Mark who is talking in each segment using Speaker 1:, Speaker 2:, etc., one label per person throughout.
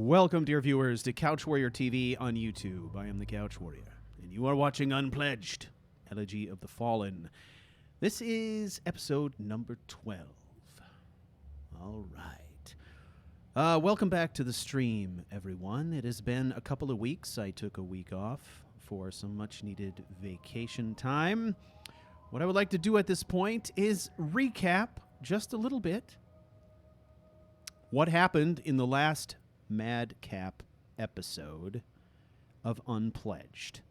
Speaker 1: Welcome, dear viewers, to CouchWarrior TV on YouTube. I am the CouchWarrior, and you are watching Unpledged, Elegy of the Fallen. This is episode number 12. All right. Welcome back to the stream, everyone. It has been a couple of weeks. I took a week off for some much-needed vacation time. What I would like to do at this point is recap just a little bit what happened in the last Madcap episode of Unpledged.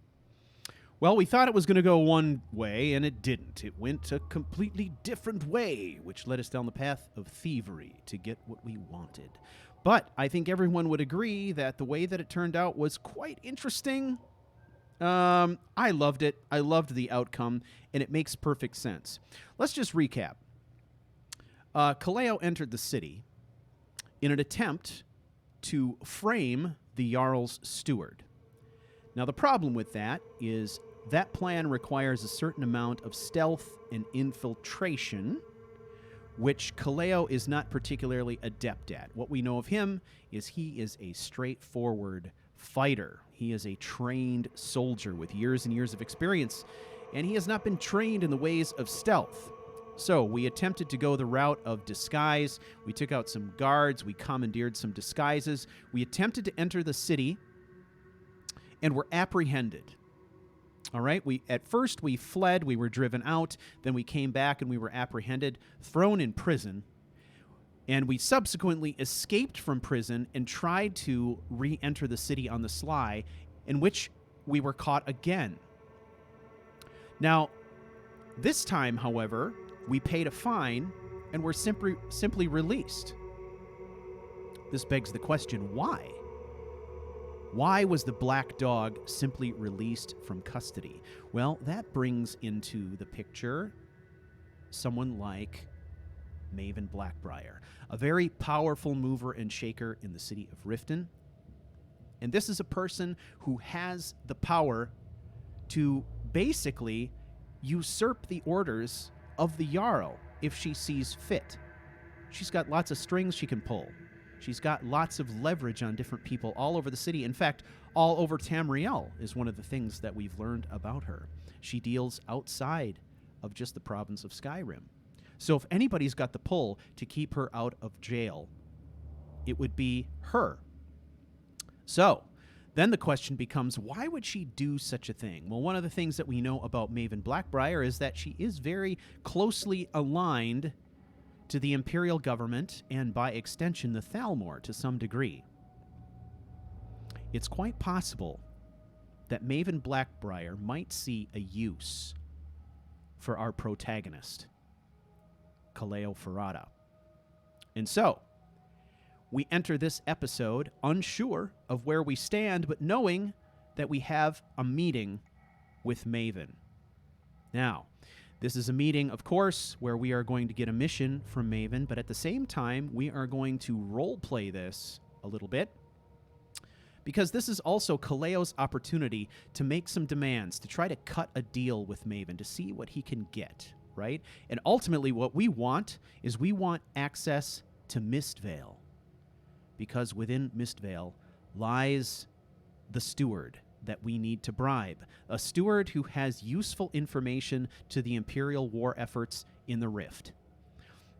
Speaker 1: Well, we thought it was going to go one way, and it didn't. It went a completely different way, which led us down the path of thievery to get what we wanted. But I think everyone would agree that the way that it turned out was quite interesting. I loved it. I loved the outcome, and it makes perfect sense. Let's just recap. Kaleo entered the city in an attempt to frame the Jarl's steward. Now, the problem with that is that plan requires a certain amount of stealth and infiltration, which Kaleo is not particularly adept at. What we know of him is he is a straightforward fighter. He is a trained soldier with years and years of experience, and he has not been trained in the ways of stealth. So we attempted to go the route of disguise. We took out some guards. We commandeered some disguises. We attempted to enter the city and were apprehended. All right? At first, we fled. We were driven out. Then we came back and we were apprehended, thrown in prison. And we subsequently escaped from prison and tried to re-enter the city on the sly, in which we were caught again. Now, this time, however, we paid a fine and were simply released. This begs the question, why? Why was the black dog simply released from custody? Well, that brings into the picture someone like Maven Blackbriar, a very powerful mover and shaker in the city of Riften. And this is a person who has the power to basically usurp the orders of the Jarl if she sees fit. She's got lots of strings she can pull. She's got lots of leverage on different people all over the city. In fact, all over Tamriel is one of the things that we've learned about her. She deals outside of just the province of Skyrim. So if anybody's got the pull to keep her out of jail, it would be her. So then the question becomes, why would she do such a thing? Well, one of the things that we know about Maven Blackbriar is that she is very closely aligned to the Imperial government and, by extension, the Thalmor to some degree. It's quite possible that Maven Blackbriar might see a use for our protagonist, Kaleo Ferrata. And so we enter this episode unsure of where we stand, but knowing that we have a meeting with Maven. Now, this is a meeting, of course, where we are going to get a mission from Maven, but at the same time, we are going to roleplay this a little bit, because this is also Kaleo's opportunity to make some demands, to try to cut a deal with Maven, to see what he can get, right? And ultimately, what we want is we want access to Mistvale, because within Mistvale lies the steward that we need to bribe, a steward who has useful information to the Imperial war efforts in the Rift.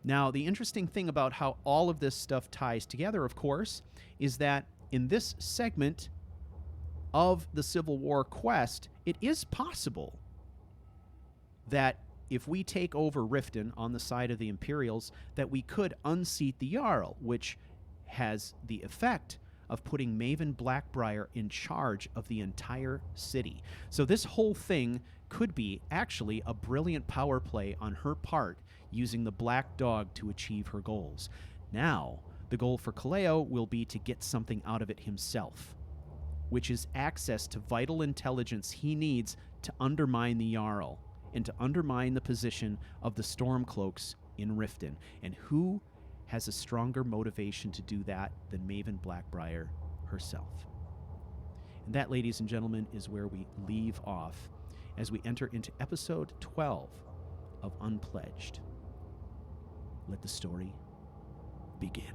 Speaker 1: Now, the interesting thing about how all of this stuff ties together, of course, is that in this segment of the Civil War quest, it is possible that if we take over Riften on the side of the Imperials, that we could unseat the Jarl, which has the effect of putting Maven Blackbriar in charge of the entire city. So this whole thing could be actually a brilliant power play on her part, using the black dog to achieve her goals. Now, the goal for Kaleo will be to get something out of it himself, which is access to vital intelligence he needs to undermine the Jarl and to undermine the position of the Stormcloaks in Riften. And who has a stronger motivation to do that than Maven Blackbriar herself? And that, ladies and gentlemen, is where we leave off as we enter into episode 12 of Unpledged. Let the story begin.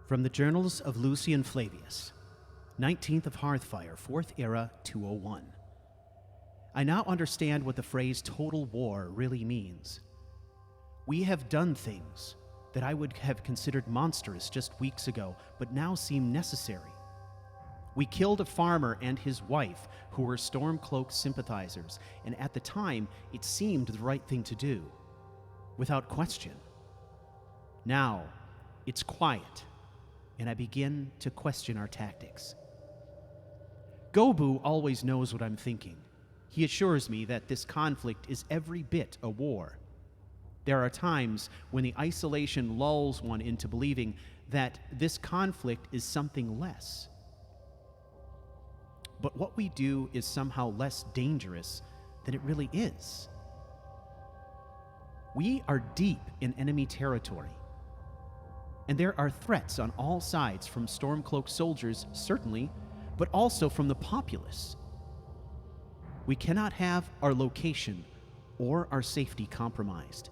Speaker 1: From the Journals of Lucian Flavius, 19th of Hearthfire, 4th Era, 201. I now understand what the phrase total war really means. We have done things that I would have considered monstrous just weeks ago, but now seem necessary. We killed a farmer and his wife who were Stormcloak sympathizers, and at the time it seemed the right thing to do, without question. Now it's quiet, and I begin to question our tactics. Gobu always knows what I'm thinking. He assures me that this conflict is every bit a war. There are times when the isolation lulls one into believing that this conflict is something less. But what we do is somehow less dangerous than it really is. We are deep in enemy territory, and there are threats on all sides from Stormcloak soldiers, certainly, but also from the populace. We cannot have our location or our safety compromised.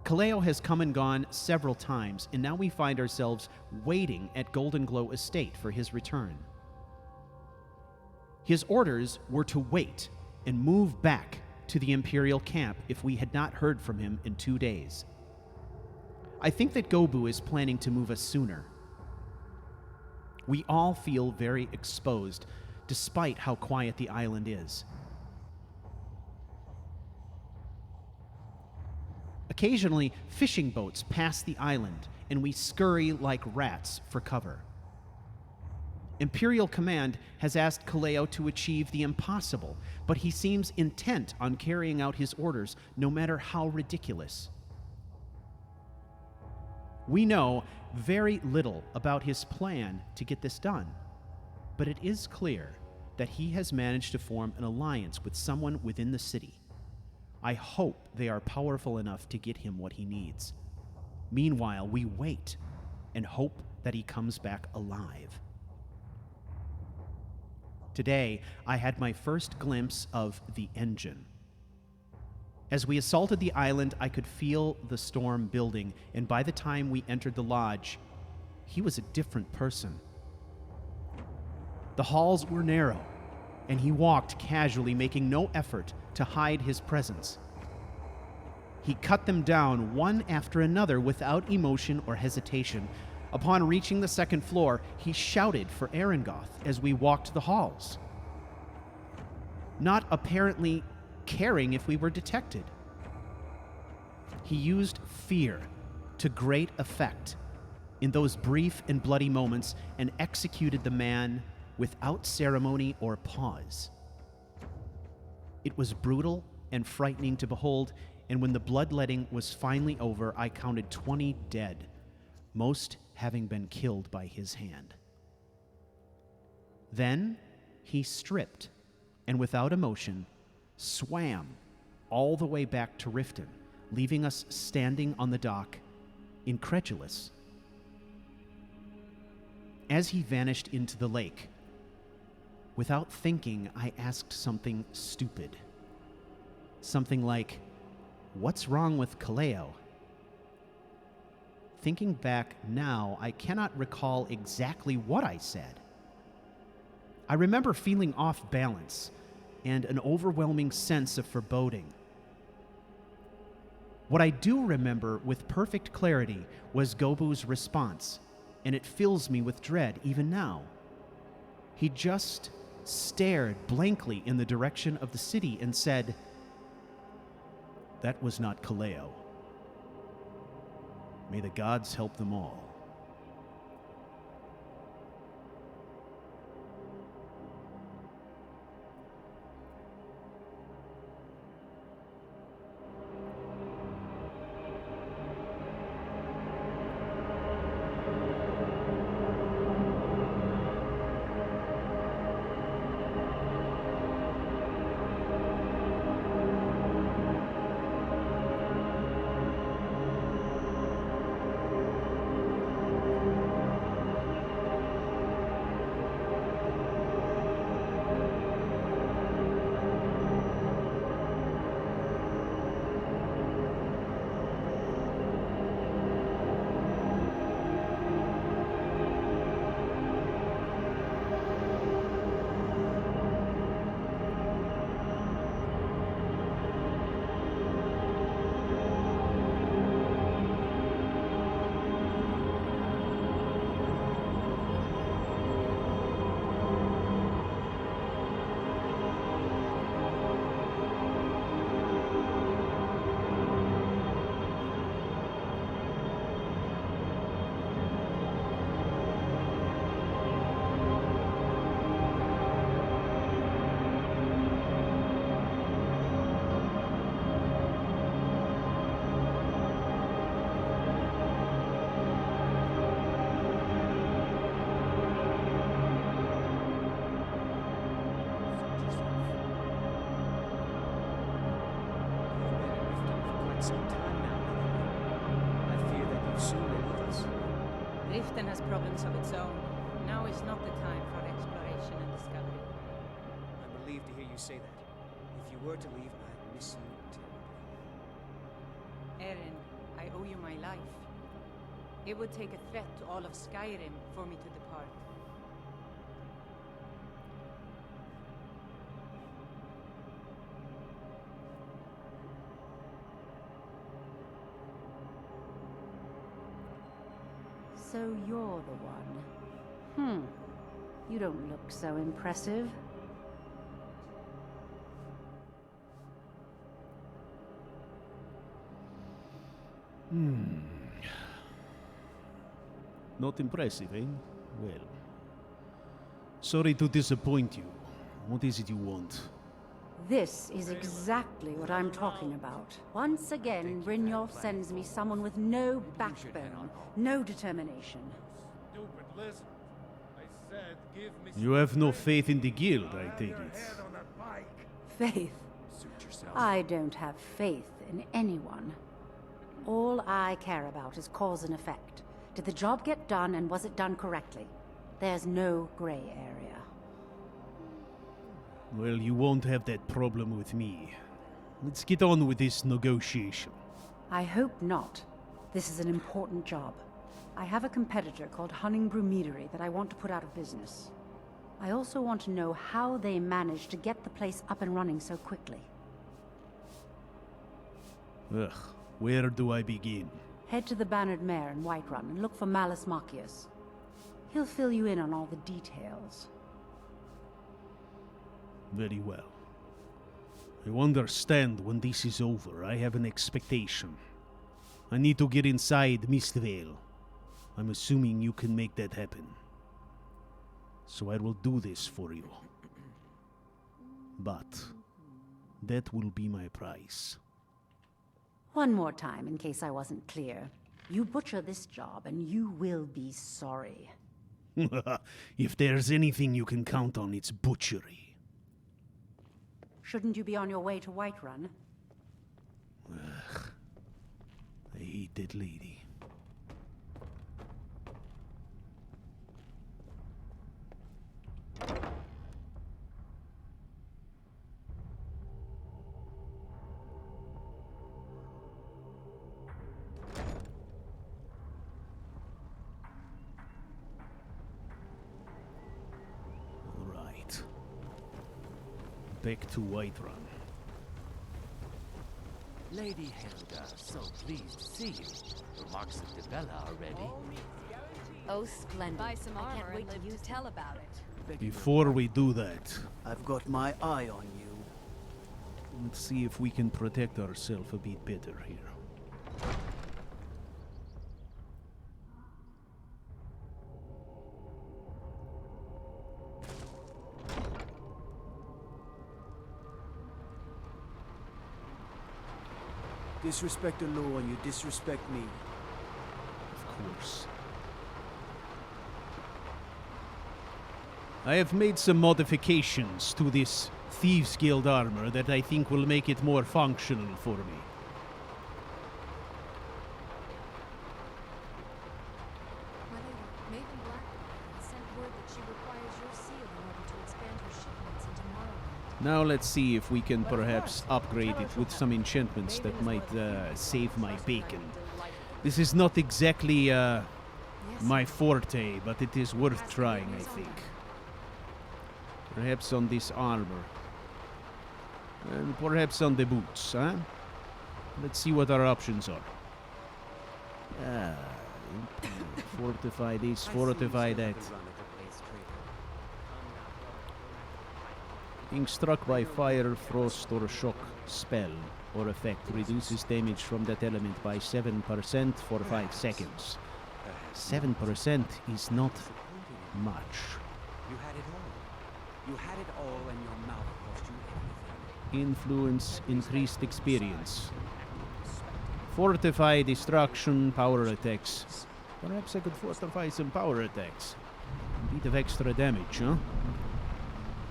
Speaker 1: Kaleo has come and gone several times, and now we find ourselves waiting at Golden Glow Estate for his return. His orders were to wait and move back to the Imperial camp if we had not heard from him in 2 days. I think that Gobu is planning to move us sooner. We all feel very exposed, despite how quiet the island is. Occasionally, fishing boats pass the island, and we scurry like rats for cover. Imperial Command has asked Kaleo to achieve the impossible, but he seems intent on carrying out his orders, no matter how ridiculous. We know very little about his plan to get this done, but it is clear that he has managed to form an alliance with someone within the city. I hope they are powerful enough to get him what he needs. Meanwhile, we wait and hope that he comes back alive. Today, I had my first glimpse of the engine. As we assaulted the island, I could feel the storm building, and by the time we entered the lodge, he was a different person. The halls were narrow, and he walked casually, making no effort to hide his presence. He cut them down one after another without emotion or hesitation. Upon reaching the second floor, he shouted for Arangoth as we walked the halls, not apparently caring if we were detected. He used fear to great effect in those brief and bloody moments and executed the man without ceremony or pause. It was brutal and frightening to behold, and when the bloodletting was finally over, I counted 20 dead, most having been killed by his hand. Then he stripped, and without emotion, swam all the way back to Riften, leaving us standing on the dock, incredulous. As he vanished into the lake, without thinking, I asked something stupid. Something like, "What's wrong with Kaleo?" Thinking back now, I cannot recall exactly what I said. I remember feeling off balance and an overwhelming sense of foreboding. What I do remember with perfect clarity was Gobu's response, and it fills me with dread even now. He just stared blankly in the direction of the city and said, "That was not Kaleo. May the gods help them all."
Speaker 2: some time now, Elegy. I fear that you soon may leave us.
Speaker 3: Riften has problems of its own. Now is not the time for exploration and discovery.
Speaker 2: I'm relieved to hear you say that. If you were to leave, I'd miss you terribly.
Speaker 3: Eren, I owe you my life. It would take a threat to all of Skyrim for me to depart.
Speaker 4: So you're the one. You don't look so impressive.
Speaker 1: Not impressive, eh? Well. Sorry to disappoint you. What is it you want?
Speaker 4: This is exactly what I'm talking about. Once again, Brynjolf sends me someone with no backbone, no determination.
Speaker 5: Stupid lizard. I said give me
Speaker 1: You have no faith in the guild, I take it.
Speaker 4: Faith? I don't have faith in anyone. All I care about is cause and effect. Did the job get done, and was it done correctly? There's no gray area.
Speaker 1: Well, you won't have that problem with me. Let's get on with this negotiation.
Speaker 4: I hope not. This is an important job. I have a competitor called Hunningbrew Meatery that I want to put out of business. I also want to know how they managed to get the place up and running so quickly.
Speaker 1: Ugh, where do I begin?
Speaker 4: Head to the Bannered Mare in Whiterun and look for Malus Machius. He'll fill you in on all the details.
Speaker 1: Very well. I understand when this is over. I have an expectation. I need to get inside Mistvale. I'm assuming you can make that happen. So I will do this for you. But that will be my price.
Speaker 4: One more time, in case I wasn't clear. You butcher this job, and you will be sorry.
Speaker 1: If there's anything you can count on, it's butchery.
Speaker 4: Shouldn't you be on your way to Whiterun?
Speaker 1: Ugh. I hate that lady. Back to Whiterun.
Speaker 6: Lady Helga, so pleased to see you. The marks of Debella are ready.
Speaker 7: Oh, splendid.
Speaker 8: Buy some
Speaker 7: I
Speaker 8: armor
Speaker 7: can't wait
Speaker 8: and
Speaker 7: to
Speaker 8: live to tell about it.
Speaker 1: Before we do that,
Speaker 9: I've got my eye on you.
Speaker 1: let's see if we can protect ourselves a bit better here.
Speaker 9: Disrespect the law and you disrespect me.
Speaker 1: Of course. I have made some modifications to this Thieves Guild armor that I think will make it more functional for me.
Speaker 8: My lady, Maven Blackbriar sent word that she requires your seal in order to expand her shipments into Morrowind.
Speaker 1: Now let's see if we can perhaps upgrade it with some enchantments that might save my bacon. This is not exactly my forte, but it is worth trying, I think. Perhaps on this armor. And perhaps on the boots, huh? Let's see what our options are. Fortify this, fortify that. Being struck by fire, frost, or shock spell or effect reduces damage from that element by 7% for 5 seconds. 7% is not much.
Speaker 2: You had it all. You had it all and your mouth cost you everything.
Speaker 1: Influence, increased experience. Fortify, destruction, power attacks. Perhaps I could fortify some power attacks. A bit of extra damage, huh?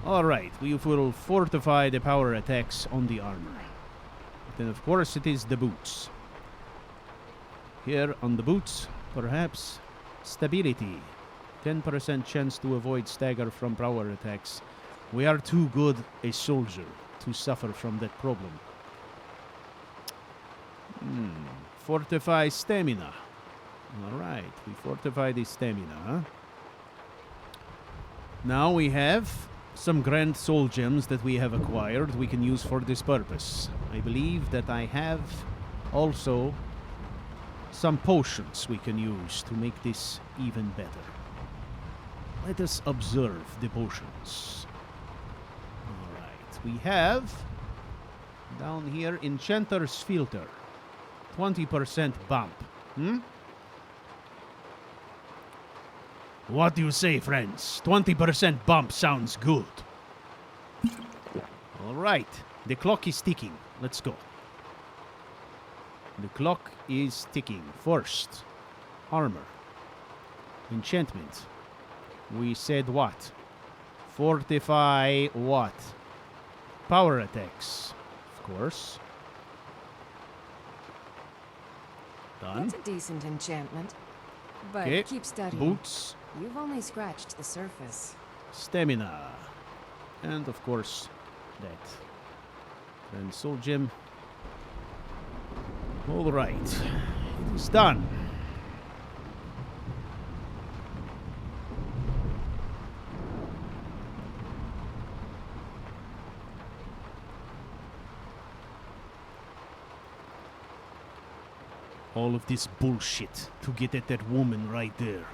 Speaker 1: Alright, we will fortify the power attacks on the armor. Then, of course, it is the boots. Here on the boots, perhaps stability. 10% chance to avoid stagger from power attacks. We are too good a soldier to suffer from that problem. Fortify stamina. Alright, we fortify the stamina, huh? Now we have some grand soul gems that we have acquired we can use for this purpose. I believe that I have also some potions we can use to make this even better. Let us observe the potions. Alright, we have down here Enchanter's Filter. 20% bump. What do you say, friends? 20% bump sounds good. Alright, the clock is ticking. Let's go. The clock is ticking. First, armor. Enchantment. We said what? Fortify what? Power attacks. Of course. Done.
Speaker 10: That's a decent enchantment. But
Speaker 1: Okay.
Speaker 10: keep studying.
Speaker 1: Boots.
Speaker 10: You've only scratched the surface.
Speaker 1: Stamina. And of course, that. And soul gem. Alright. It is done. All of this bullshit to get at that woman right there.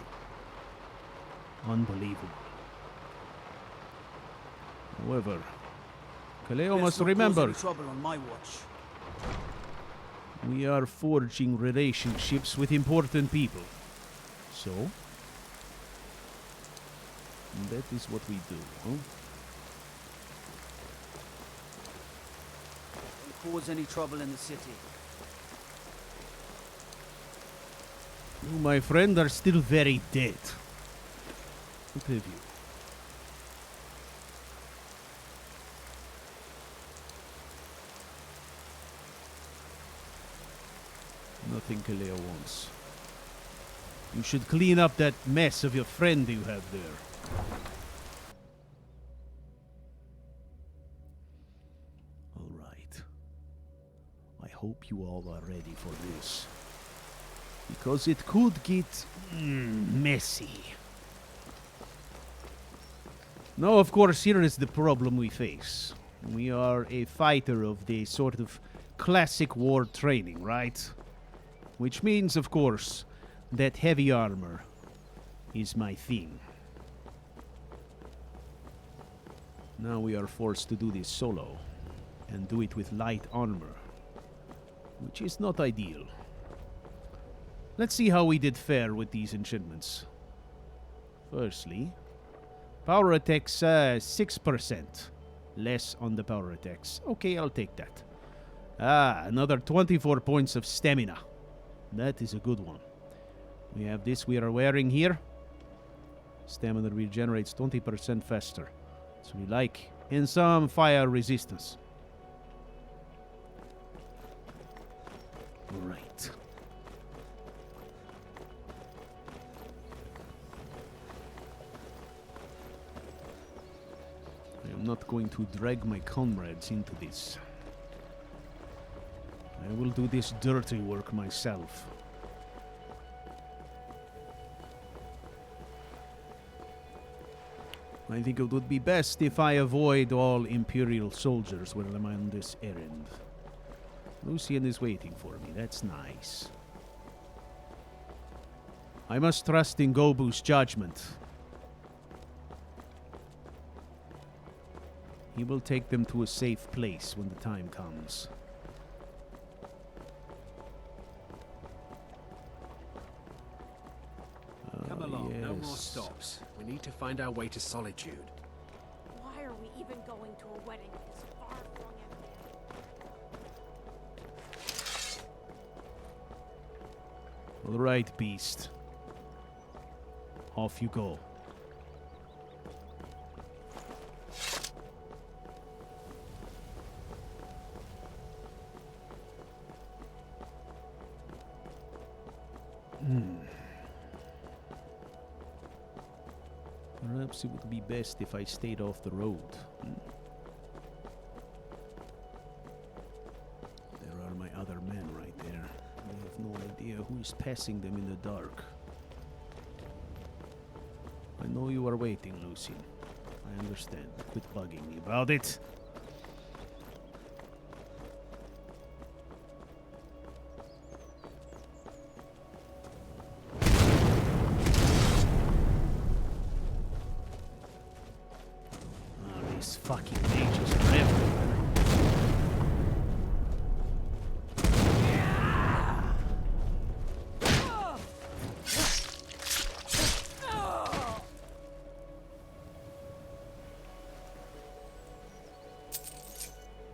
Speaker 1: Unbelievable. However, Kaleo must remember,
Speaker 9: Trouble on my watch.
Speaker 1: we are forging relationships with important people. So, that is what we do, huh?
Speaker 9: Don't cause any trouble in the city.
Speaker 1: You, my friend, are still very dead. What have you? Nothing Kaleo wants. You should clean up that mess of your friend you have there. Alright. I hope you all are ready for this. Because it could get messy. Now, of course, here is the problem we face. We are a fighter of the sort of classic war training, right? Which means, of course, that heavy armor is my thing. Now we are forced to do this solo, and do it with light armor, which is not ideal. Let's see how we did fare with these enchantments. Firstly, power attacks 6%. Less on the power attacks. Okay, I'll take that. Another 24 points of stamina. That is a good one. We have this we are wearing here. Stamina regenerates 20% faster. So we like. And some fire resistance. Right. I am not going to drag my comrades into this. I will do this dirty work myself. I think it would be best if I avoid all Imperial soldiers while I'm on this errand. Lucian is waiting for me. That's nice. I must trust in Gobu's judgment. He will take them to a safe place when the time comes.
Speaker 11: Come along,
Speaker 1: yes.
Speaker 11: no more stops. We need to find our way to Solitude.
Speaker 8: Why are we even going to a wedding with this far-flung enemy?
Speaker 1: All right, beast. Off you go. Perhaps it would be best if I stayed off the road. There are my other men right there. I have no idea who is passing them in the dark. I know you are waiting, Lucien. I understand. Quit bugging me about it. Fucking mages are everywhere.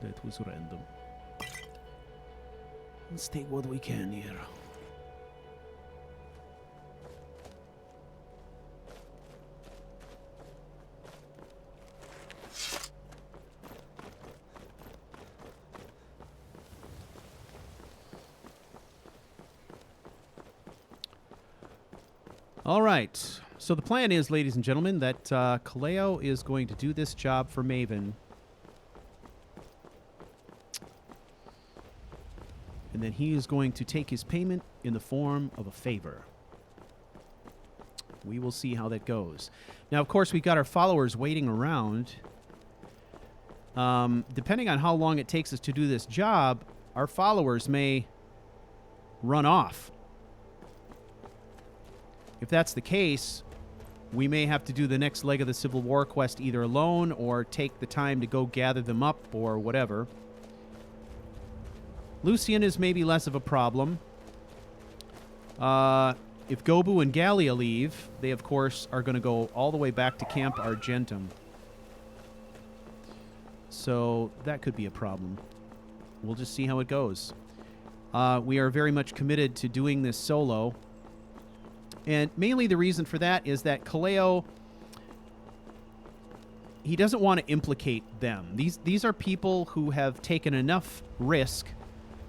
Speaker 1: That was random. Let's take what we can here. All right. So the plan is, ladies and gentlemen, that Kaleo is going to do this job for Maven. And then he is going to take his payment in the form of a favor. We will see how that goes. Now, of course, we've got our followers waiting around. Depending on how long it takes us to do this job, our followers may run off. If that's the case, we may have to do the next leg of the Civil War quest either alone or take the time to go gather them up or whatever. Lucien is maybe less of a problem. If Gobu and Gallia leave, they, of course, are going to go all the way back to Camp Argentum. So that could be a problem. We'll just see how it goes. We are very much committed to doing this solo. And mainly the reason for that is that Kaleo, he doesn't want to implicate them. These are people who have taken enough risk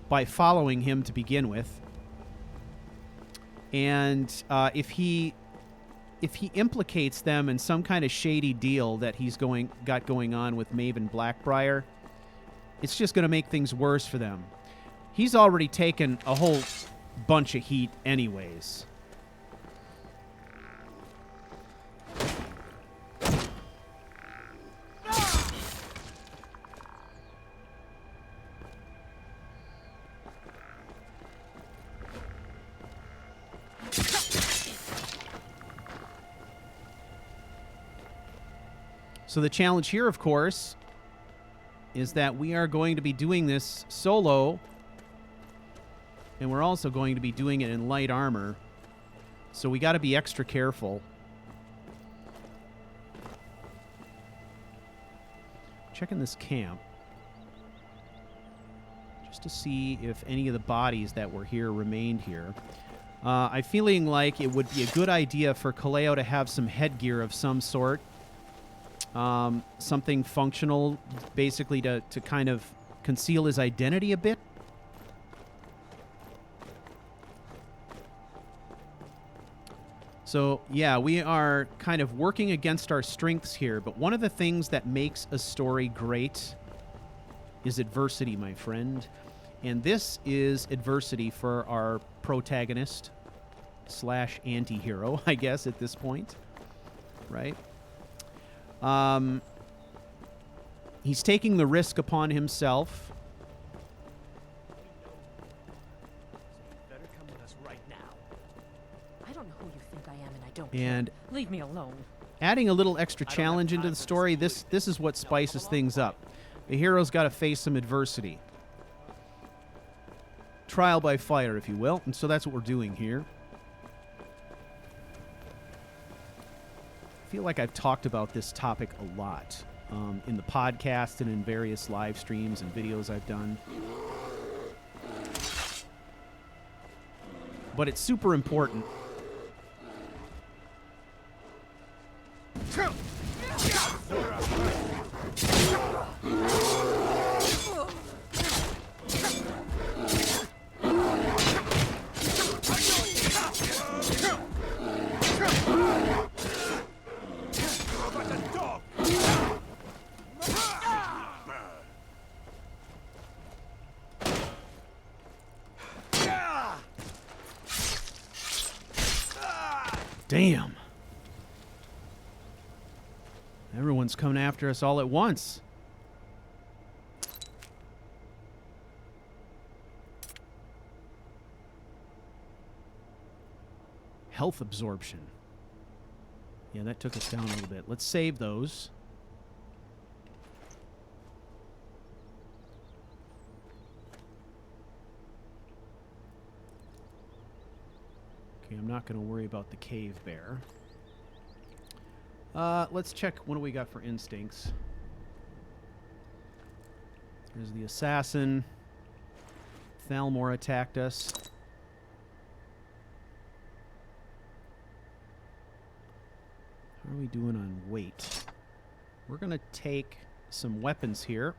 Speaker 1: by following him to begin with. And if he implicates them in some kind of shady deal that he's got going on with Maven Blackbriar, it's just going to make things worse for them. He's already taken a whole bunch of heat anyways. So the challenge here, of course, is that we are going to be doing this solo, and we're also going to be doing it in light armor. So we got to be extra careful. Checking this camp just to see if any of the bodies that were here remained here. I'm feeling like it would be a good idea for Kaleo to have some headgear of some sort. Something functional, basically to kind of conceal his identity a bit. So, yeah, we are kind of working against our strengths here, but one of the things that makes a story great is adversity, my friend. And this is adversity for our protagonist / anti-hero, I guess, at this point. Right? He's taking the risk upon himself.
Speaker 6: Better come with us right now.
Speaker 10: I don't know who you think I am, and I don't
Speaker 1: And
Speaker 10: care. Leave me alone.
Speaker 1: adding a little extra challenge into the story, this is what spices things up. The hero's got to face some adversity. Trial by fire, if you will. And so that's what we're doing here. I feel like I've talked about this topic a lot in the podcast and in various live streams and videos I've done. But it's super important. Damn. Everyone's coming after us all at once. Health absorption. Yeah, that took us down a little bit. Let's save those. Okay, I'm not going to worry about the cave bear. Let's check what do we got for instincts. There's the assassin. Thalmor attacked us. How are we doing on weight? We're going to take some weapons here.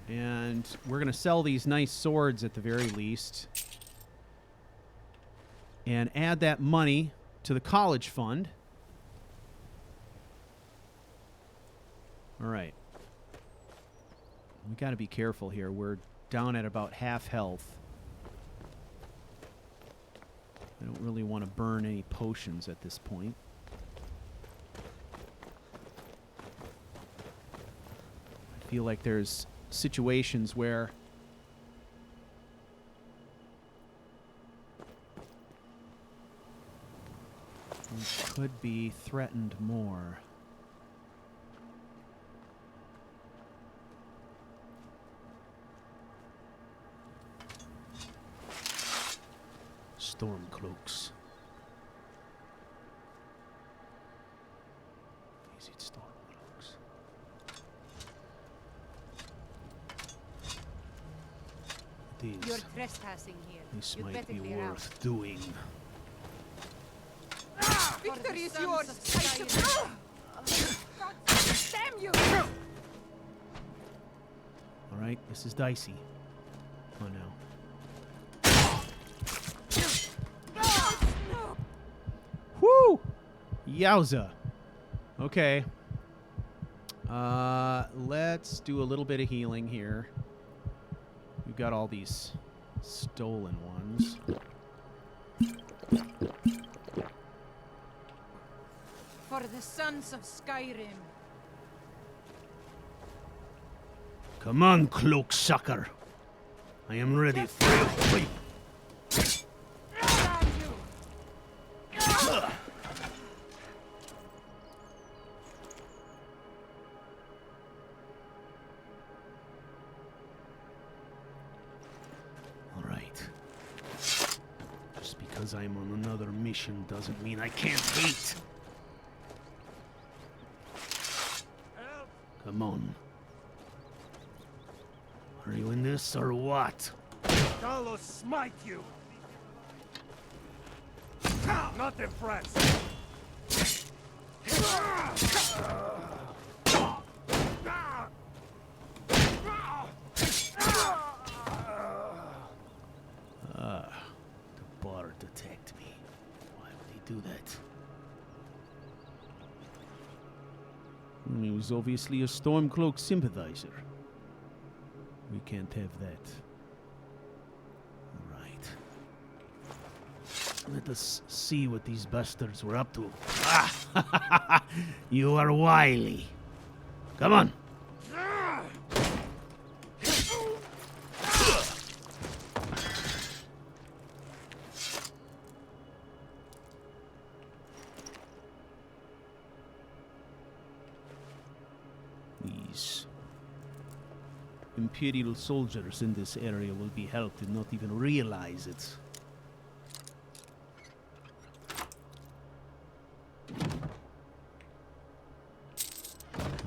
Speaker 1: And we're going to sell these nice swords at the very least. And add that money to the college fund. All right. We got to be careful here. We're down at about half health. I don't really want to burn any potions at this point. I feel like there's situations where we could be threatened more. Stormcloaks. Is it Stormcloaks?
Speaker 3: You're trespassing here.
Speaker 1: This
Speaker 3: You'd
Speaker 1: might
Speaker 3: better
Speaker 1: be
Speaker 3: clear out.
Speaker 1: worth doing.
Speaker 3: Victory is yours! God damn you!
Speaker 1: All right, this is dicey. Oh no. Woo! Yowza. Okay. Let's do a little bit of healing here. We've got all these stolen ones.
Speaker 3: For the sons of Skyrim.
Speaker 1: Come on, cloak sucker. I am ready for your fight. All right. Just because I'm on another mission doesn't mean I can't hate. Come on. Are you in this or what?
Speaker 5: Carlos smite you! Not impressed!
Speaker 1: The bard attacked me. Why would he do that? He was obviously a Stormcloak sympathizer. We can't have that. All right. Let us see what these bastards were up to. Ah! You are wily. Come on. These Imperial soldiers in this area will be helped and not even realize it.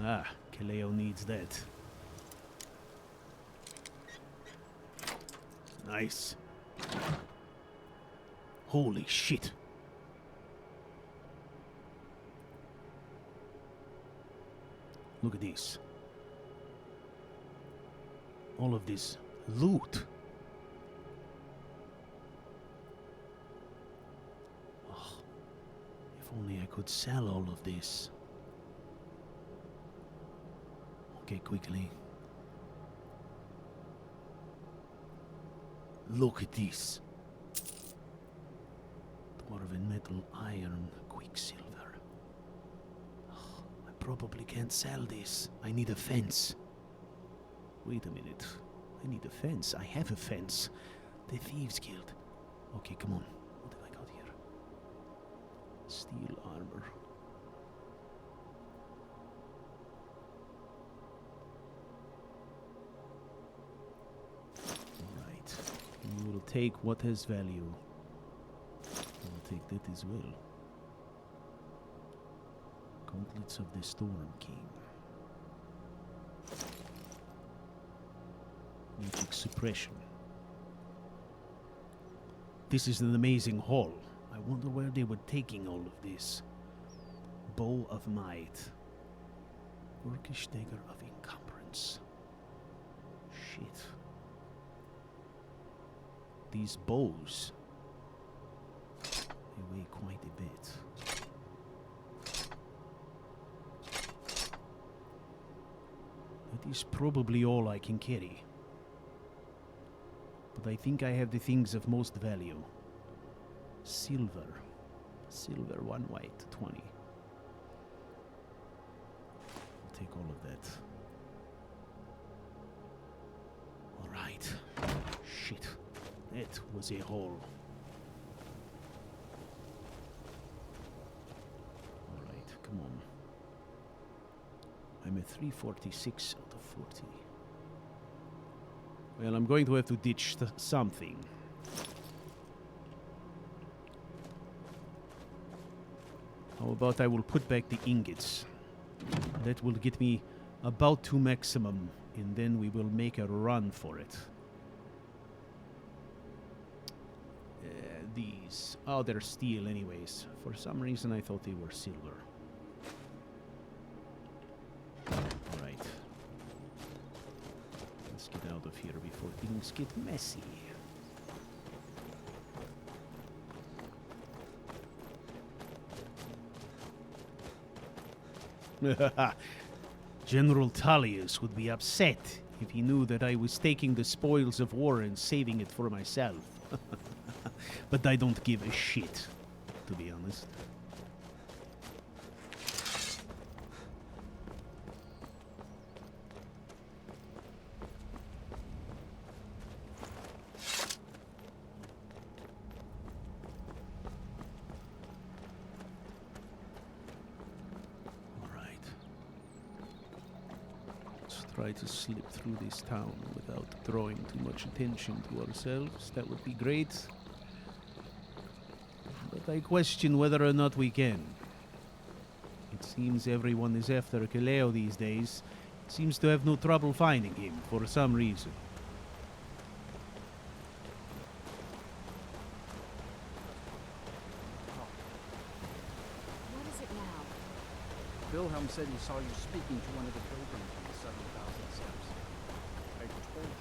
Speaker 1: Ah, Kaleo needs that. Nice. Holy shit. Look at this. All of this loot. Oh, if only I could sell all of this. Okay, quickly. Look at this. What dwarven metal, iron, quicksilver. I probably can't sell this. I need a fence. Wait a minute. I need a fence. I have a fence. The Thieves Guild. Okay, come on. What have I got here? Steel armor. Alright. We will take what has value. We'll take that as well. Gauntlets of the Storm King. Magic suppression. This is an amazing haul. I wonder where they were taking all of this. Bow of Might. Orcish Dagger of Encumbrance. Shit. These bows, they weigh quite a bit. That is probably all I can carry. But I think I have the things of most value. Silver. Silver, 1 white, 20. I'll take all of that. Alright. Shit. That was a haul. Alright, come on. I'm at 346 out of 40. Well, I'm going to have to ditch something. How about I will put back the ingots? That will get me about to maximum, and then we will make a run for it. These. Oh, they're steel anyways. For some reason I thought they were silver. Alright. Let's get out of here before things get messy. General Tullius would be upset if he knew that I was taking the spoils of war and saving it for myself. But I don't give a shit, to be honest. Alright. Let's try to slip through this town without drawing too much attention to ourselves. That would be great. But I question whether or not we can. It seems everyone is after Kaleo these days. Seems to have no trouble finding him for some reason.
Speaker 8: What is it now?
Speaker 9: Wilhelm said he saw you speaking to one of the pilgrims on the 7,000 steps. I told you.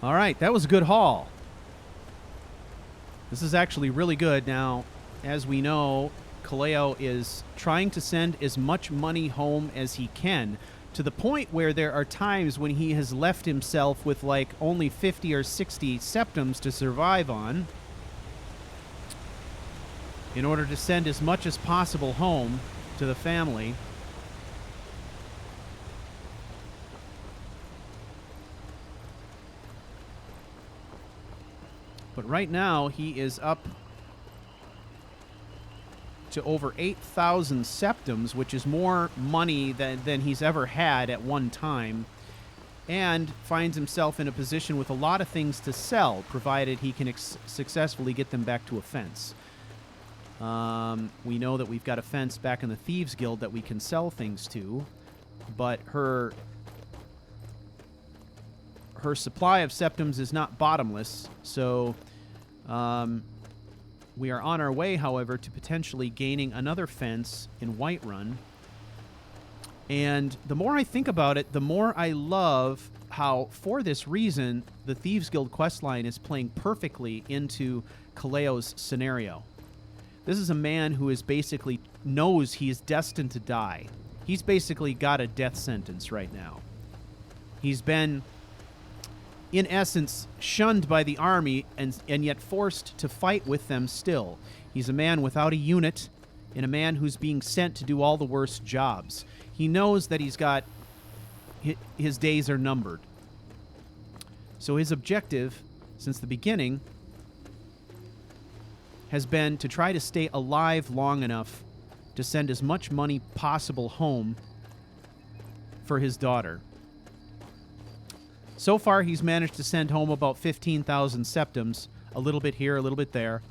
Speaker 1: All right, that was a good haul. This is actually really good. Now, as we know, Kaleo is trying to send as much money home as he can, to the point where there are times when he has left himself with like only 50 or 60 septums to survive on in order to send as much as possible home to the family. But right now, he is up to over 8,000 septums, which is more money than he's ever had at one time, and finds himself in a position with a lot of things to sell, provided he can successfully get them back to a fence. We know that we've got a fence back in the Thieves Guild that we can sell things to, but her supply of septums is not bottomless, so we are on our way, however, to potentially gaining another fence in Whiterun. And the more I think about it, the more I love how, for this reason, the Thieves Guild questline is playing perfectly into Kaleo's scenario. This is a man who is basically knows he is destined to die. He's basically got a death sentence right now. He's been in essence, shunned by the army and yet forced to fight with them still. He's a man without a unit and a man who's being sent to do all the worst jobs. He knows that his days are numbered. So his objective, since the beginning, has been to try to stay alive long enough to send as much money possible home for his daughter. So far, he's managed to send home about 15,000 septims, a little bit here, a little bit there.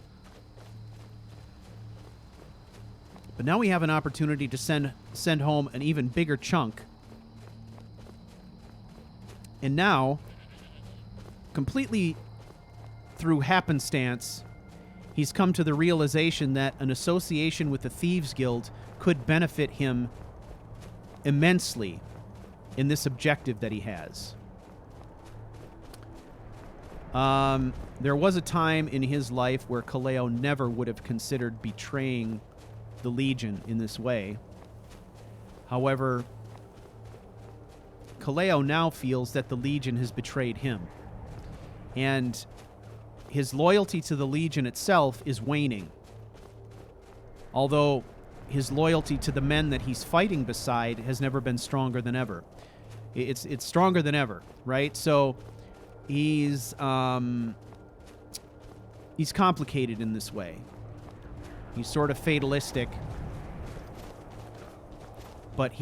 Speaker 1: But now we have an opportunity to send home an even bigger chunk. And now, completely through happenstance, he's come to the realization that an association with the Thieves Guild could benefit him immensely in this objective that he has. There was a time in his life where Kaleo never would have considered betraying the Legion in this way. However, Kaleo now feels that the Legion has betrayed him. And his loyalty to the Legion itself is waning. Although his loyalty to the men that he's fighting beside has never been stronger than ever. It's stronger than ever, right? So he's complicated in this way. He's sort of fatalistic, but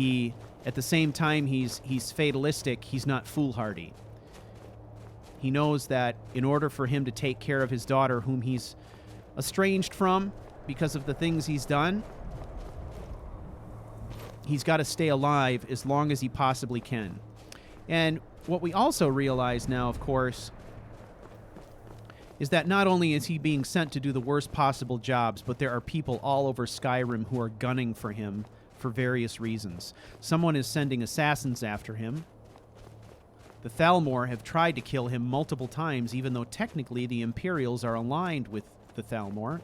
Speaker 1: at the same time he's fatalistic, he's not foolhardy. He knows that in order for him to take care of his daughter, whom he's estranged from because of the things he's done, he's got to stay alive as long as he possibly can. And what we also realize now, of course, is that not only is he being sent to do the worst possible jobs, but there are people all over Skyrim who are gunning for him for various reasons. Someone is sending assassins after him. The Thalmor have tried to kill him multiple times, even though technically the Imperials are aligned with the Thalmor.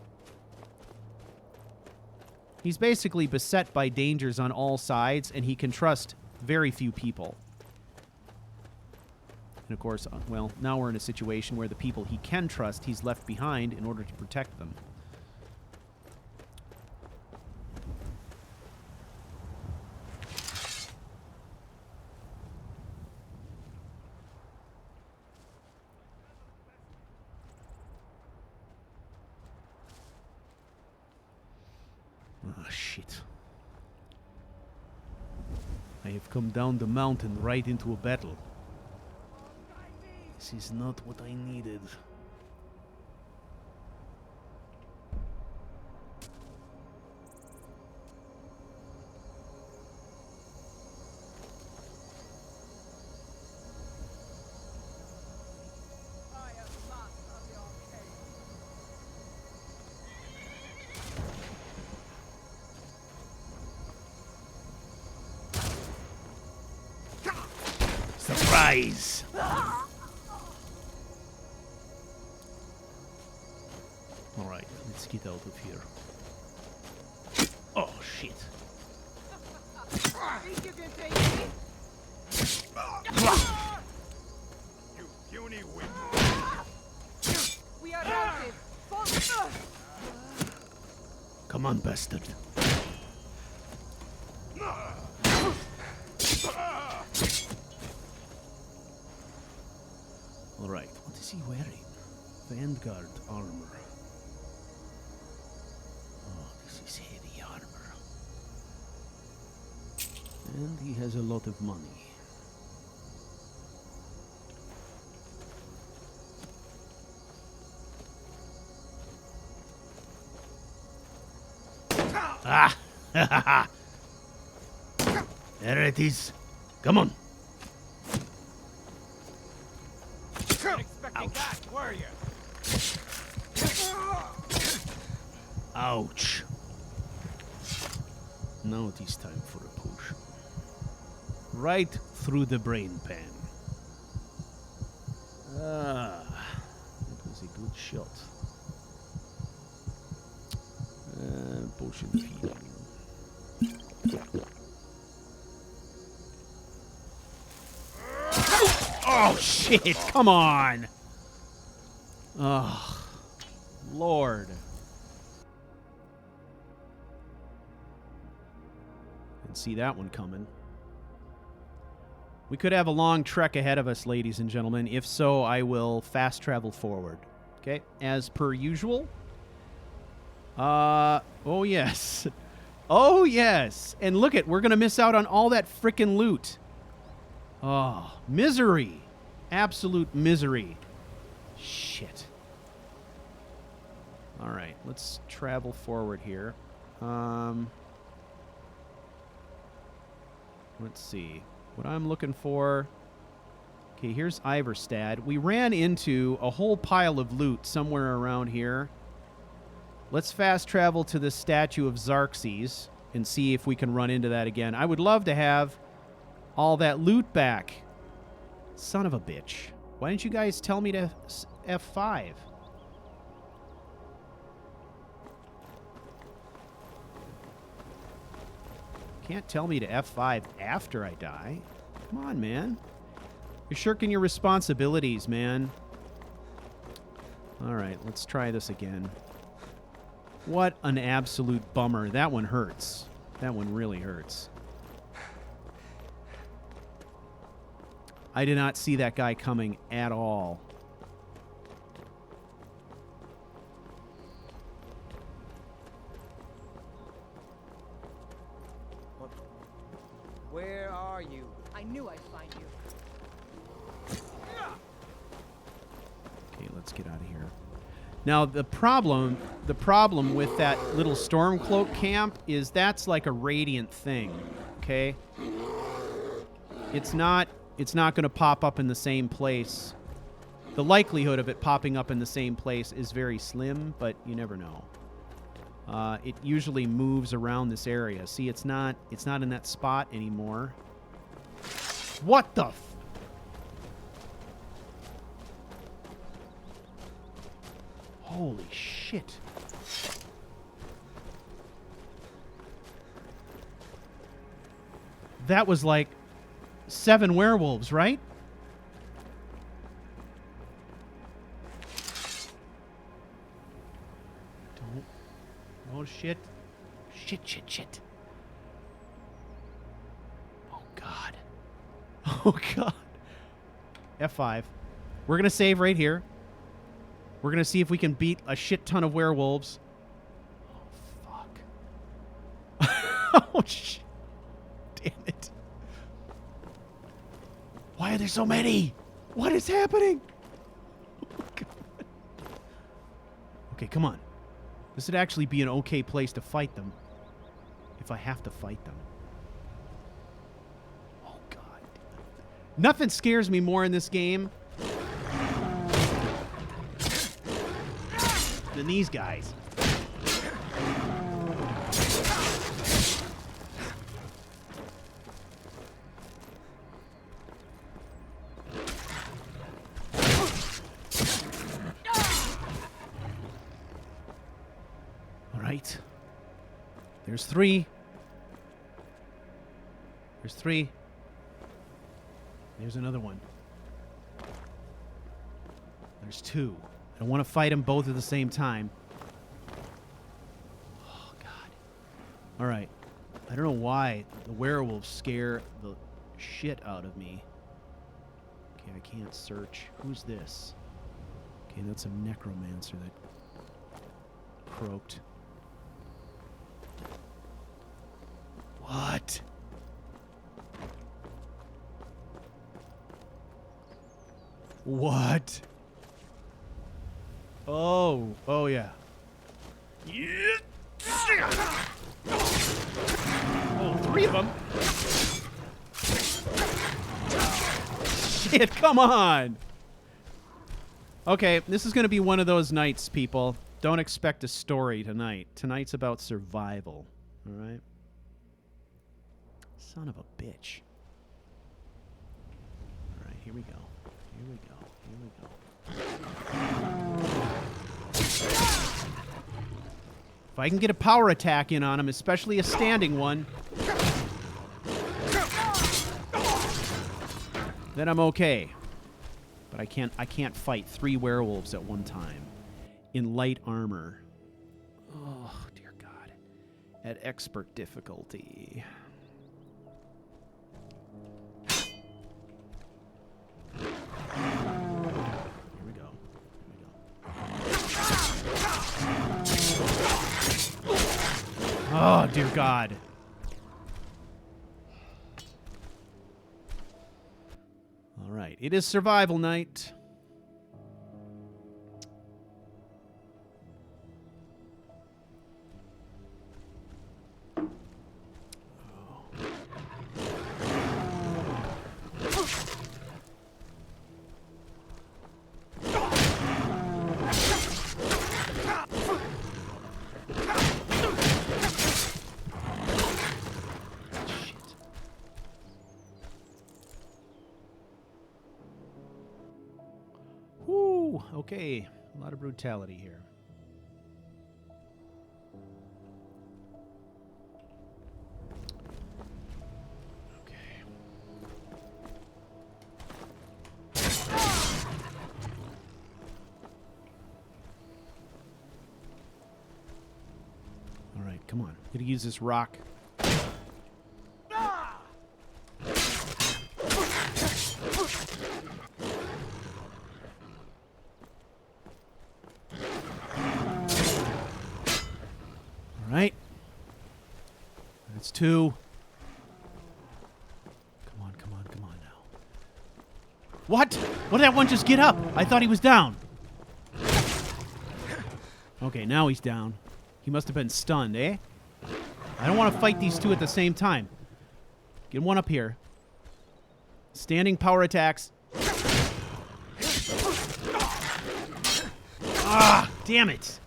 Speaker 1: He's basically beset by dangers on all sides, and he can trust very few people. And of course, well, now we're in a situation where the people he can trust, he's left behind in order to protect them. Ah, shit. I have come down the mountain right into a battle. This is not what I needed. Surprise! Alright, let's get out of here. Oh, shit.
Speaker 5: Think you can take me? You puny witch.
Speaker 3: We are routed.
Speaker 1: Come on, bastard. Alright, what is he wearing? Vanguard armor. Oh, this is heavy armor. And he has a lot of money. Ah! There it is. Come on.
Speaker 5: Expecting that, were you?
Speaker 1: Ouch. Now it is time for a push. Right through the brain pan. Ah, that was a good shot. Potion of healing. Oh! Oh, shit. Come on. Ugh. Lord. Didn't see that one coming. We could have a long trek ahead of us, ladies and gentlemen. If so, I will fast travel forward. Okay, as per usual. Oh, yes. Oh, yes. And look we're going to miss out on all that frickin' loot. Oh, misery. Absolute misery. Shit. All right, let's travel forward here. Let's see. What I'm looking for... Okay, here's Iverstad. We ran into a whole pile of loot somewhere around here. Let's fast travel to the statue of Xerxes and see if we can run into that again. I would love to have all that loot back. Son of a bitch. Why didn't you guys tell me to F5? Can't tell me to F5 after I die. Come on, man. You're shirking your responsibilities, man. All right, let's try this again. What an absolute bummer. That one hurts. That one really hurts. I did not see that guy coming at all.
Speaker 2: Where are you?
Speaker 10: I knew I'd find you.
Speaker 1: Okay, let's get out of here. Now, the problem with that little Stormcloak camp is that's like a radiant thing, okay? It's not going to pop up in the same place. The likelihood of it popping up in the same place is very slim, but you never know. It usually moves around this area. See, it's not in that spot anymore. What the Holy shit. That was like 7 werewolves, right? Don't. Oh, shit. Shit. Oh, God. Oh, God. F5. We're going to save right here. We're going to see if we can beat a shit ton of werewolves. Oh, fuck. Oh, shit. Damn it. Why are there so many? What is happening? Oh, God. Okay, come on. This would actually be an okay place to fight them. If I have to fight them. Oh, God. Nothing scares me more in this game than these guys. All right. There's 3. There's 3. There's another one. There's 2. I don't want to fight them both at the same time. Oh, God. All right. I don't know why the werewolves scare the shit out of me. Okay, I can't search. Who's this? Okay, that's a necromancer that croaked. What? What? Oh yeah. Yeah. Oh, 3 of them. Shit, come on. Okay, this is going to be one of those nights, people. Don't expect a story tonight. Tonight's about survival. All right? Son of a bitch. All right, here we go. Here we go. Here we go. If I can get a power attack in on him, especially a standing one, then I'm okay. But I can't fight 3 werewolves at one time in light armor. Oh, dear God. At expert difficulty. Here we go. Oh, dear God. All right. It is survival night. Okay, a lot of brutality here. Okay. All right, come on. I'm gonna use this rock. That's 2. Come on, come on, come on now. What? What did that one just get up? I thought he was down. Okay, now he's down. He must have been stunned, eh? I don't want to fight these 2 at the same time. Get one up here. Standing power attacks. Ah, damn it.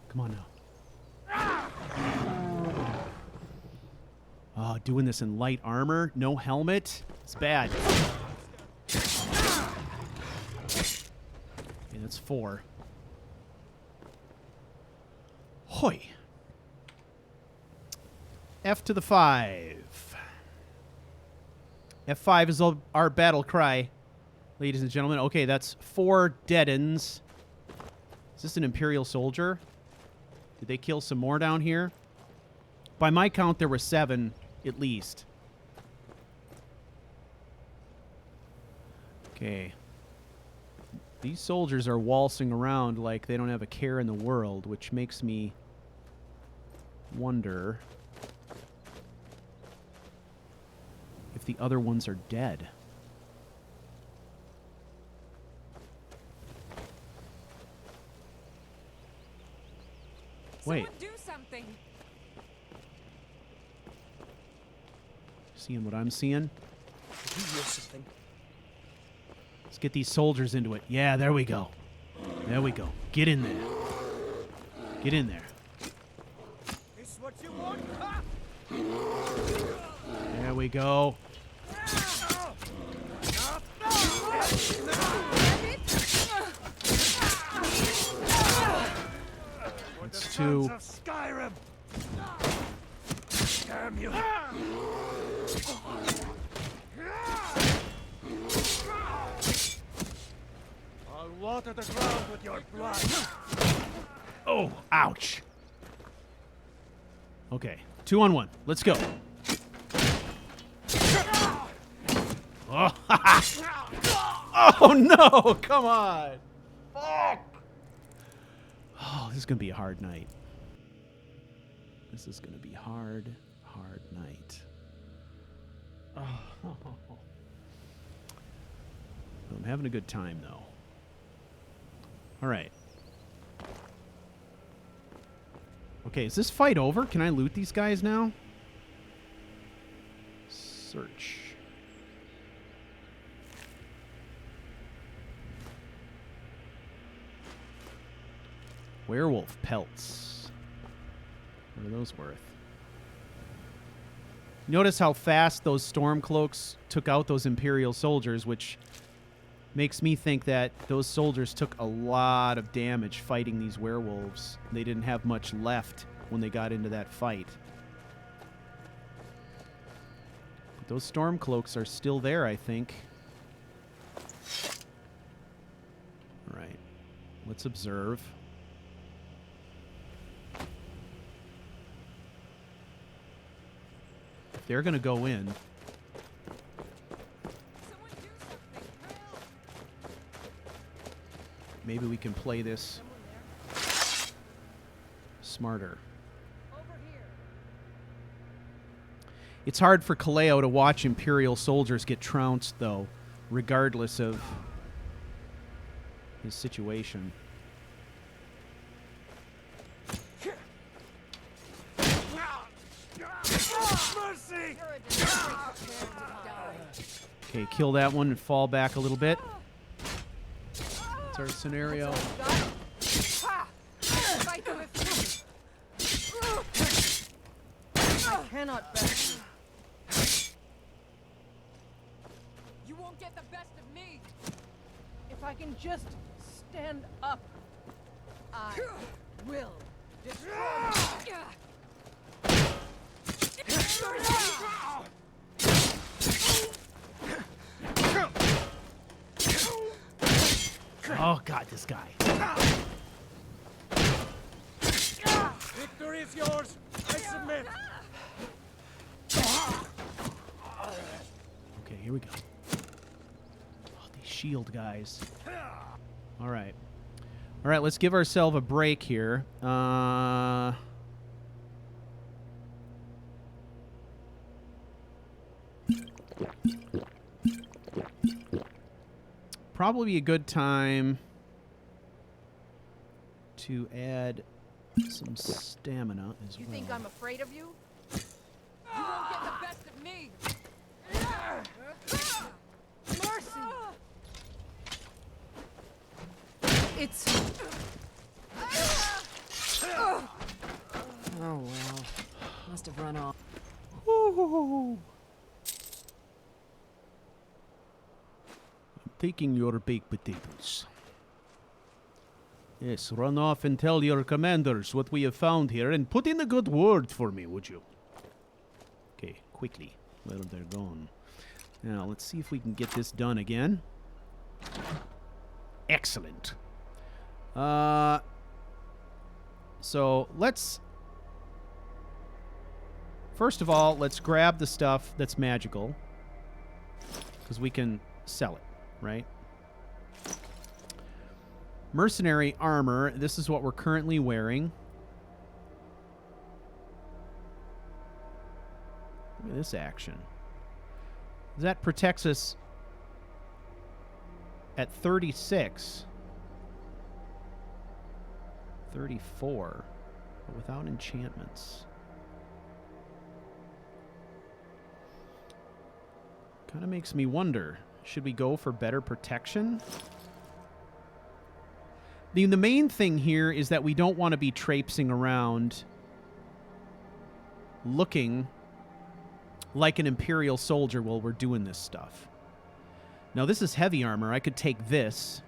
Speaker 1: Come on now. Oh, doing this in light armor, no helmet. It's bad. Okay, that's 4. Hoi. F to the 5. F5 is our battle cry, ladies and gentlemen. Okay, that's 4 deadens. Is this an Imperial soldier? Did they kill some more down here? By my count, there were 7 at least. Okay. These soldiers are waltzing around like they don't have a care in the world, which makes me wonder if the other ones are dead. Wait.
Speaker 3: Someone do something.
Speaker 1: Seeing what I'm seeing?
Speaker 9: Did you hear something?
Speaker 1: Let's get these soldiers into it. Yeah, there we go. There we go. Get in there. Get in there.
Speaker 5: This what you want? Ha!
Speaker 1: There we go. That's 2.
Speaker 5: Skyrim. Damn you. I'll water the ground with your blood.
Speaker 1: Oh, ouch. Okay, 2 on 1. Let's go. Oh, oh no! Come on! Fuck! Oh, this is gonna be a hard night. This is gonna be hard night. Oh. I'm having a good time though. All right. Okay, is this fight over? Can I loot these guys now? Search. Werewolf pelts. What are those worth? Notice how fast those storm cloaks took out those Imperial soldiers, which makes me think that those soldiers took a lot of damage fighting these werewolves. They didn't have much left when they got into that fight. But those storm cloaks are still there, I think. All right. Let's observe. If they're going to go in... Maybe we can play this smarter. It's hard for Kaleo to watch Imperial soldiers get trounced, though, regardless of his situation. Okay, kill that one and fall back a little bit. That's our scenario.
Speaker 12: I cannot back you. You won't get the best of me. If I can just stand up, I will destroy you.
Speaker 1: Oh, God, this guy.
Speaker 5: Victory is yours. I submit.
Speaker 1: Okay, here we go. Oh, these shield guys. All right. All right, let's give ourselves a break here. Probably a good time to add some stamina as well.
Speaker 12: You think I'm afraid of you? You won't get the best of me. Mercy. It's...
Speaker 10: Oh, well. Must have run off.
Speaker 1: I'm taking your baked potatoes. Yes, run off and tell your commanders what we have found here and put in a good word for me, would you? Okay, quickly. Well, they're gone. Now, let's see if we can get this done again. Excellent. So, let's... First of all, let's grab the stuff that's magical. Because we can sell it, right? Mercenary armor. This is what we're currently wearing. Look at this action. That protects us at 36. 34. But without enchantments. Kind of makes me wonder. Should we go for better protection? The main thing here is that we don't want to be traipsing around looking like an Imperial soldier while we're doing this stuff. Now, this is heavy armor. I could take this.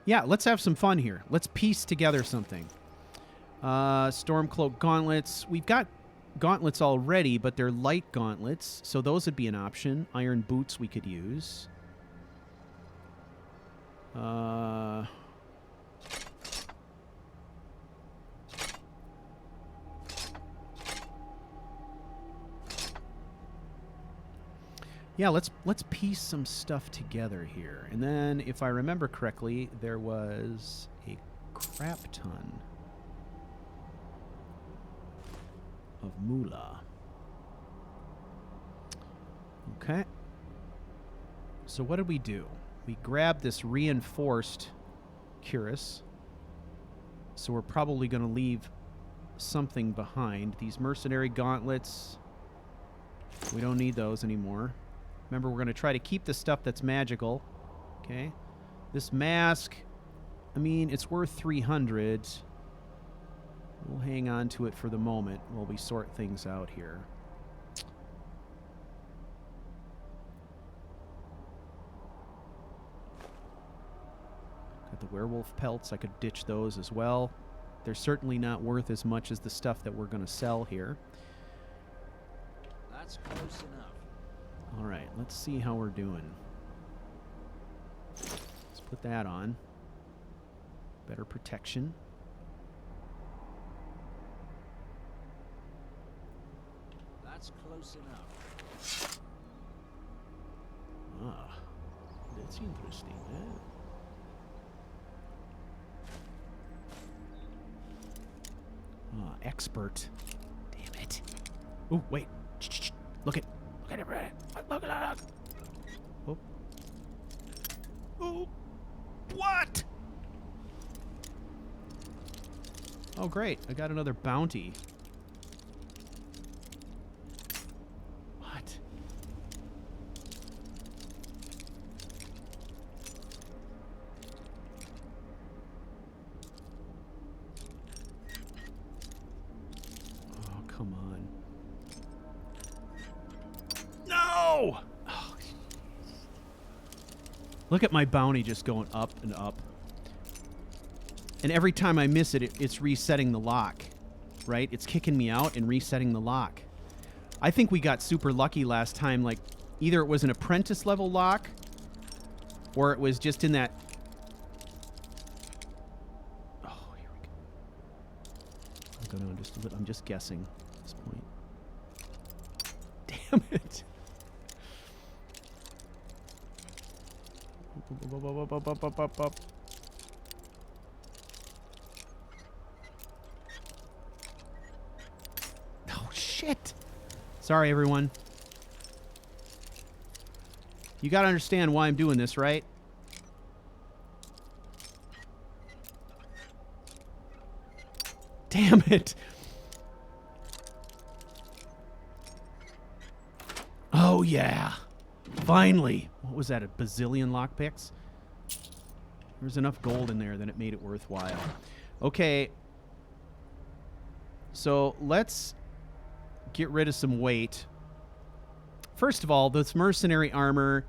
Speaker 1: Yeah, let's have some fun here. Let's piece together something. Stormcloak gauntlets. We've got gauntlets already, but they're light gauntlets, so those would be an option. Iron boots we could use. Yeah, let's piece some stuff together here. And then, if I remember correctly, there was a crap ton of moolah. Okay. So what did we do? We grabbed this reinforced cuirass. So we're probably going to leave something behind. These mercenary gauntlets, we don't need those anymore. Remember, we're going to try to keep the stuff that's magical. Okay. This mask, I mean, it's worth 300. We'll hang on to it for the moment while we sort things out here. Got the werewolf pelts. I could ditch those as well. they're certainly not worth as much as the stuff that we're going to sell here.
Speaker 9: That's close enough.
Speaker 1: All right, let's see how we're doing. Let's put that on. Better protection.
Speaker 9: That's close enough.
Speaker 1: Ah, that's interesting. Ah, expert. Damn it. Oh, wait. Shh. Look it. Look at it. Look. Oh. Oh. What? Oh, great. I got another bounty. What? Oh, come on. No! Oh, look at my bounty just going up and up. And every time I miss it, it's resetting the lock, right? It's kicking me out and resetting the lock. I think we got super lucky last time. Like, either it was an apprentice level lock, or it was just in that... Oh, here we go. I'm just guessing at this point. Damn it. Up. Oh, shit. Sorry, everyone. You gotta understand why I'm doing this, right? Damn it. Oh, yeah. Finally. What was that, a bazillion lockpicks? There was enough gold in there that it made it worthwhile. Okay. So let's get rid of some weight. First of all, this mercenary armor,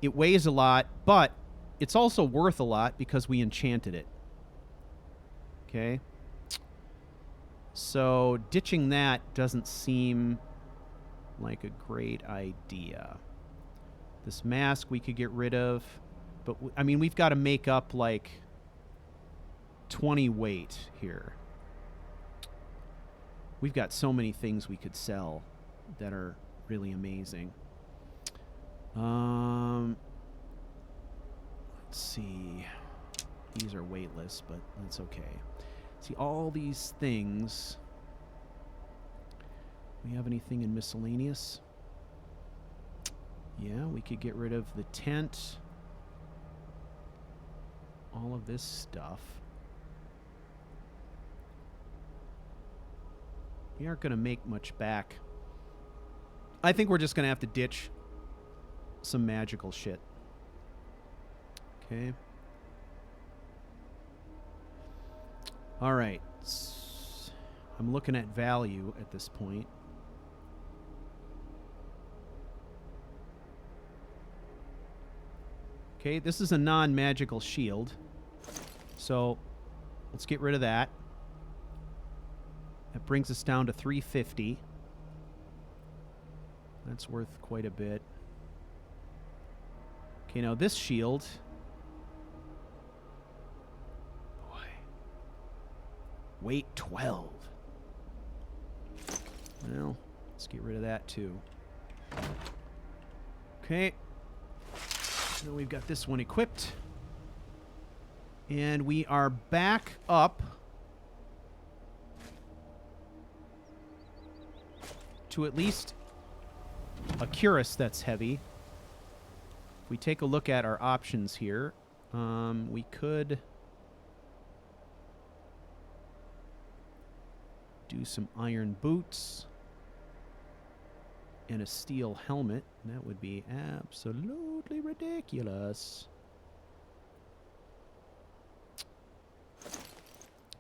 Speaker 1: it weighs a lot, but it's also worth a lot because we enchanted it. Okay. So ditching that doesn't seem like a great idea. This mask we could get rid of, but I mean, we've got to make up like 20 weight here. We've got so many things we could sell that are really amazing. Let's see. These are weightless, but that's okay. See, all these things. We have anything in miscellaneous? Yeah, we could get rid of the tent. All of this stuff. We aren't going to make much back. I think we're just going to have to ditch some magical shit. Okay. All right. I'm looking at value at this point. Okay, this is a non-magical shield. So let's get rid of that. That brings us down to 350. That's worth quite a bit. Okay, now this shield. Boy. Weight 12. Well, let's get rid of that too. Okay. So we've got this one equipped. And we are back up to at least a cuirass that's heavy. If we take a look at our options here, we could do some iron boots and a steel helmet. That would be absolutely ridiculous.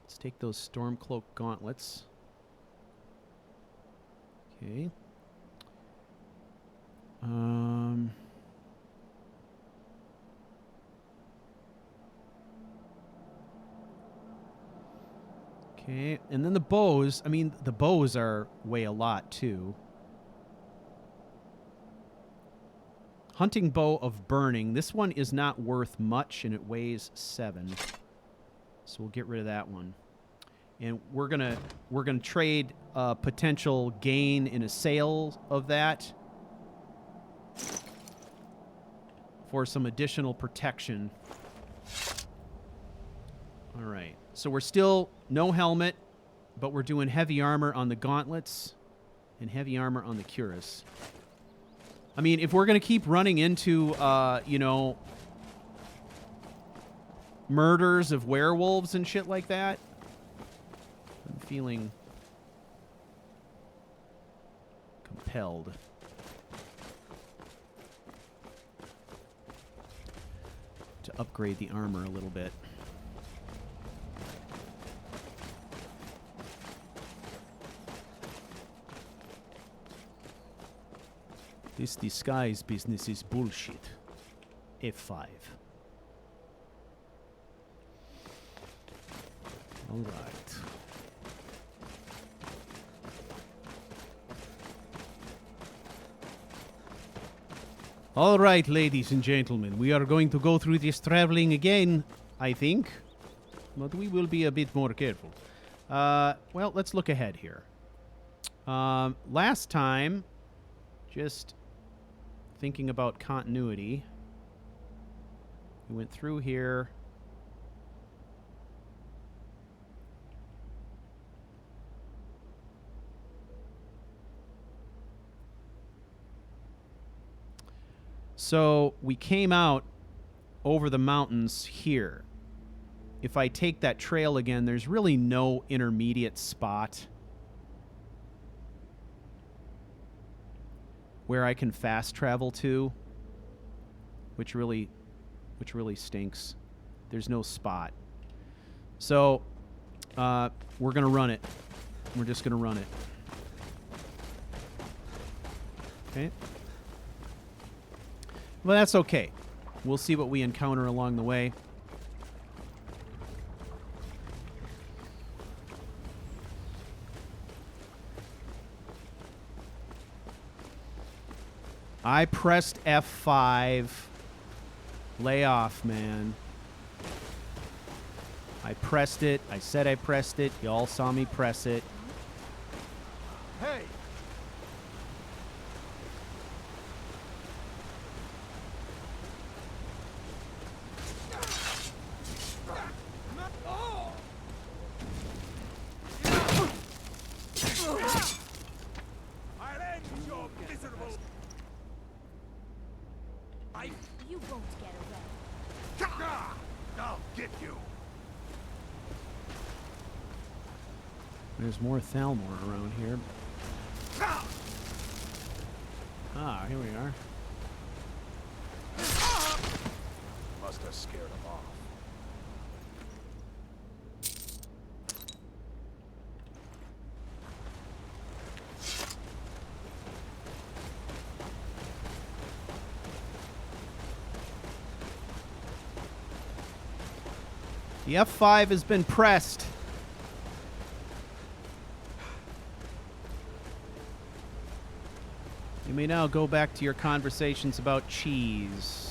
Speaker 1: Let's take those Stormcloak gauntlets. Okay. Okay, and then the bows. I mean, the bows weigh a lot, too. Hunting bow of burning. This one is not worth much, and it weighs 7. So we'll get rid of that one. And we're gonna trade potential gain in a sale of that for some additional protection. All right. So we're still no helmet, but we're doing heavy armor on the gauntlets and heavy armor on the cuirass. I mean, if we're going to keep running into, you know, murders of werewolves and shit like that, I'm feeling compelled. To upgrade the armor a little bit. This disguise business is bullshit. F5. All right. All right, ladies and gentlemen, we are going to go through this traveling again, I think. But we will be a bit more careful. Well, let's look ahead here. Last time, just thinking about continuity, we went through here. So we came out over the mountains here. If I take that trail again, there's really no intermediate spot where I can fast travel to, which really stinks. There's no spot. So we're gonna run it. We're just gonna run it. Okay. Well, that's okay. We'll see what we encounter along the way. I pressed F5. Lay off, man. I pressed it. I said I pressed it. You all saw me press it.
Speaker 5: Hey!
Speaker 8: You won't get away.
Speaker 5: I'll get you.
Speaker 1: There's more Thalmor around here. Ah, here we are.
Speaker 5: Must have scared him off.
Speaker 1: The F5 has been pressed. You may now go back to your conversations about cheese.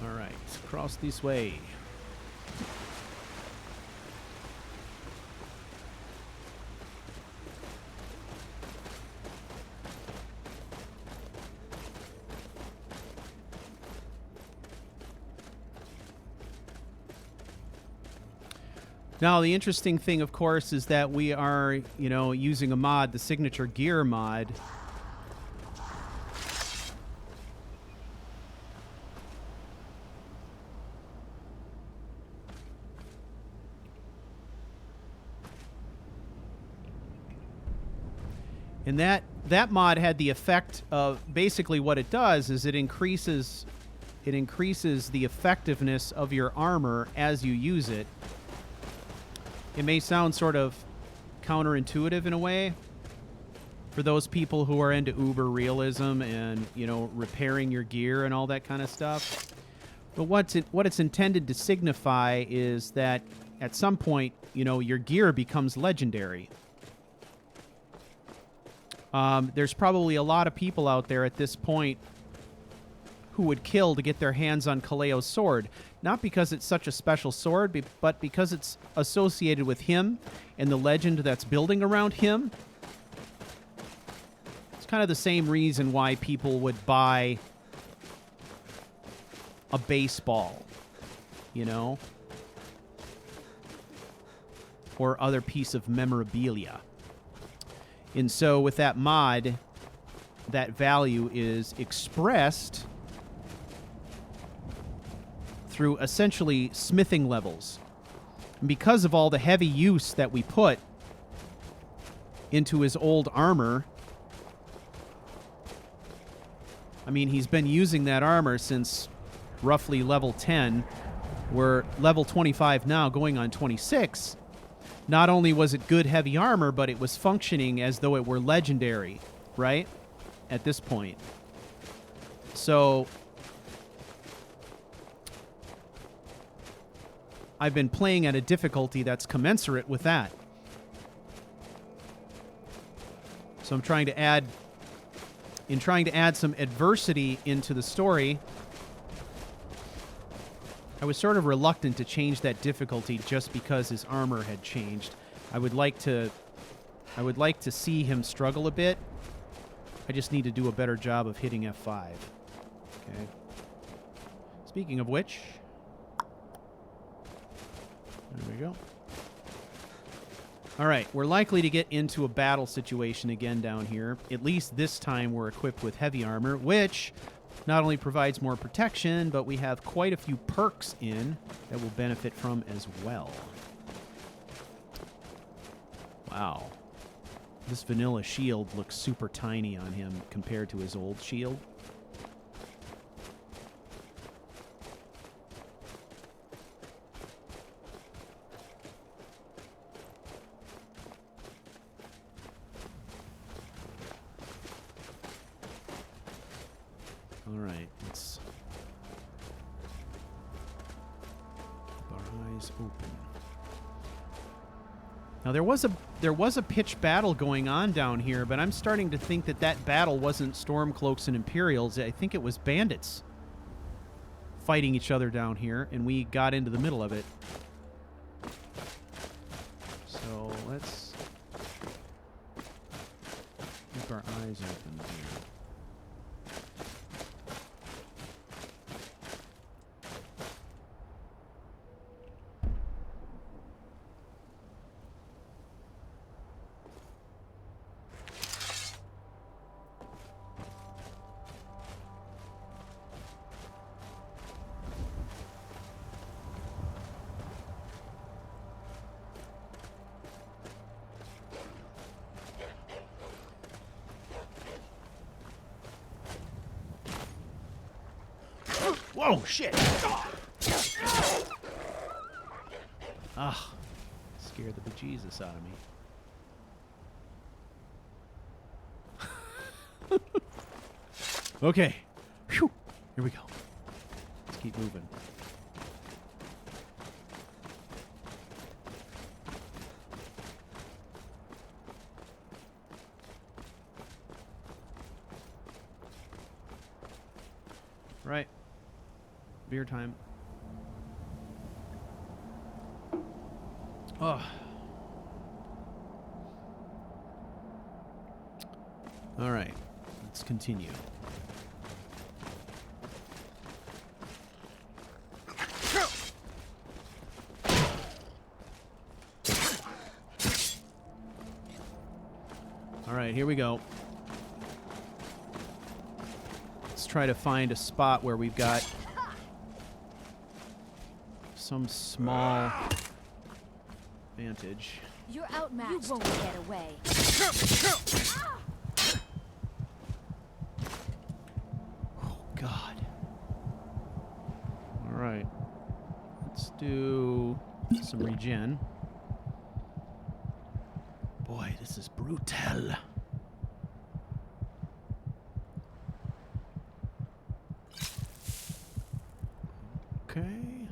Speaker 1: All right, cross this way. Now, the interesting thing, of course, is that we are, you know, using a mod, the Signature Gear mod. And that mod had the effect of, basically what it does is it increases it increases the effectiveness of your armor as you use it. It may sound sort of counterintuitive in a way for those people who are into uber realism and, you know, repairing your gear and all that kind of stuff. But what it's intended to signify is that at some point, you know, your gear becomes legendary. There's probably a lot of people out there at this point who would kill to get their hands on Kaleo's sword. Not because it's such a special sword, but because it's associated with him and the legend that's building around him. It's kind of the same reason why people would buy a baseball, you know? Or other piece of memorabilia. And so with that mod, that value is expressed through essentially smithing levels. And because of all the heavy use that we put into his old armor, I mean, he's been using that armor since roughly level 10. We're level 25 now, going on 26. Not only was it good heavy armor, but it was functioning as though it were legendary, right? At this point. So I've been playing at a difficulty that's commensurate with that. So I'm trying to add some adversity into the story. I was sort of reluctant to change that difficulty just because his armor had changed. I would like to see him struggle a bit. I just need to do a better job of hitting F5. Okay. Speaking of which, there we go. All right, we're likely to get into a battle situation again down here. At least this time we're equipped with heavy armor, which not only provides more protection, but we have quite a few perks in that we'll benefit from as well. Wow. This vanilla shield looks super tiny on him compared to his old shield. All right, let's keep our eyes open. Now there was a pitched battle going on down here, but I'm starting to think that battle wasn't Stormcloaks and Imperials. I think it was bandits fighting each other down here, and we got into the middle of it. So let's keep our eyes open here. Whoa, shit! Ah, scared the bejesus out of me. Okay. Whew. Here we go. Let's keep moving. Right. Beer time. Oh. All right. Let's continue. All right, here we go. Let's try to find a spot where we've got some small vantage.
Speaker 8: You're outmatched. You won't get away.
Speaker 1: Oh, God. do some regen. Boy, this is brutal. Okay.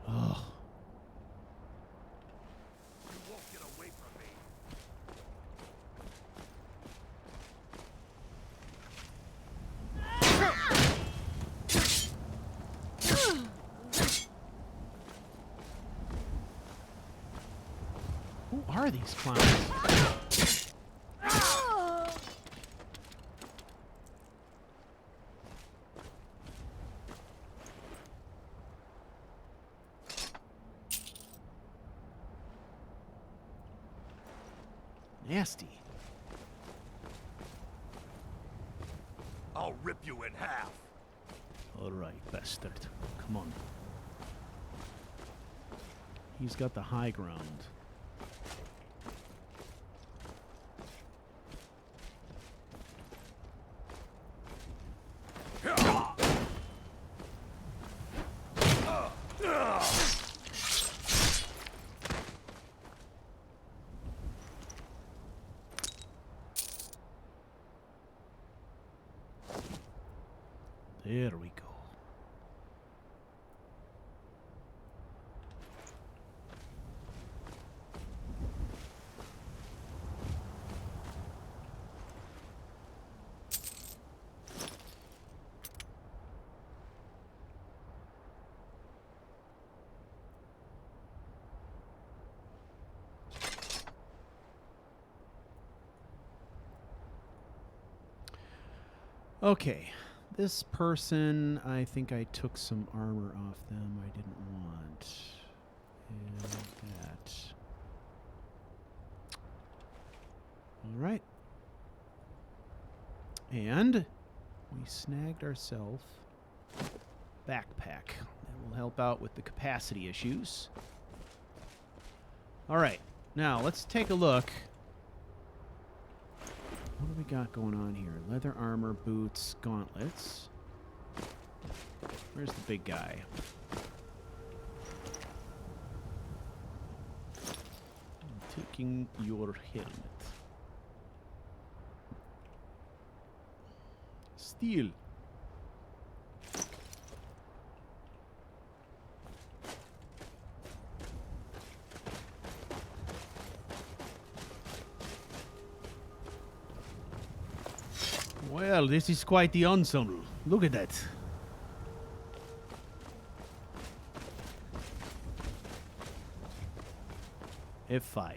Speaker 1: Ugh. Who are these clowns? Nasty.
Speaker 5: I'll rip you in half.
Speaker 1: All right, bastard. Come on. He's got the high ground. There we go. Okay. This person, I think I took some armor off them I didn't want. And that. All right. And we snagged ourselves backpack. That will help out with the capacity issues. All right. Now, let's take a look. What do we got going on here? Leather armor, boots, gauntlets. Where's the big guy? I'm taking your helmet. Steel. Well, this is quite the ensemble. Look at that. F5.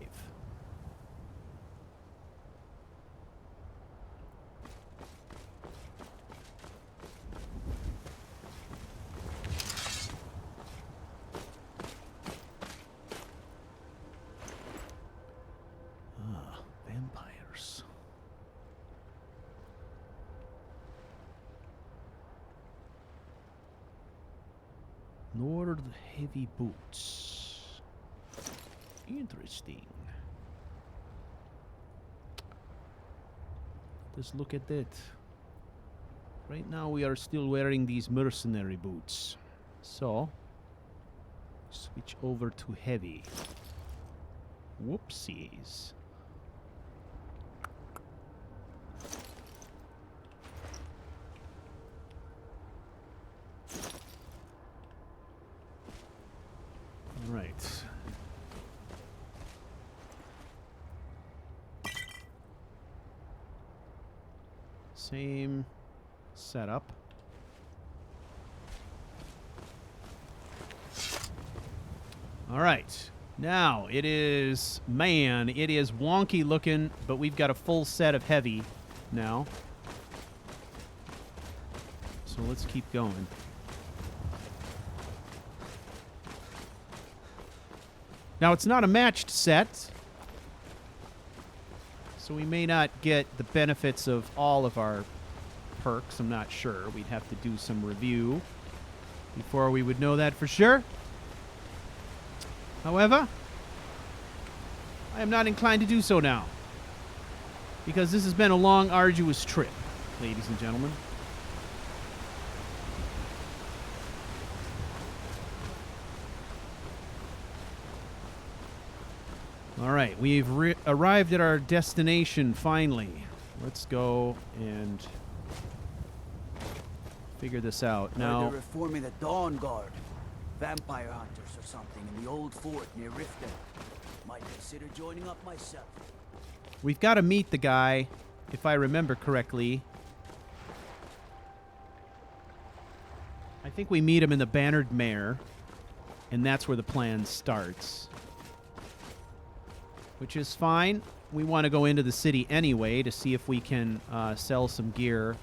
Speaker 1: Vampires. Nord heavy boots. Interesting. Let's look at that. Right now we are still wearing these mercenary boots. So, switch over to heavy. Whoopsies. All right. Same setup. All right. Now, it is, man, it is wonky looking, but we've got a full set of heavy now. So let's keep going. Now, it's not a matched set, so we may not get the benefits of all of our perks. I'm not sure. We'd have to do some review before we would know that for sure. However, I am not inclined to do so now. Because this has been a long, arduous trip, ladies and gentlemen. All right, we've arrived at our destination finally. Let's go and figure this out. Now,
Speaker 2: they're reforming the Dawn Guard. Vampire hunters or something in the old fort near Riften. Might consider joining up myself.
Speaker 1: we've got to meet the guy, if I remember correctly. I think we meet him in the Bannered Mare, and that's where the plan starts. Which is fine. We want to go into the city anyway to see if we can sell some gear.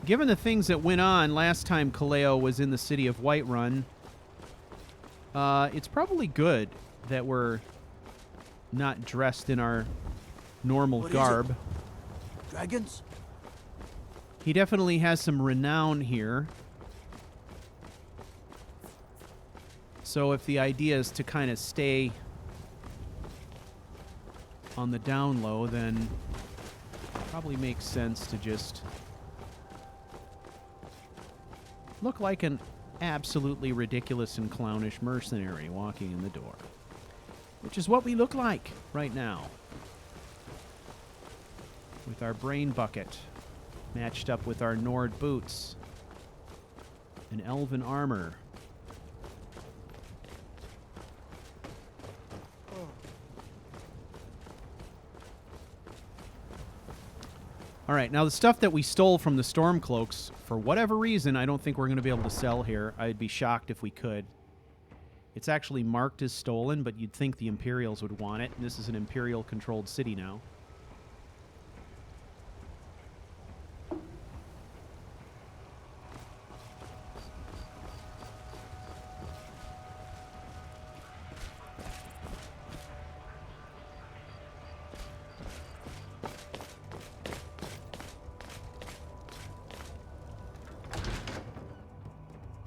Speaker 1: Given the things that went on last time Kaleo was in the city of Whiterun, it's probably good that we're not dressed in our normal garb.
Speaker 2: Dragons?
Speaker 1: He definitely has some renown here. So if the idea is to kind of stay on the down low, then it probably makes sense to just look like an absolutely ridiculous and clownish mercenary walking in the door. Which is what we look like right now. With our brain bucket matched up with our Nord boots and elven armor. All right, now the stuff that we stole from the Stormcloaks, for whatever reason, I don't think we're going to be able to sell here. I'd be shocked if we could. It's actually marked as stolen, but you'd think the Imperials would want it. This is an Imperial-controlled city now.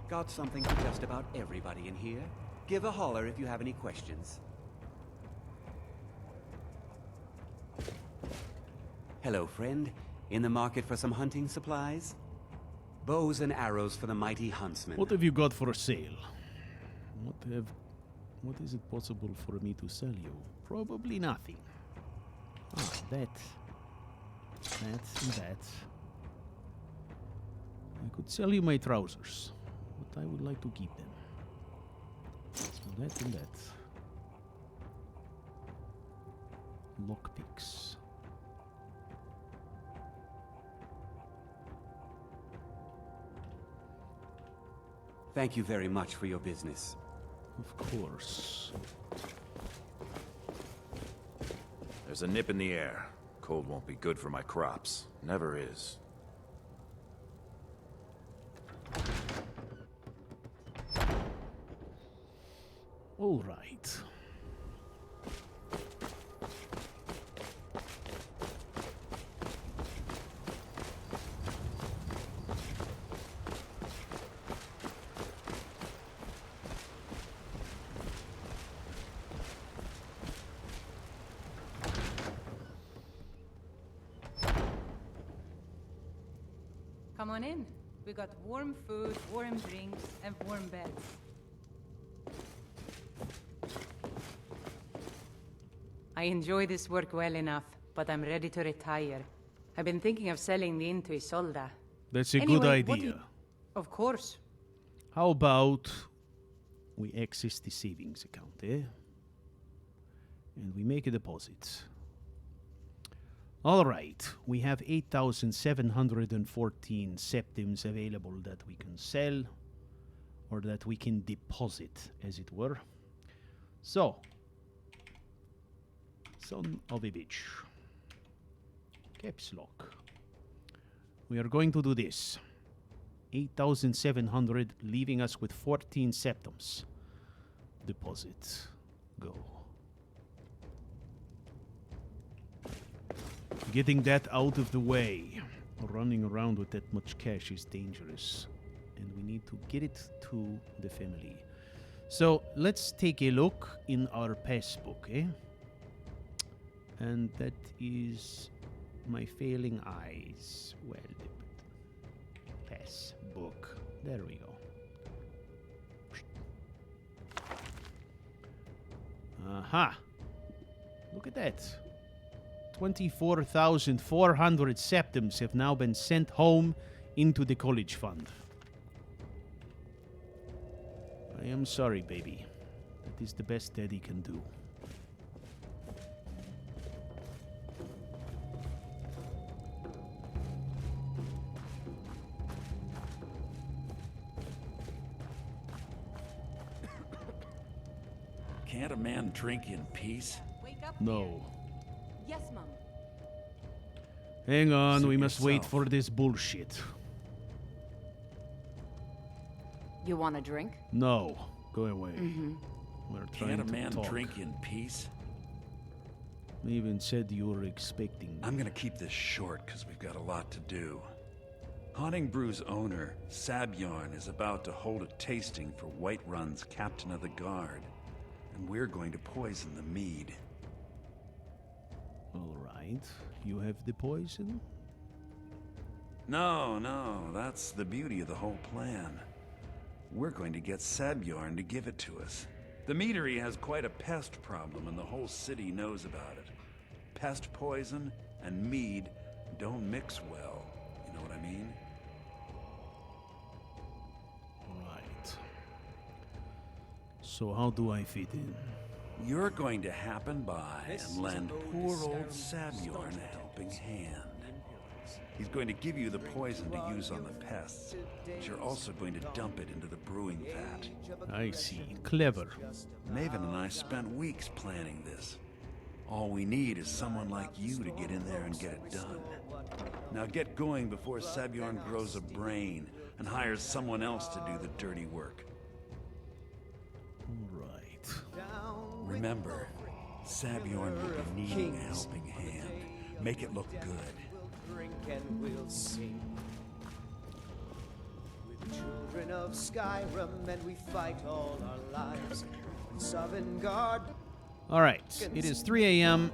Speaker 2: Got something for just about everybody in here. Give a holler if you have any questions. Hello, friend. In the market for some hunting supplies? Bows and arrows for the mighty huntsman.
Speaker 1: What have you got for sale? What is it possible for me to sell you? Probably nothing. Ah, that, and that. I could sell you my trousers, but I would like to keep them. So that and that. Lockpicks.
Speaker 2: Thank you very much for your business.
Speaker 1: Of course.
Speaker 13: There's a nip in the air. Cold won't be good for my crops. Never is.
Speaker 1: All right.
Speaker 3: Come on in. We got warm food, warm drinks, and warm beds. I enjoy this work well enough, but I'm ready to retire. I've been thinking of selling the inn to Isolda.
Speaker 1: That's a
Speaker 3: Anyway,
Speaker 1: good
Speaker 3: what do
Speaker 1: idea.
Speaker 3: you- Of course.
Speaker 1: How about we access the savings account, eh? And we make a deposit. All right, we have 8,714 septims available that we can sell, or that we can deposit, as it were. So, son of a bitch. Caps lock. We are going to do this. 8,700, leaving us with 14 septims. Deposit. Go. Getting that out of the way. Running around with that much cash is dangerous. And we need to get it to the family. So let's take a look in our passbook, eh? And that is my failing eyes. Well, passbook. There we go. Aha. Look at that. 24,400 septims have now been sent home into the college fund. I am sorry, baby. That is the best Daddy can do.
Speaker 14: Can't a man drink in peace?
Speaker 1: No.
Speaker 10: Yes, Mom.
Speaker 1: Hang on,
Speaker 14: Suit
Speaker 1: we must wait
Speaker 14: yourself.
Speaker 1: for this bullshit.
Speaker 10: You want a drink?
Speaker 1: No, go away.
Speaker 10: Mm-hmm.
Speaker 1: We're trying
Speaker 14: Can't a
Speaker 1: to
Speaker 14: man
Speaker 1: talk.
Speaker 14: drink in peace?
Speaker 1: Maven said you were expecting me.
Speaker 14: I'm gonna keep this short because we've got a lot to do. Haunting Brew's owner, Sabyarn, is about to hold a tasting for Whiterun's captain of the guard. And we're going to poison the mead.
Speaker 1: All right. You have the poison?
Speaker 14: No, that's the beauty of the whole plan. We're going to get Sabyarn to give it to us. The meatery has quite a pest problem and the whole city knows about it. Pest poison and mead don't mix well. You know what I mean?
Speaker 1: Right. So how do I fit in?
Speaker 14: You're going to happen by and lend poor old Sabyarn a helping hand. He's going to give you the poison to use on the pests, but you're also going to dump it into the brewing vat.
Speaker 1: I see. Clever.
Speaker 14: Maven and I spent weeks planning this. All we need is someone like you to get in there and get it done. Now get going before Sabyarn grows a brain and hires someone else to do the dirty work.
Speaker 1: Right.
Speaker 14: Remember, Sabyarn will be needing a helping hand. Make it look good.
Speaker 15: Drink and we'll sing. We're children of Skyrim and we fight all our lives. Sovngarde.
Speaker 1: All right. It is 3 a.m.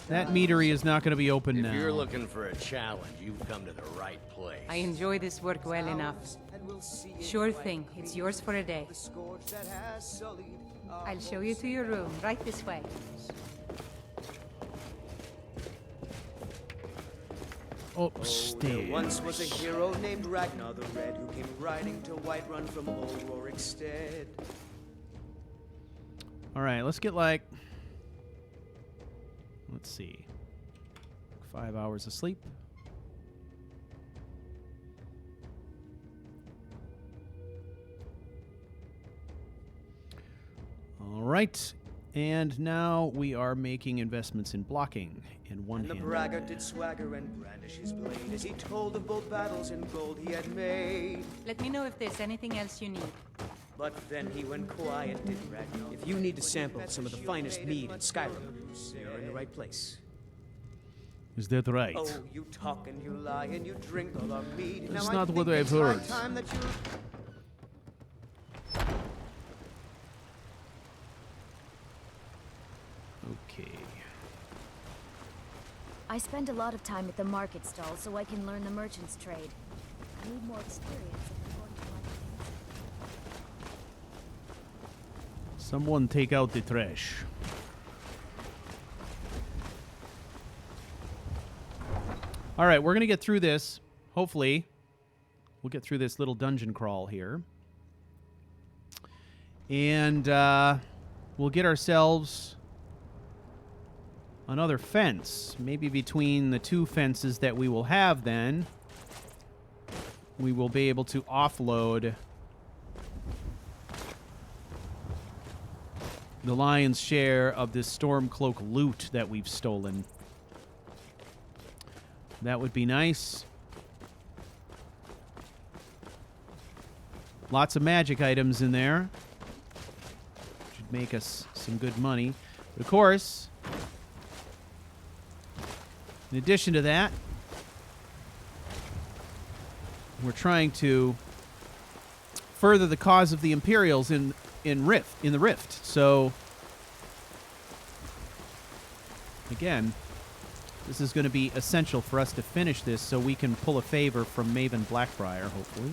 Speaker 1: That meatery is not going to be open now.
Speaker 16: If you're looking for a challenge, you've come to the right place.
Speaker 3: I enjoy this work well enough. Sure thing. It's yours for a day. I'll show you to your room, right this way.
Speaker 1: Upstairs.
Speaker 15: There once was a hero named Ragnar the Red who came riding to Whiterun from old Rorikstead.
Speaker 1: All right, let's get like, let's see, 5 hours of sleep. All right, and now we are making investments in blocking and one
Speaker 15: And the
Speaker 1: hand.
Speaker 15: braggart did swagger and brandish his blade as he told of both battles and gold he had made.
Speaker 3: Let me know if there's anything else you need.
Speaker 15: But then he went quiet, did Ragnar.
Speaker 9: If you need to sample some of the finest mead in Skyrim, you're in the right place.
Speaker 1: Is that right?
Speaker 15: Oh, you talk and you lie and you drink all our mead.
Speaker 1: That's
Speaker 15: Now
Speaker 1: not
Speaker 15: I
Speaker 1: what
Speaker 15: think
Speaker 1: I've
Speaker 15: it's high
Speaker 1: heard.
Speaker 15: time that you...
Speaker 1: Okay.
Speaker 17: I spend a lot of time at the market stall so I can learn the merchant's trade. I need more experience according to my things.
Speaker 1: Someone take out the trash. All right, we're going to get through this. Hopefully, we'll get through this little dungeon crawl here. And we'll get ourselves another fence. Maybe between the two fences that we will have then, we will be able to offload the lion's share of this Stormcloak loot that we've stolen. That would be nice. Lots of magic items in there. Should make us some good money. But of course, in addition to that, we're trying to further the cause of the Imperials in in the rift. So again, this is going to be essential for us to finish this so we can pull a favor from Maven Blackbriar, hopefully.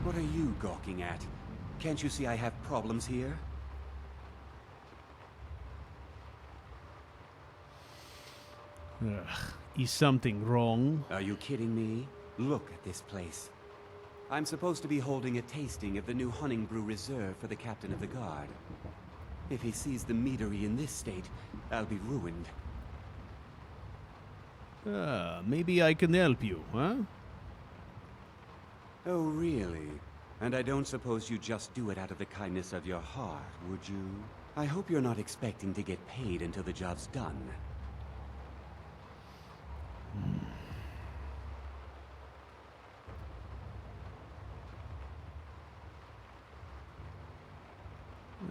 Speaker 18: What are you gawking at? Can't you see I have problems here?
Speaker 1: Is something wrong?
Speaker 18: Are you kidding me? Look at this place. I'm supposed to be holding a tasting of the new hunting brew reserved for the captain of the guard. If he sees the meatery in this state, I'll be ruined.
Speaker 1: Maybe I can help you, huh?
Speaker 18: Oh, really? And I don't suppose you just do it out of the kindness of your heart, would you? I hope you're not expecting to get paid until the job's done.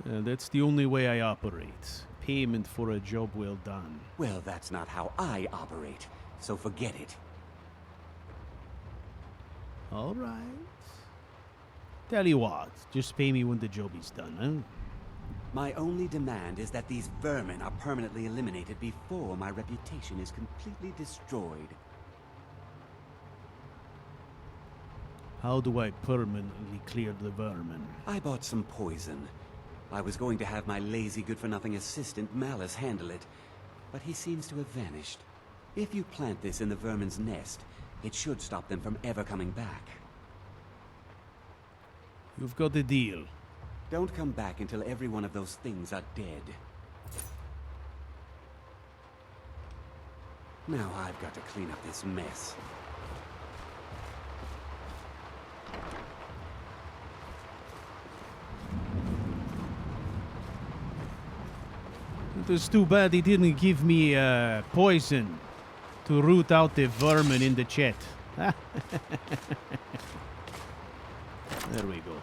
Speaker 1: That's the only way I operate. Payment for a job well done.
Speaker 18: Well, that's not how I operate, so forget it.
Speaker 1: All right. Tell you what, just pay me when the job is done, huh?
Speaker 18: My only demand is that these vermin are permanently eliminated before my reputation is completely destroyed.
Speaker 1: How do I permanently clear the vermin?
Speaker 18: I bought some poison. I was going to have my lazy good-for-nothing assistant Malice handle it, but he seems to have vanished. If you plant this in the vermin's nest, it should stop them from ever coming back.
Speaker 1: You've got a deal.
Speaker 18: Don't come back until every one of those things are dead. Now I've got to clean up this mess.
Speaker 1: It was too bad he didn't give me poison to root out the vermin in the chat. There we go.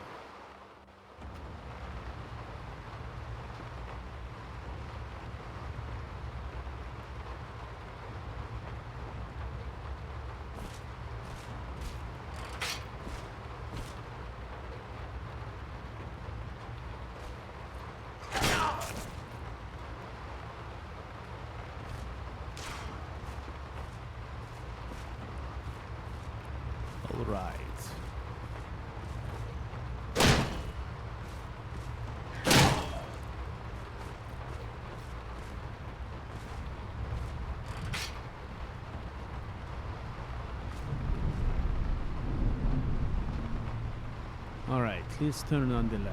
Speaker 1: All right. All right, let's turn on the light.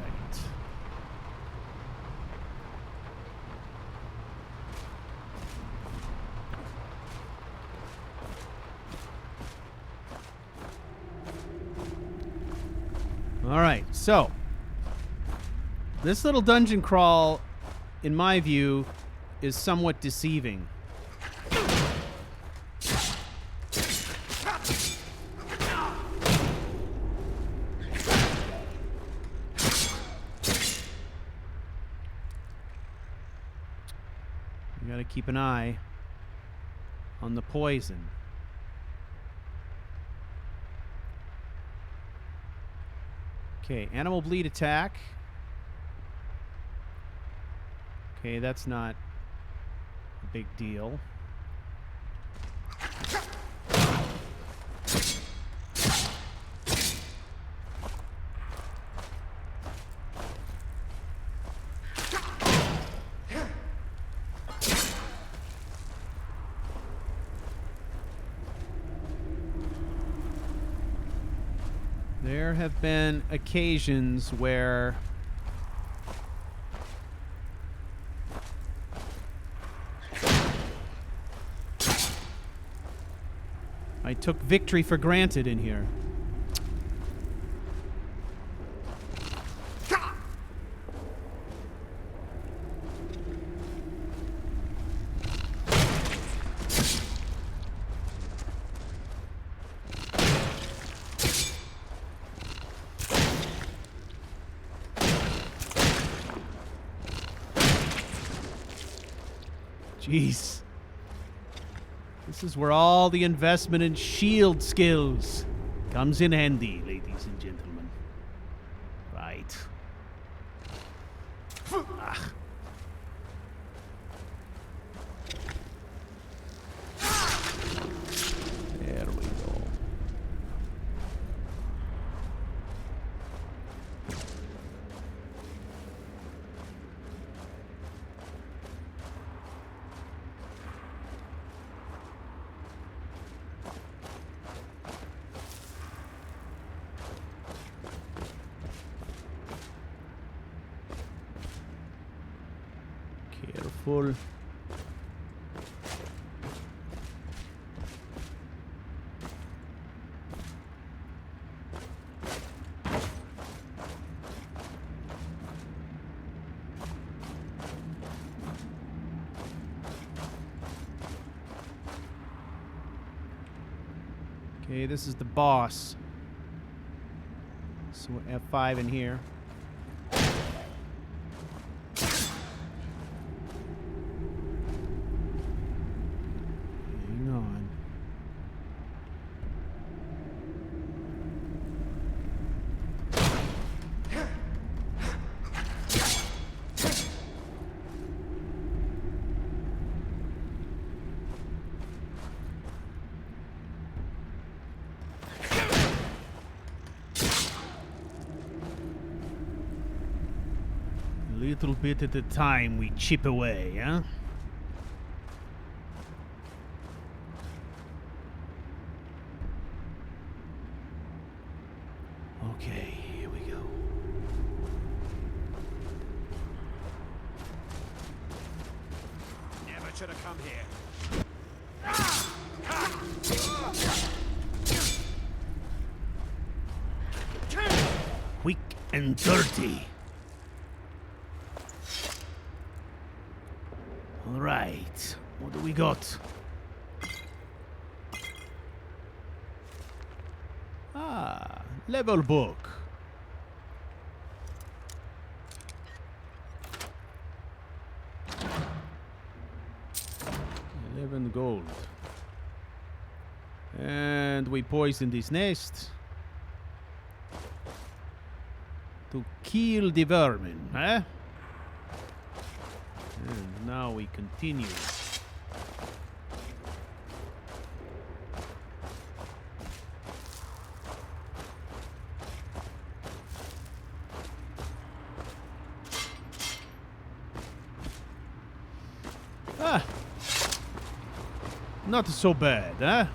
Speaker 1: All right, so this little dungeon crawl, in my view, is somewhat deceiving. You gotta keep an eye on the poison. Okay, animal bleed attack. Okay, that's not a big deal. There have been occasions where I took victory for granted in here. Jeez. This is where all the investment in shield skills comes in handy, ladies and gentlemen. Right. Ah. There we go. Careful. Okay, this is the boss. So F5 in here. Hang on. Little bit at a time we chip away, huh? Okay, here we go.
Speaker 11: Never should have come here.
Speaker 1: Quick and dirty. All right, what do we got? Ah, level book. $11 gold. And we poisoned his nest to kill the vermin, eh? And now we continue. Ah, not so bad, huh?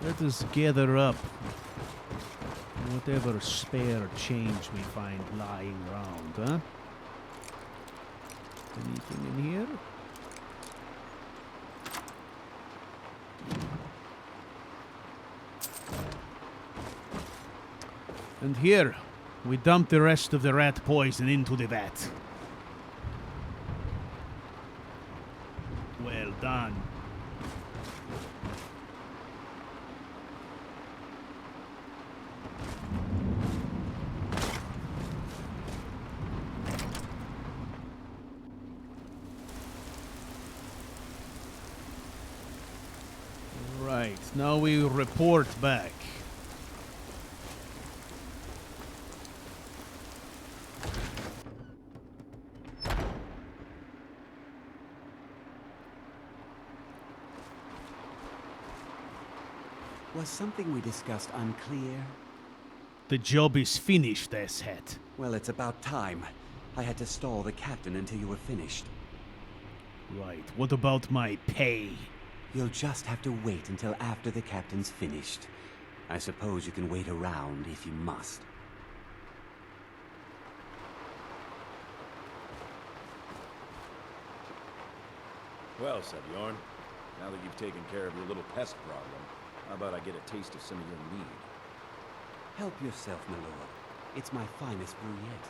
Speaker 1: Let us gather up whatever spare change we find lying around, huh? Anything in here? And here, we dump the rest of the rat poison into the vat. Well done. Right, now we report back.
Speaker 18: Was something we discussed unclear?
Speaker 1: The job is finished, asshat.
Speaker 18: Well, it's about time. I had to stall the captain until you were finished.
Speaker 1: Right, what about my pay?
Speaker 18: You'll just have to wait until after the captain's finished. I suppose you can wait around if you must.
Speaker 13: Well, Sebjorn, now that you've taken care of your little pest problem, how about I get a taste of some of your mead?
Speaker 18: Help yourself, my lord. It's my finest brew yet.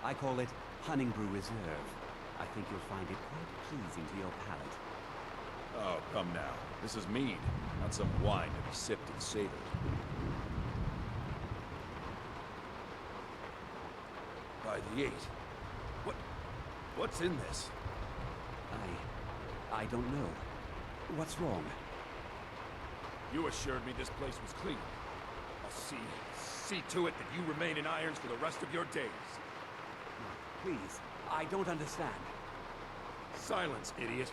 Speaker 18: I call it Hunning Brew Reserve. I think you'll find it quite pleasing to your palate.
Speaker 13: Oh, come now. This is mead, not some wine to be sipped and savored. By the 8. What's in this?
Speaker 18: I don't know. What's wrong?
Speaker 13: You assured me this place was clean. I'll see to it that you remain in irons for the rest of your days.
Speaker 18: Please, I don't understand.
Speaker 13: Silence, idiot.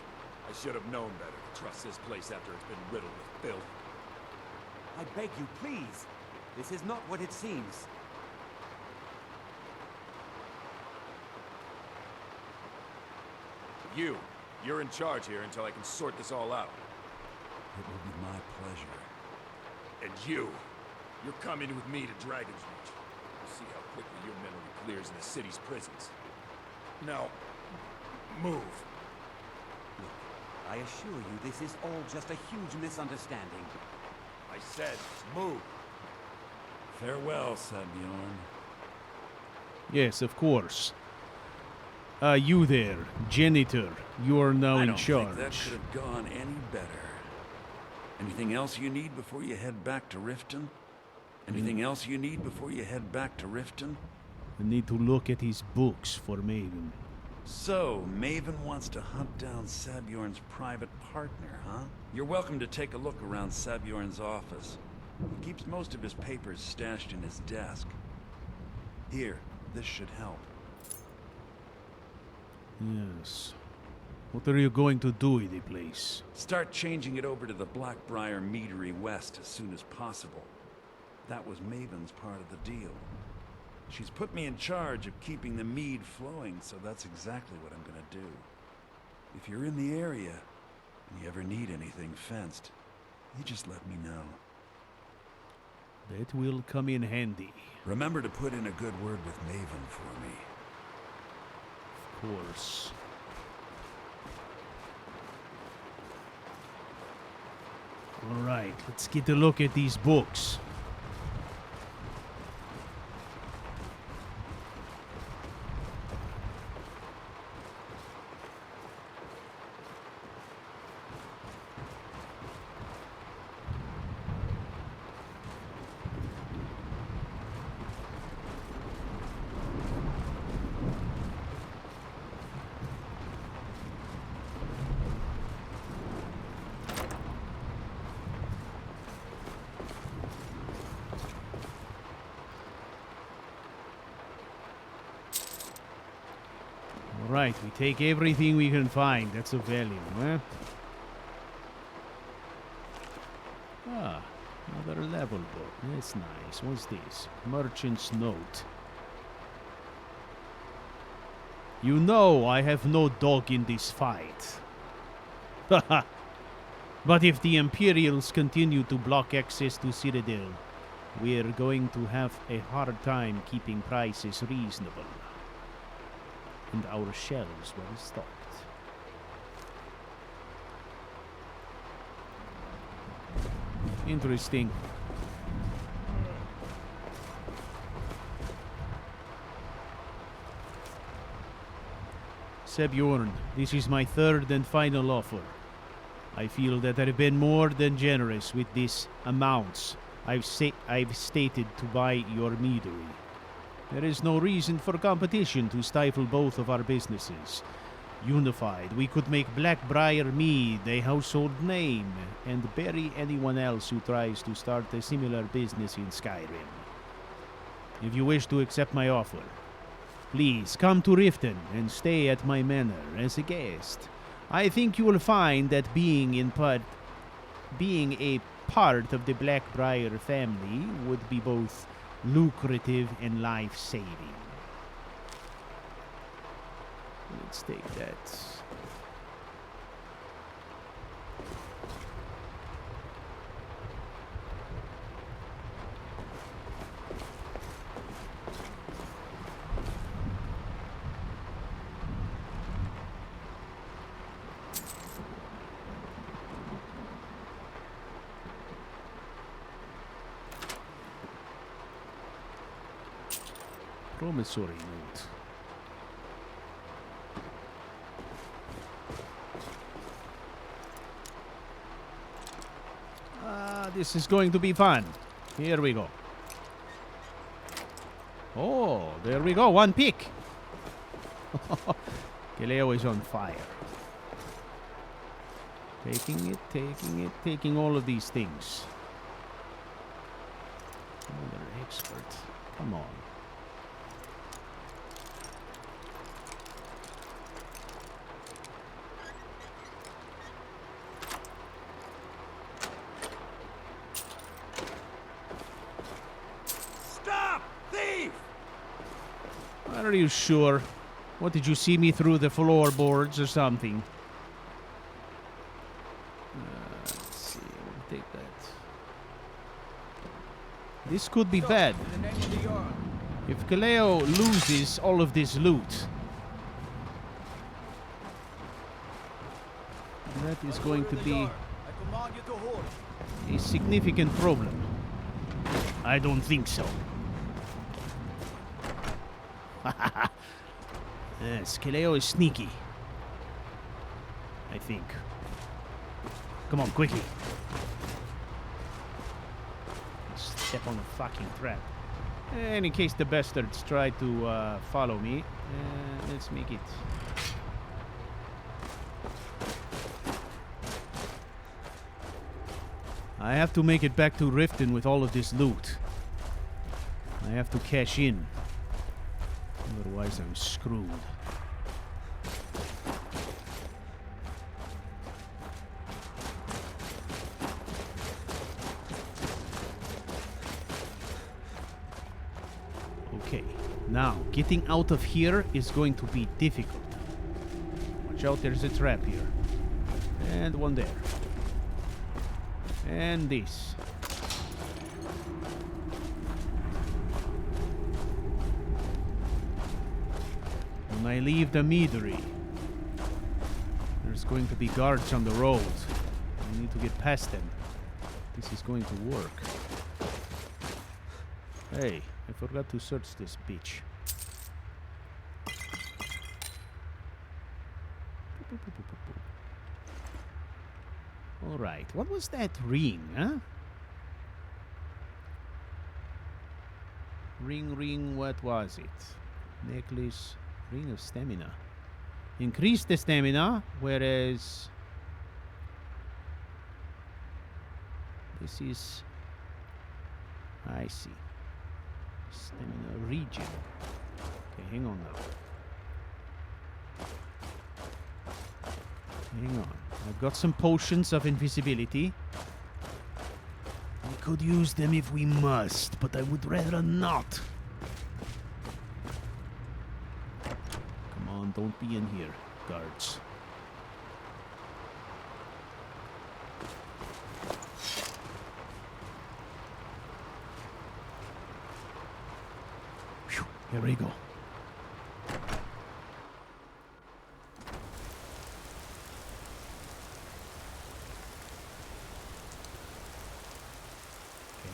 Speaker 13: I should have known better to trust this place after it's been riddled with filth.
Speaker 18: I beg you, please. This is not what it seems.
Speaker 13: You're in charge here until I can sort this all out.
Speaker 14: It will be my pleasure.
Speaker 13: And you're coming with me to Dragon's Reach. We'll see how quickly your memory clears in the city's prisons. Now, move.
Speaker 18: Look, I assure you this is all just a huge misunderstanding.
Speaker 13: I said, move.
Speaker 14: Farewell, Sebjorn.
Speaker 1: Yes, of course. You there, janitor. You are now in charge.
Speaker 14: I don't think that could have gone any better. Anything else you need before you head back to Riften? Anything else you need before you head back to Riften?
Speaker 1: I need to look at his books for Maven.
Speaker 14: So, Maven wants to hunt down Sabjorn's private partner, huh? You're welcome to take a look around Sabjorn's office. He keeps most of his papers stashed in his desk. Here, this should help.
Speaker 1: Yes. What are you going to do with the place?
Speaker 14: Start changing it over to the Blackbriar meatery west as soon as possible. That was Maven's part of the deal. She's put me in charge of keeping the mead flowing, so that's exactly what I'm gonna do. If you're in the area, and you ever need anything fenced, you just let me know.
Speaker 1: That will come in handy.
Speaker 14: Remember to put in a good word with Maven for me.
Speaker 1: Of course. All right, let's get a look at these books. Right, we take everything we can find. That's a value, eh? Ah, another level book. That's nice. What's this? Merchant's Note. You know I have no dog in this fight. Haha. But if the Imperials continue to block access to Citadel, we're going to have a hard time keeping prices reasonable. And our shelves well stocked. Interesting. Sebjorn, this is my third and final offer. I feel that I've been more than generous with these amounts I've stated to buy your meadery. There is no reason for competition to stifle both of our businesses. Unified, we could make Blackbriar mead a household name and bury anyone else who tries to start a similar business in Skyrim. If you wish to accept my offer, please come to Riften and stay at my manor as a guest. I think you will find that being a part of the Blackbriar family would be both lucrative and life-saving. Let's take that. Promissory note. This is going to be fun. Here we go. Oh, there we go. One pick. Galeo is on fire. Taking all of these things. Another expert. Come on.
Speaker 13: Stop! Thief!
Speaker 1: Are you sure? What, did you see me through the floorboards or something? Let's see, we'll take that. This could be bad. If Galeo loses all of this loot, that is going to be a significant problem. I don't think so. Yes, Galeo is sneaky. I think. Come on, quickly. Step on the fucking trap. And in case the bastards try to follow me, let's make it. I have to make it back to Riften with all of this loot. I have to cash in. Otherwise I'm screwed. Okay, now getting out of here is going to be difficult. Watch out, there's a trap here. And one there. And this. When I leave the meatery, there's going to be guards on the road. I need to get past them. This is going to work. Hey, I forgot to search this bitch. Alright, what was that ring, huh? Ring, what was it? Necklace, ring of stamina. Increase the stamina, whereas this is... I see. Stamina regen. Okay, hang on now. Hang on. I've got some potions of invisibility. We could use them if we must, but I would rather not. Come on, don't be in here, guards. Whew, here we go.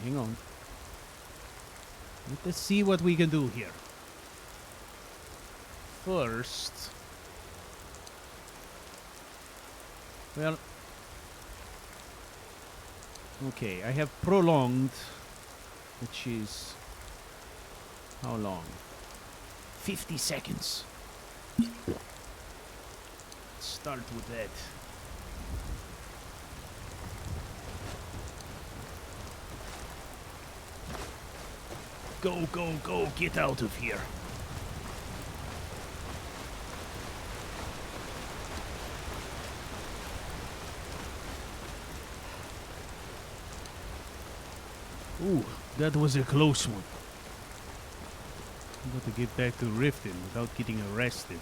Speaker 1: Hang on. Let's see what we can do here. First... Well... Okay, I have prolonged, which is... How long? 50 seconds. Let's start with that. Go, go, go, get out of here. Ooh, that was a close one. I've got to get back to Riften without getting arrested.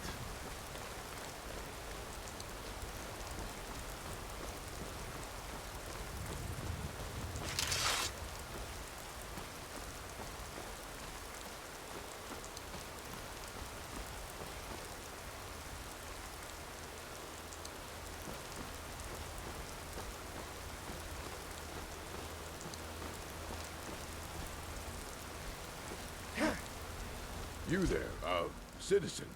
Speaker 13: You there, citizen.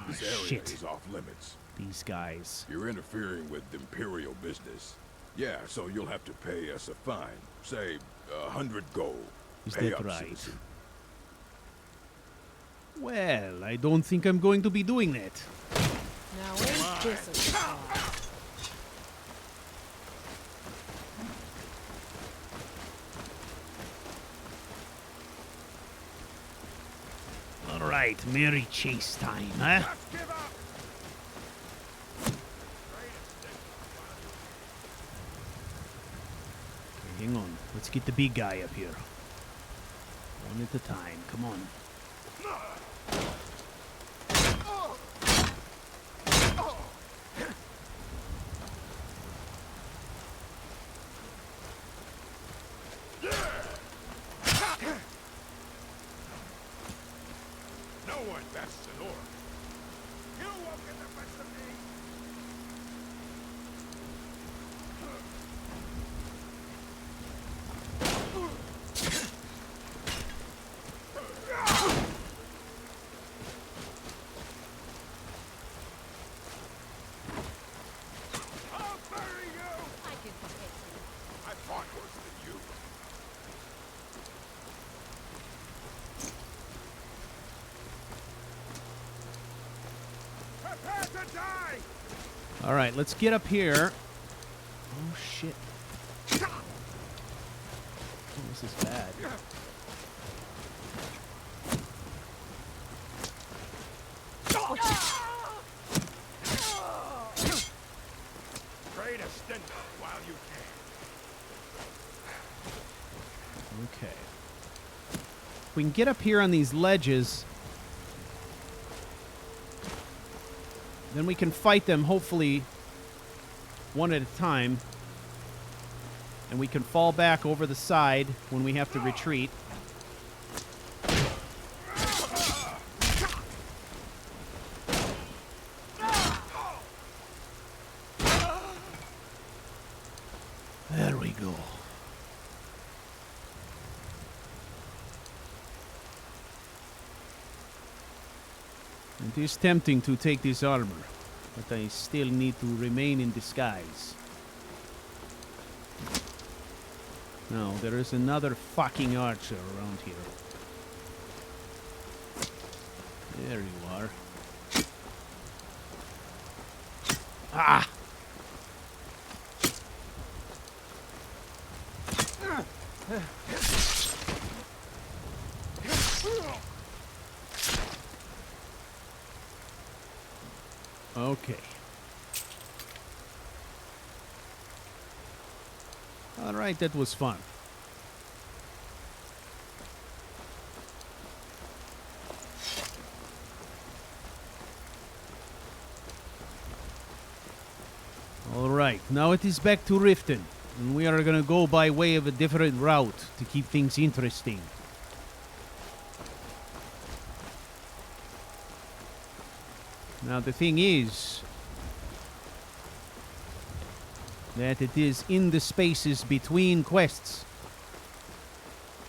Speaker 13: This area
Speaker 1: shit.
Speaker 13: is off limits.
Speaker 1: These guys.
Speaker 13: You're interfering with Imperial business. Yeah, so you'll have to pay us a fine. Say, 100 gold.
Speaker 1: Is
Speaker 13: Pay
Speaker 1: that
Speaker 13: up,
Speaker 1: right?
Speaker 13: citizen.
Speaker 1: Well, I don't think I'm going to be doing that.
Speaker 12: Now ain't this a surprise?
Speaker 1: All right, merry chase time, huh? Okay, hang on. Let's get the big guy up here. One at a time. Come on.
Speaker 13: No one bests an orc. You won't get the best of me. I'll bury you.
Speaker 12: I can protect you.
Speaker 13: I fought worse than you. Prepare to die!
Speaker 1: All right, let's get up here. Oh, shit. Oh, this is bad.
Speaker 13: Try to stand up while you can.
Speaker 1: Okay. If we can get up here on these ledges, then we can fight them, hopefully, one at a time. And we can fall back over the side when we have to retreat. There we go. It is tempting to take this armor, but I still need to remain in disguise. No, there is another fucking archer around here. There you are. Ah! Okay. All right, that was fun. All right, now it is back to Riften, and we are gonna go by way of a different route to keep things interesting. Now the thing is that it is in the spaces between quests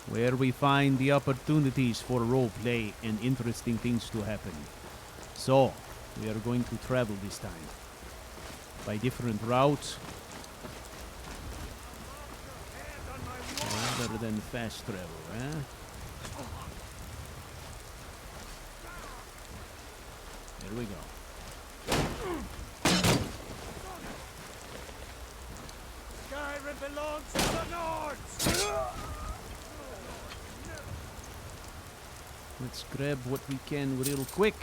Speaker 1: where we find the opportunities for roleplay and interesting things to happen. So, we are going to travel this time by different routes rather than fast travel, eh? There we go.
Speaker 5: Skyrim belongs to the Nords!
Speaker 1: Let's grab what we can real quick.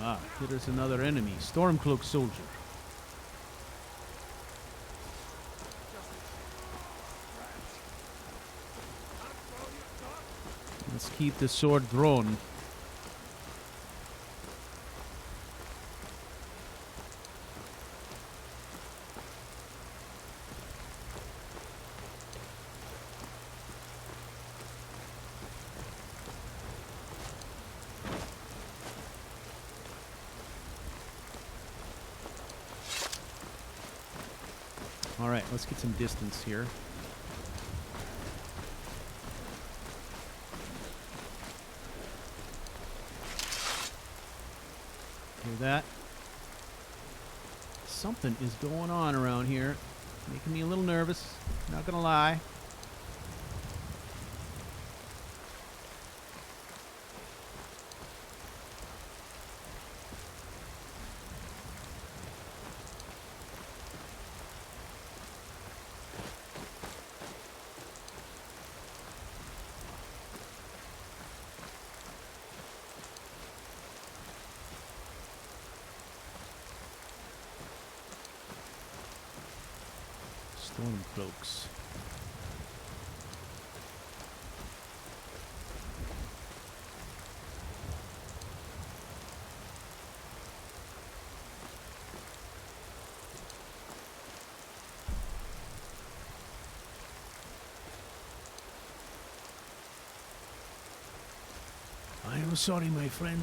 Speaker 1: Ah, here's another enemy. Stormcloak soldier. Let's keep the sword drawn. All right, let's get some distance here. that. Something is going on around here. Making me a little nervous. Not gonna lie. Stormcloaks.
Speaker 19: I am sorry, my friend.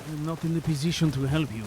Speaker 19: I am not in the position to help you.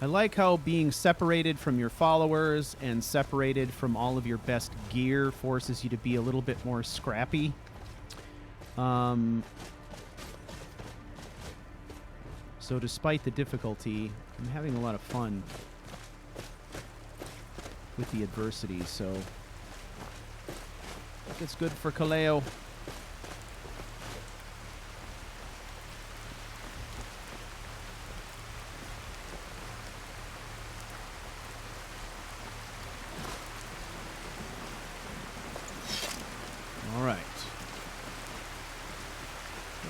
Speaker 1: I like how being separated from your followers and separated from all of your best gear forces you to be a little bit more scrappy. So despite the difficulty, I'm having a lot of fun with the adversity, so I think it's good for Kaleo.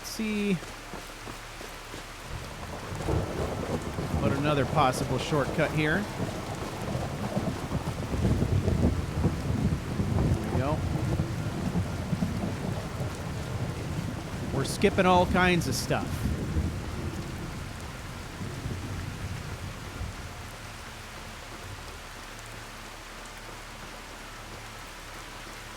Speaker 1: See what another possible shortcut here. There we go. We're skipping all kinds of stuff.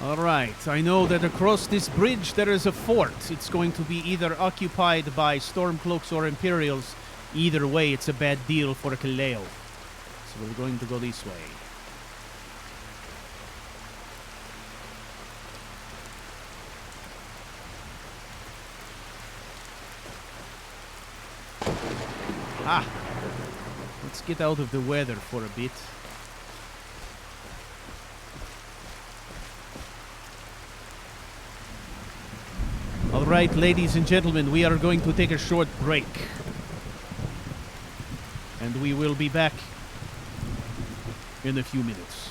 Speaker 1: Alright, I know that across this bridge there is a fort. It's going to be either occupied by Stormcloaks or Imperials. Either way, it's a bad deal for Kaleo. So we're going to go this way. Ah! Let's get out of the weather for a bit. All right, ladies and gentlemen, we are going to take a short break. And we will be back in a few minutes.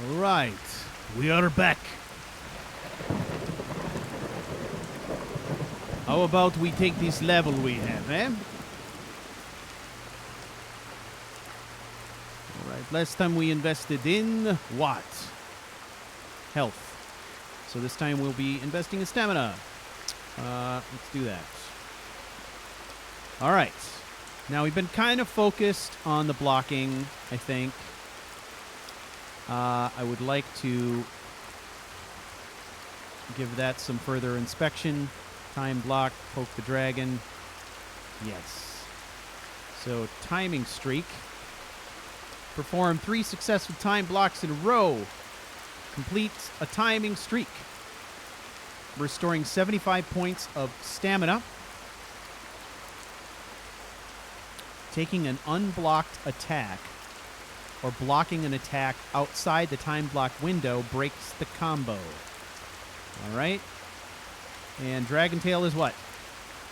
Speaker 19: Alright, we are back. How about we take this level we have, eh? Alright, last time we invested in what? Health. So this time we'll be investing in stamina. Let's do that. Alright. Now we've been kind of focused on the blocking, I think. I would like to give that some further inspection. Time block, poke the dragon. Yes. So, timing streak. Perform 3 successful time blocks in a row. Complete a timing streak. Restoring 75 points of stamina. Taking an unblocked attack or blocking an attack outside the time block window breaks the combo. Alright. And Dragon Tail is what?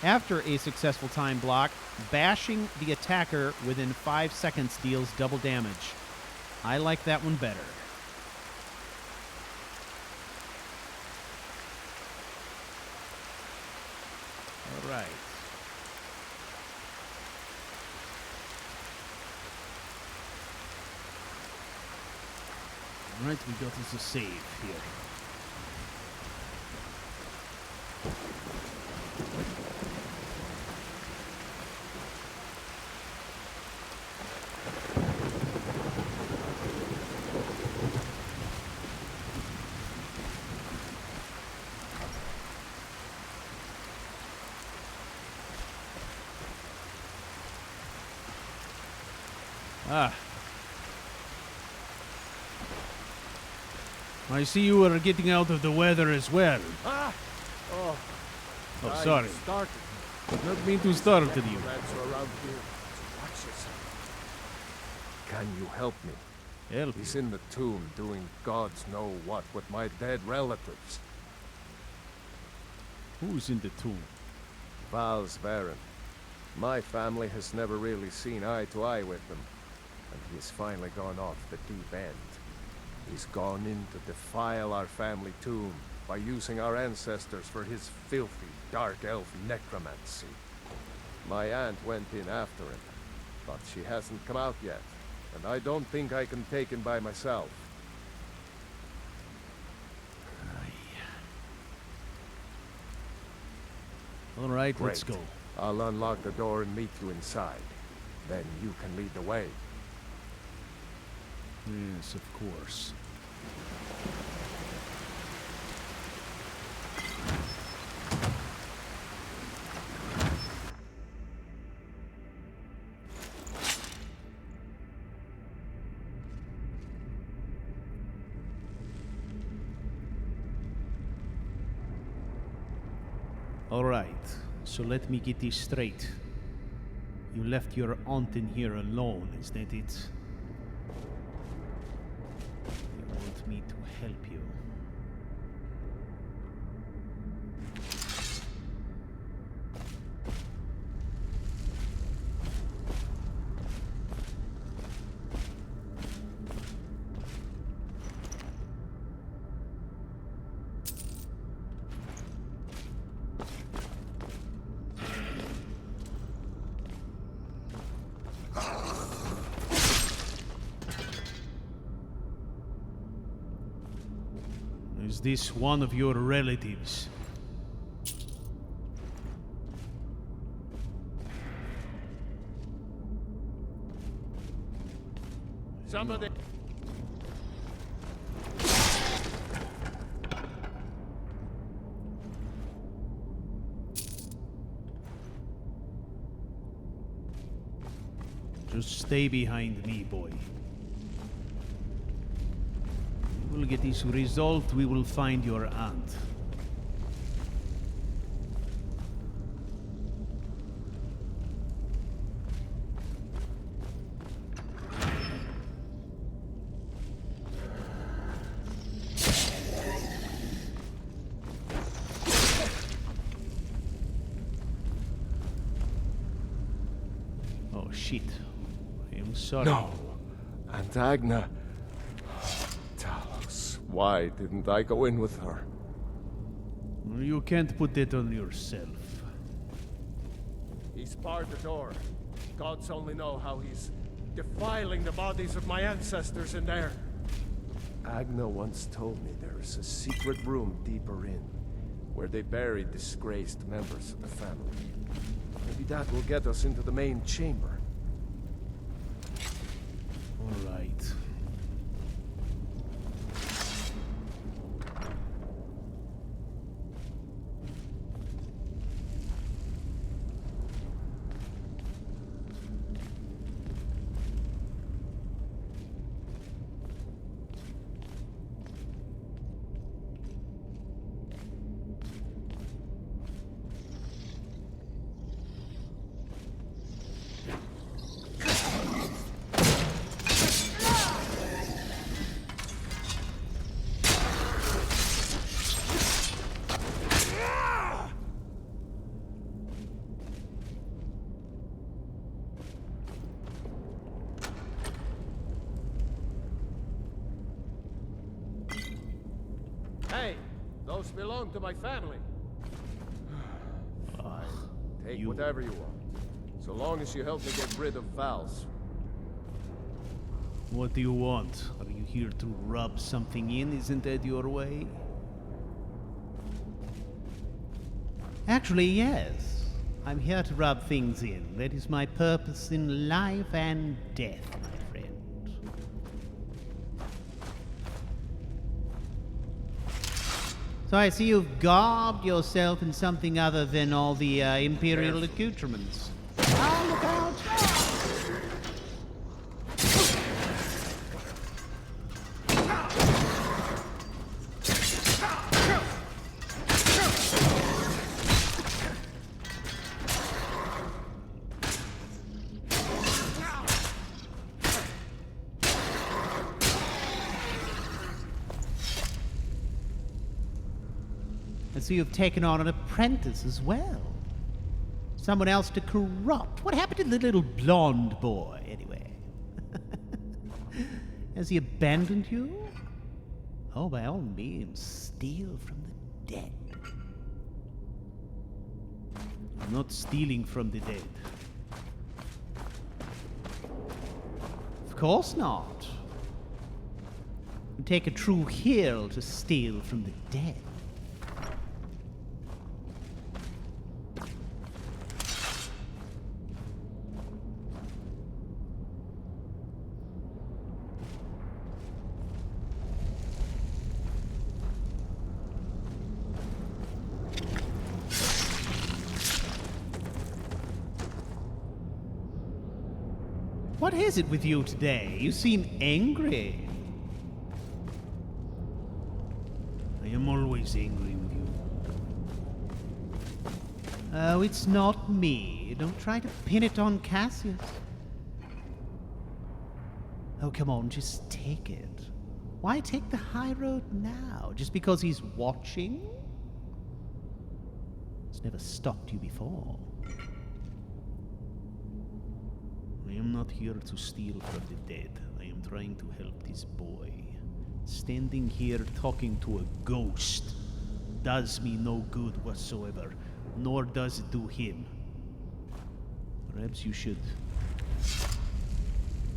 Speaker 19: After a successful time block, bashing the attacker within 5 seconds deals double damage. I like that one better. Alright. Alright, we got us a save here. I see you are getting out of the weather as well.
Speaker 5: Oh,
Speaker 19: sorry. Did not mean to startle you.
Speaker 5: Around here. Watch yourself. Can you help me?
Speaker 19: Help
Speaker 5: He's in the tomb doing gods know what with my dead relatives.
Speaker 19: Who's in the tomb?
Speaker 5: Val's Baron. My family has never really seen eye to eye with them, and he's finally gone off the deep end. He's gone in to defile our family tomb by using our ancestors for his filthy, dark elf necromancy. My aunt went in after him, but she hasn't come out yet, and I don't think I can take him by myself.
Speaker 19: All right,
Speaker 5: Great.
Speaker 19: let's go.
Speaker 5: I'll unlock the door and meet you inside. Then you can lead the way.
Speaker 19: Yes, of course. All right, so let me get this straight. You left your aunt in here alone, is that it? You want me to help you? Is this one of your relatives?
Speaker 5: Somebody.
Speaker 19: Just stay behind me, boy. We'll get this resolved. We will find your aunt. Oh shit. I am sorry.
Speaker 5: No. And Agna. Tal. Why didn't I go in with her?
Speaker 19: You can't put that on yourself.
Speaker 5: He's barred the door. Gods only know how he's defiling the bodies of my ancestors in there. Agna once told me there is a secret room deeper in, where they bury disgraced members of the family. Maybe that will get us into the main chamber.
Speaker 19: All right.
Speaker 5: Hey, those belong to my family. Fine. Take whatever you want. So long as you help me get rid of Val's.
Speaker 19: What do you want? Are you here to rub something in? Isn't that your way? Actually, yes. I'm here to rub things in. That is my purpose in life and death, my friend. So I see you've garbed yourself in something other than all the Imperial accoutrements. Oh, look out! So you've taken on an apprentice as well. Someone else to corrupt. What happened to the little blonde boy, anyway? Has he abandoned you? Oh, by all means, steal from the dead. I'm not stealing from the dead. Of course not. It would take a true hero to steal from the dead. What is it with you today? You seem angry. I am always angry with you. Oh, it's not me. Don't try to pin it on Cassius. Oh, come on, just take it. Why take the high road now? Just because he's watching? It's never stopped you before. I am not here to steal from the dead. I am trying to help this boy. Standing here talking to a ghost does me no good whatsoever, nor does it do him. Perhaps you should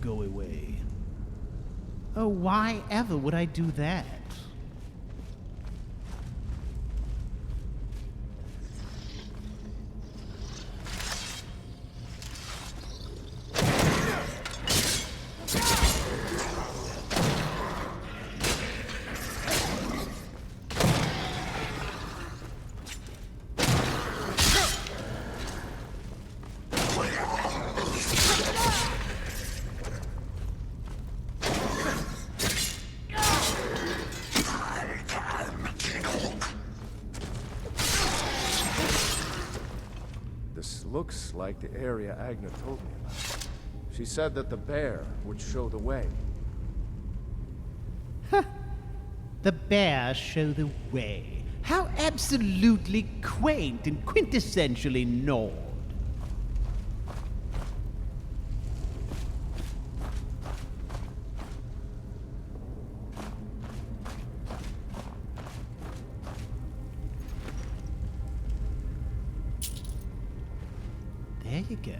Speaker 19: go away. Oh, why ever would I do that?
Speaker 5: Looks like the area Agna told me about. She said that the bear would show the way.
Speaker 19: The bear show the way. How absolutely quaint and quintessentially Nord. you go.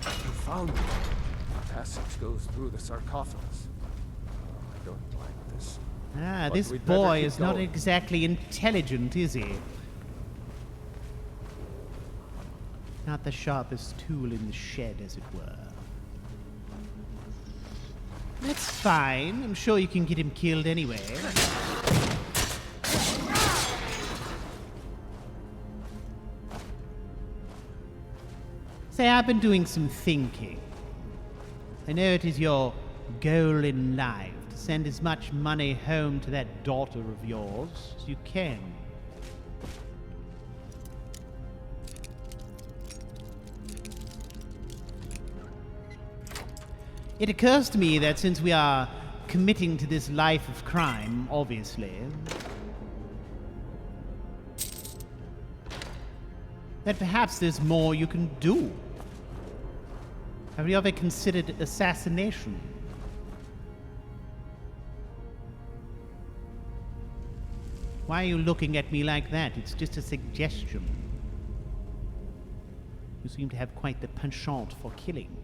Speaker 5: You found it. The passage goes through the sarcophagus. I don't like this.
Speaker 19: Ah,
Speaker 5: But
Speaker 19: this
Speaker 5: we'd better
Speaker 19: boy
Speaker 5: keep
Speaker 19: is not
Speaker 5: going.
Speaker 19: exactly intelligent, is he? Not the sharpest tool in the shed, as it were. That's fine. I'm sure you can get him killed anyway. Say, I've been doing some thinking. I know it is your goal in life to send as much money home to that daughter of yours as you can. It occurs to me that since we are committing to this life of crime, obviously, that perhaps there's more you can do. Have you ever considered assassination? Why are you looking at me like that? It's just a suggestion. You seem to have quite the penchant for killing.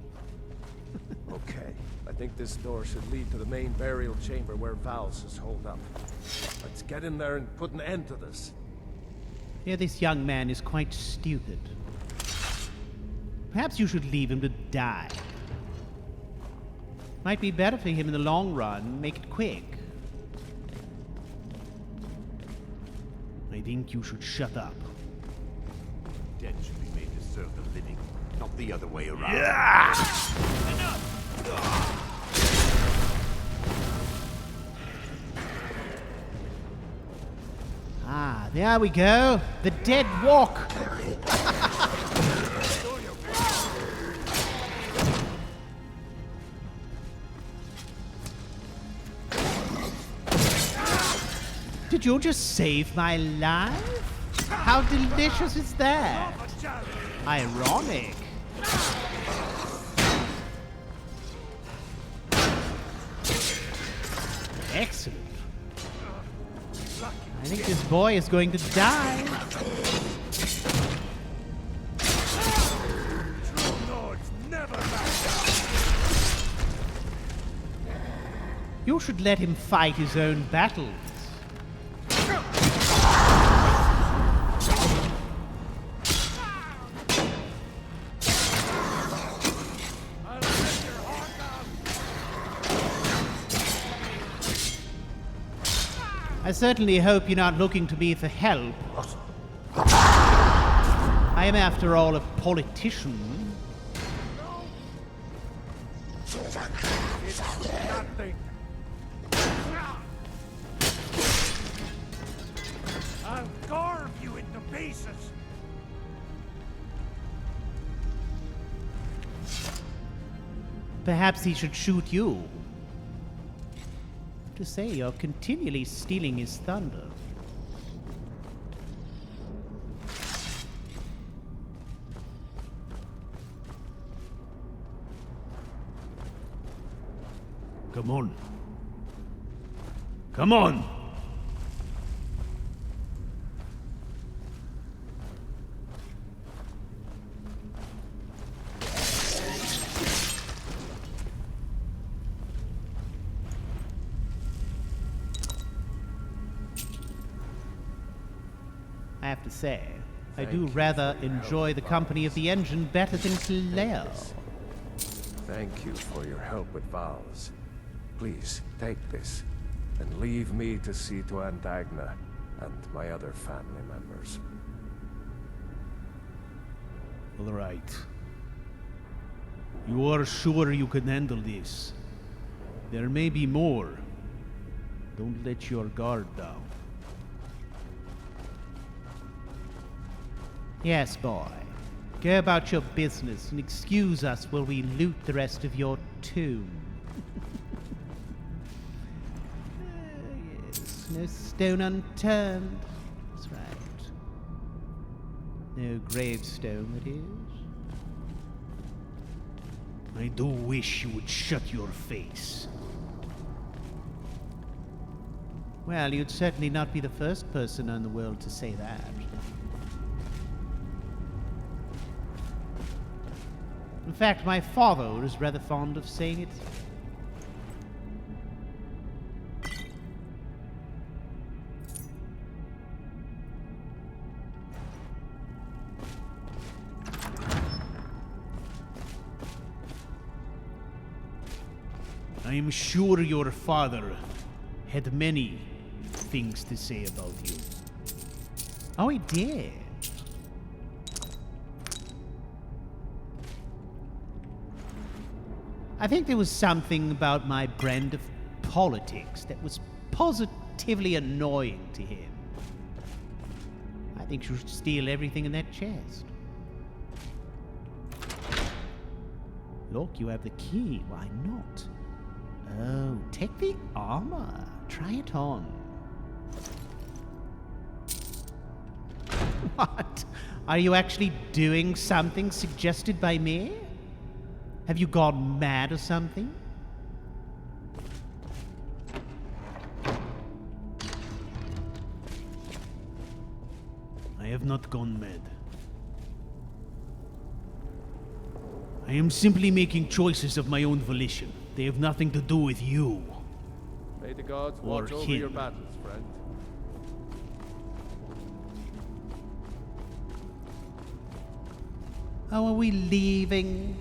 Speaker 5: Okay, I think this door should lead to the main burial chamber where Val's is holed up. Let's get in there and put an end to this.
Speaker 19: Yeah, this young man is quite stupid. Perhaps you should leave him to die. Might be better for him in the long run. Make it quick. I think you should shut up.
Speaker 16: Dead should be made to serve the living, not the other way around.
Speaker 19: Ah, there we go. The dead walk. Did you just save my life? How delicious is that? Ironic. Excellent. I think this boy is going to die. You should let him fight his own battles. I certainly hope you're not looking to me for help. I am, after all, a politician.
Speaker 5: It's nothing. I'll carve you into pieces.
Speaker 19: Perhaps he should shoot you. To say you're continually stealing his thunder.
Speaker 1: Come on. Come on!
Speaker 19: I have to say, I do rather enjoy the company of the engine better than Claire.
Speaker 5: Thank you for your help with Val's. Please, take this, and leave me to see to Andagna and my other family members.
Speaker 1: All right. You are sure you can handle this? There may be more. Don't let your guard down.
Speaker 19: Yes, boy. Go about your business and excuse us while we loot the rest of your tomb. Yes, no stone unturned. That's right. No gravestone, that is.
Speaker 1: I do wish you would shut your face.
Speaker 19: Well, you'd certainly not be the first person in the world to say that. In fact, my father is rather fond of saying it. I am sure your father had many things to say about you. Oh, he did. I think there was something about my brand of politics that was positively annoying to him. I think you should steal everything in that chest. Look, you have the key. Why not? Oh, take the armor. Try it on. What? Are you actually doing something suggested by me? Have you gone mad or something? I have not gone mad. I am simply making choices of my own volition. They have nothing to do with you.
Speaker 5: May the gods
Speaker 19: Or
Speaker 5: watch over
Speaker 19: him.
Speaker 5: your battles, friend.
Speaker 19: Oh, are we leaving?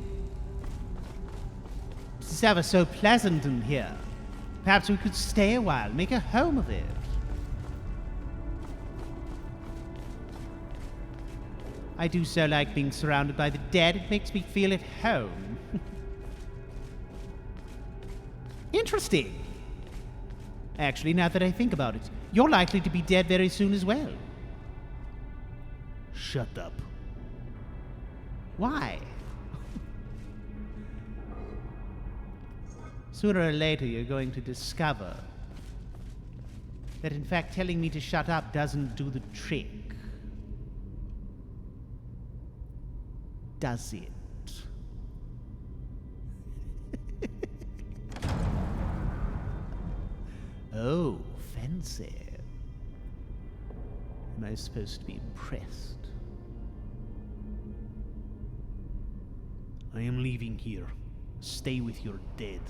Speaker 19: This is ever so pleasant in here. Perhaps we could stay a while, make a home of it. I do so like being surrounded by the dead. It makes me feel at home. Interesting. Actually, now that I think about it, you're likely to be dead very soon as well. Shut up. Why? Sooner or later, you're going to discover that, in fact, telling me to shut up doesn't do the trick. Does it? Oh, fancy. Am I supposed to be impressed? I am leaving here. Stay with your dead.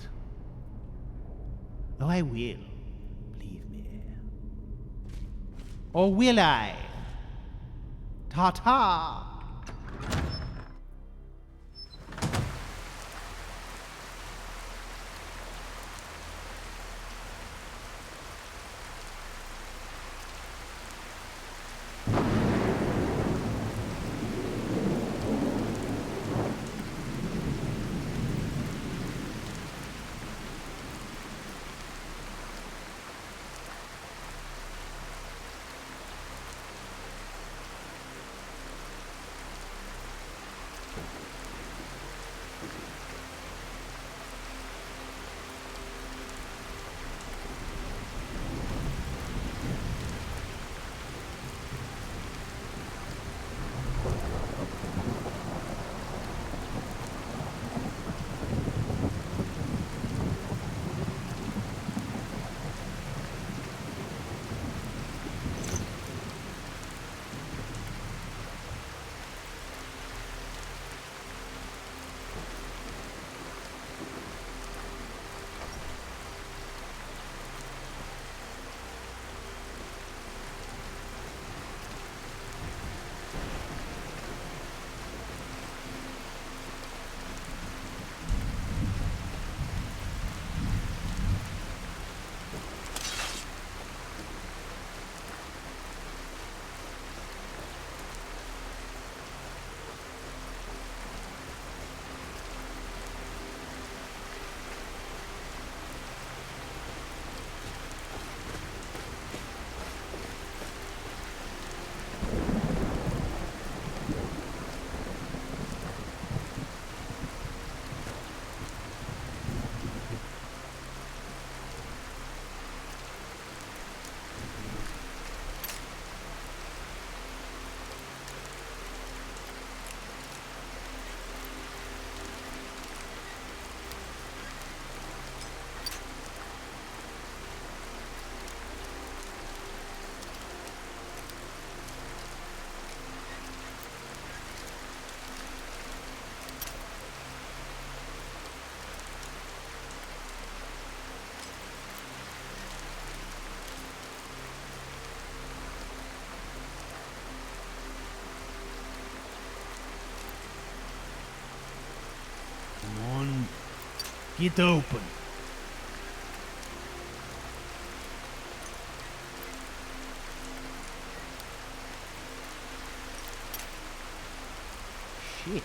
Speaker 19: Oh, I will. Believe me. Or will I? Ta-ta! Get open. Shit.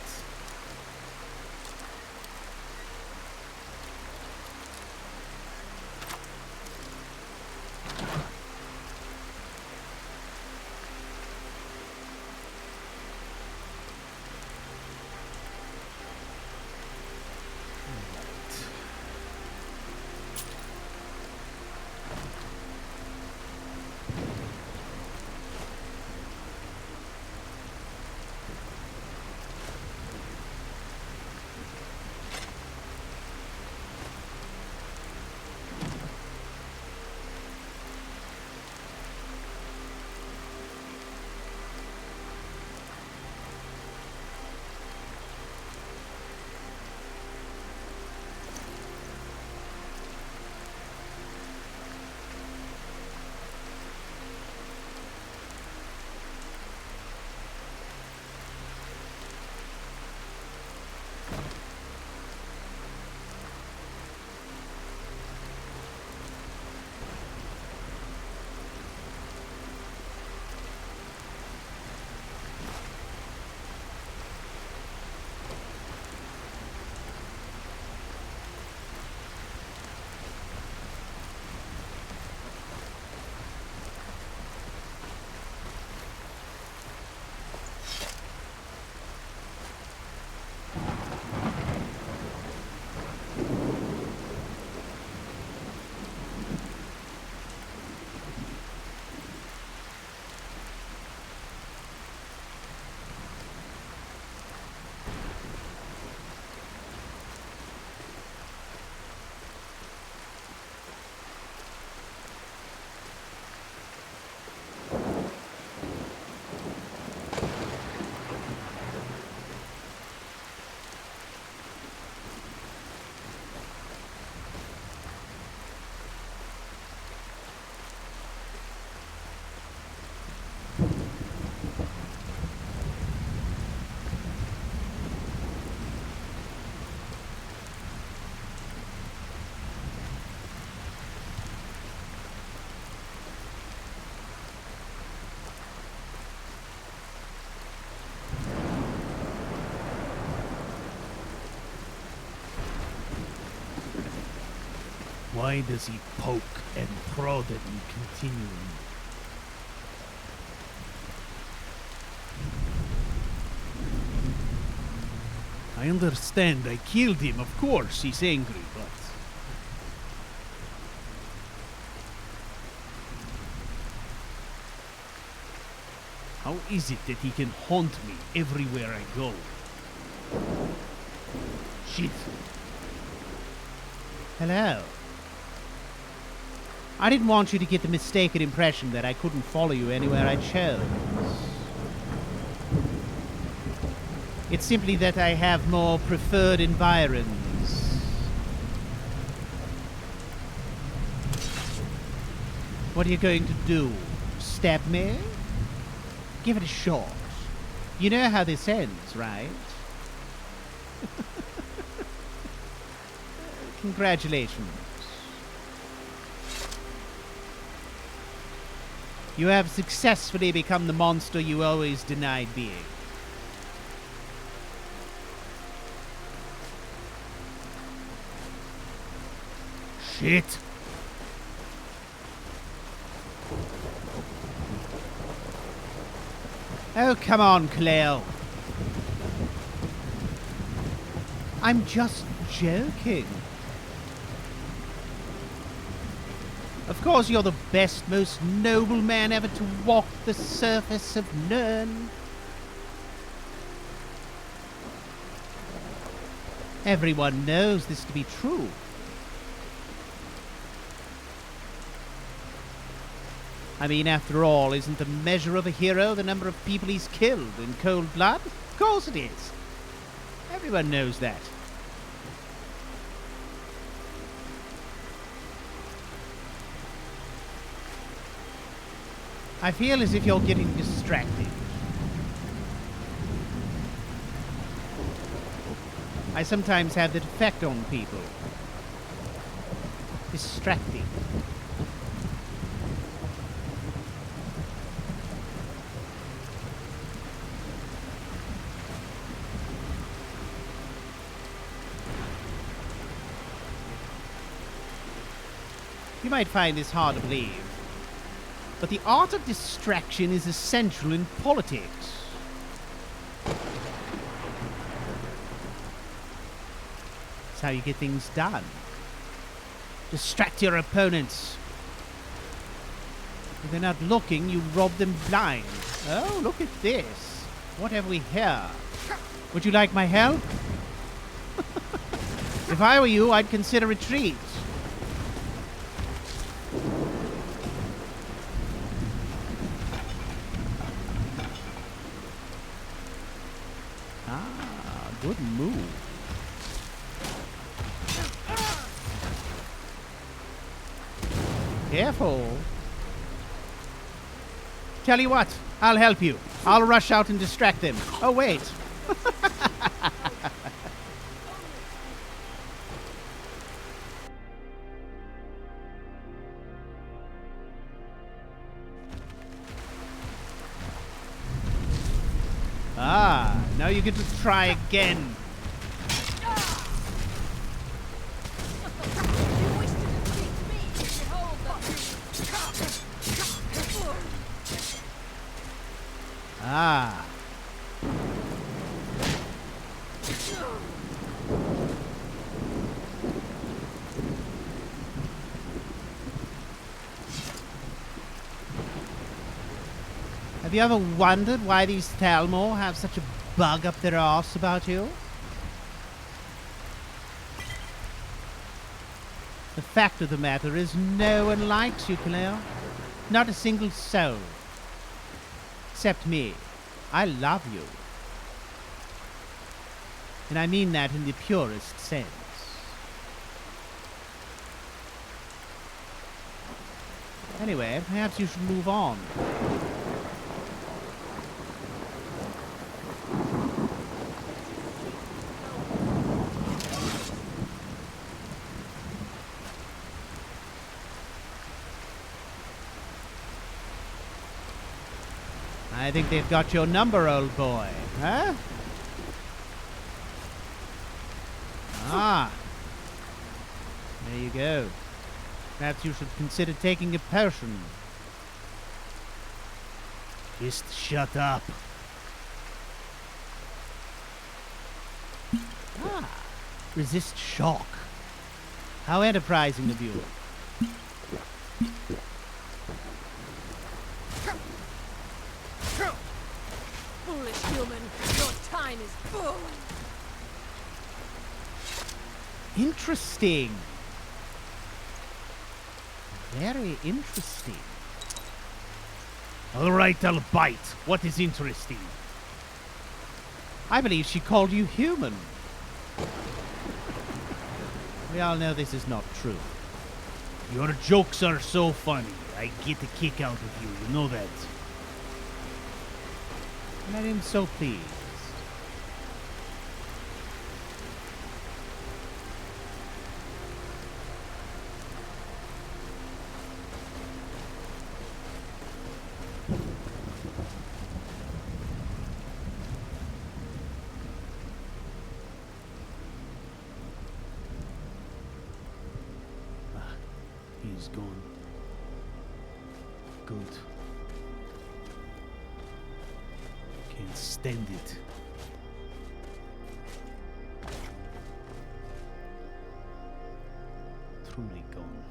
Speaker 19: Why does he poke and prod at me continually? I understand I killed him, of course he's angry, but... how is it that he can haunt me everywhere I go? Shit. Hello. I didn't want you to get the mistaken impression that I couldn't follow you anywhere I chose. It's simply that I have more preferred environs. What are you going to do? Stab me? Give it a shot. You know how this ends, right? Congratulations. You have successfully become the monster you always denied being. Shit. Oh, come on, Cleo. I'm just joking. Of course, you're the best, most noble man ever to walk the surface of Nirn. Everyone knows this to be true. I mean, after all, isn't the measure of a hero the number of people he's killed in cold blood? Of course it is. Everyone knows that. I feel as if you're getting distracted. I sometimes have that effect on people. distracting. You might find this hard to believe, but the art of distraction is essential in politics. It's how you get things done. Distract your opponents. If they're not looking, you rob them blind. Oh, look at this. What have we here? Would you like my help? If I were you, I'd consider retreat. Ah, good move. Careful. Tell you what, I'll help you. I'll rush out and distract them. Oh, wait. Ah, now you get to try again. Ah. Have you ever wondered why these Thalmor have such a bug up their arse about you? The fact of the matter is no one likes you, Claire. Not a single soul. Except me. I love you. And I mean that in the purest sense. Anyway, perhaps you should move on. I think they've got your number, old boy. Huh? Ah. There you go. Perhaps you should consider taking a potion. Just shut up. Ah. Resist shock. How enterprising of you.
Speaker 12: Foolish human, your time is full.
Speaker 19: Interesting. Very interesting. All right, I'll bite. What is interesting? I believe she called you human. We all know this is not true. Your jokes are so funny. I get a kick out of you, you know that. And I am so pleased. He's gone. Good. Can't stand it. Truly gone.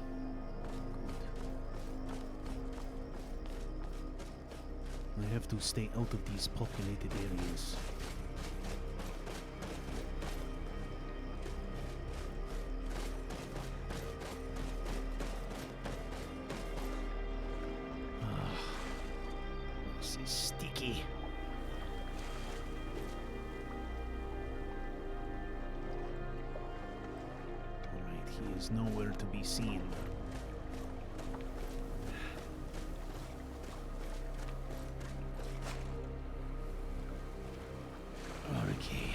Speaker 19: Good. I have to stay out of these populated areas. This is sticky. Alright, he is nowhere to be seen. Okay.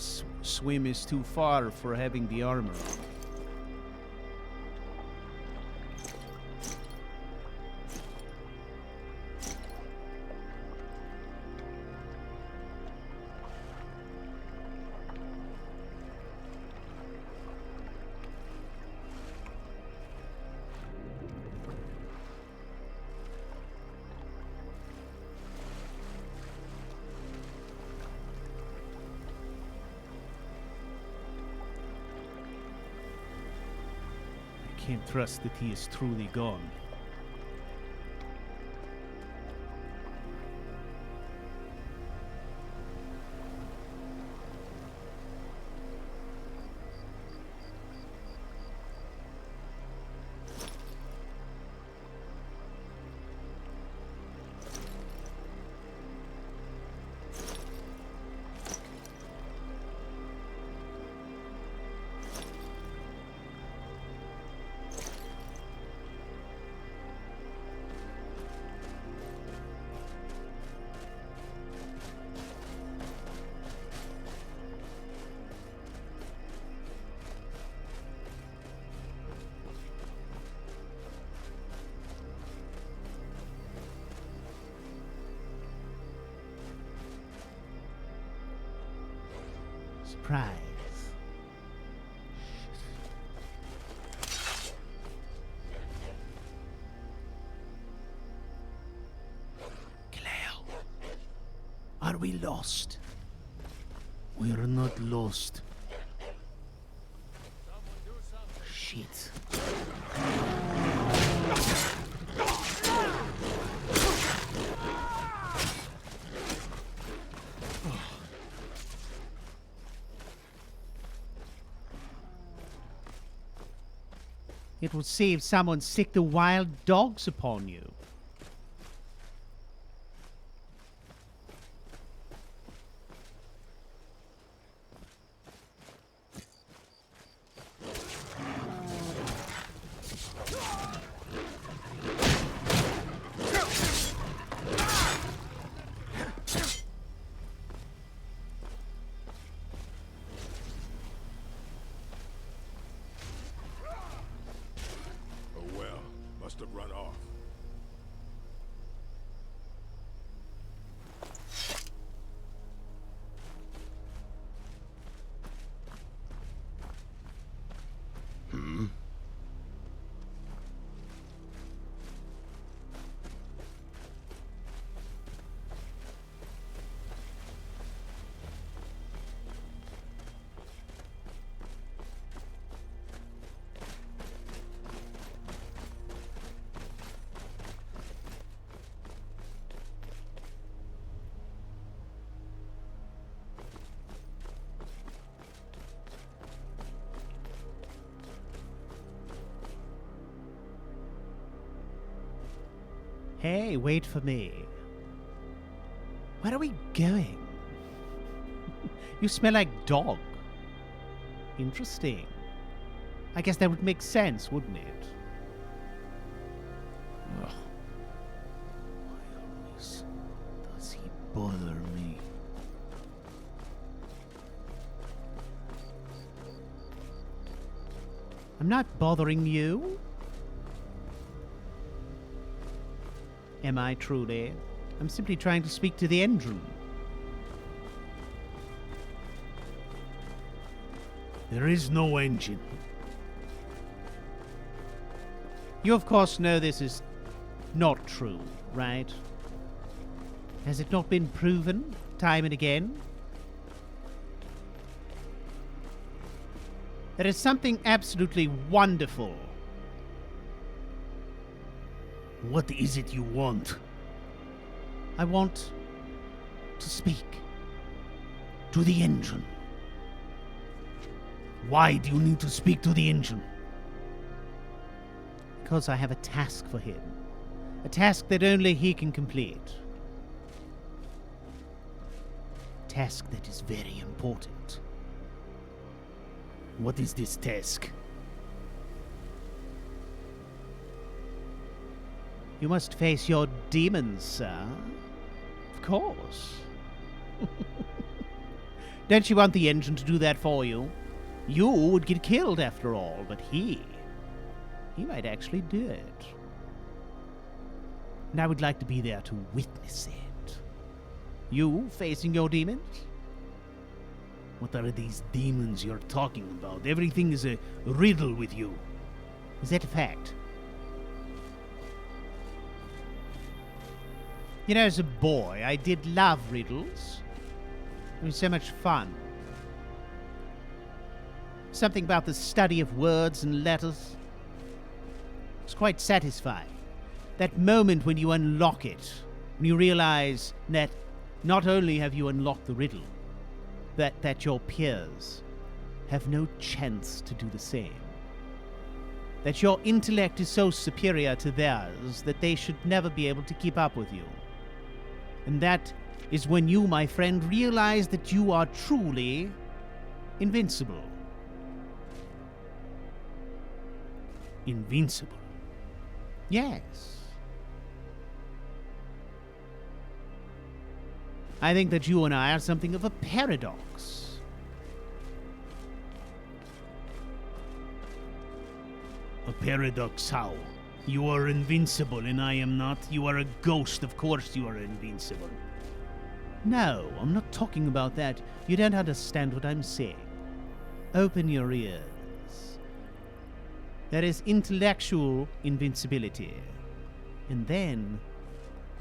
Speaker 1: This swim is too far for having the armor. Can't trust that he is truly gone. Surprise. Kaleo, are we lost? We are not lost. Shit. It will save someone sick the wild dogs upon you.
Speaker 13: Run off.
Speaker 1: Hey, wait for me. Where are we going? You smell like dog. Interesting. I guess that would make sense, wouldn't it? Ugh. Why always does he bother me? I'm not bothering you. Am I truly? I'm simply trying to speak to the engine. There is no engine. You of course know this is not true, right? Has it not been proven time and again? There is something absolutely wonderful. What is it you want? I want to speak to the engine. Why do you need to speak to the engine? Because I have a task for him. A task that only he can complete. A task that is very important. What is this task? You must face your demons, sir. Of course. Don't you want the engine to do that for you? You would get killed after all, but he might actually do it. And I would like to be there to witness it. You facing your demons? What are these demons you're talking about? Everything is a riddle with you. Is that a fact? You know, as a boy, I did love riddles. It was so much fun. Something about the study of words and letters. It's quite satisfying. That moment when you unlock it, when you realize that not only have you unlocked the riddle, that your peers have no chance to do the same. That your intellect is so superior to theirs that they should never be able to keep up with you. And that is when you, my friend, realize that you are truly invincible. Invincible. Yes. I think that you and I are something of a paradox. A paradox how? You are invincible and I am not. You are a ghost, of course you are invincible. No, I'm not talking about that. You don't understand what I'm saying. Open your ears. There is intellectual invincibility. And then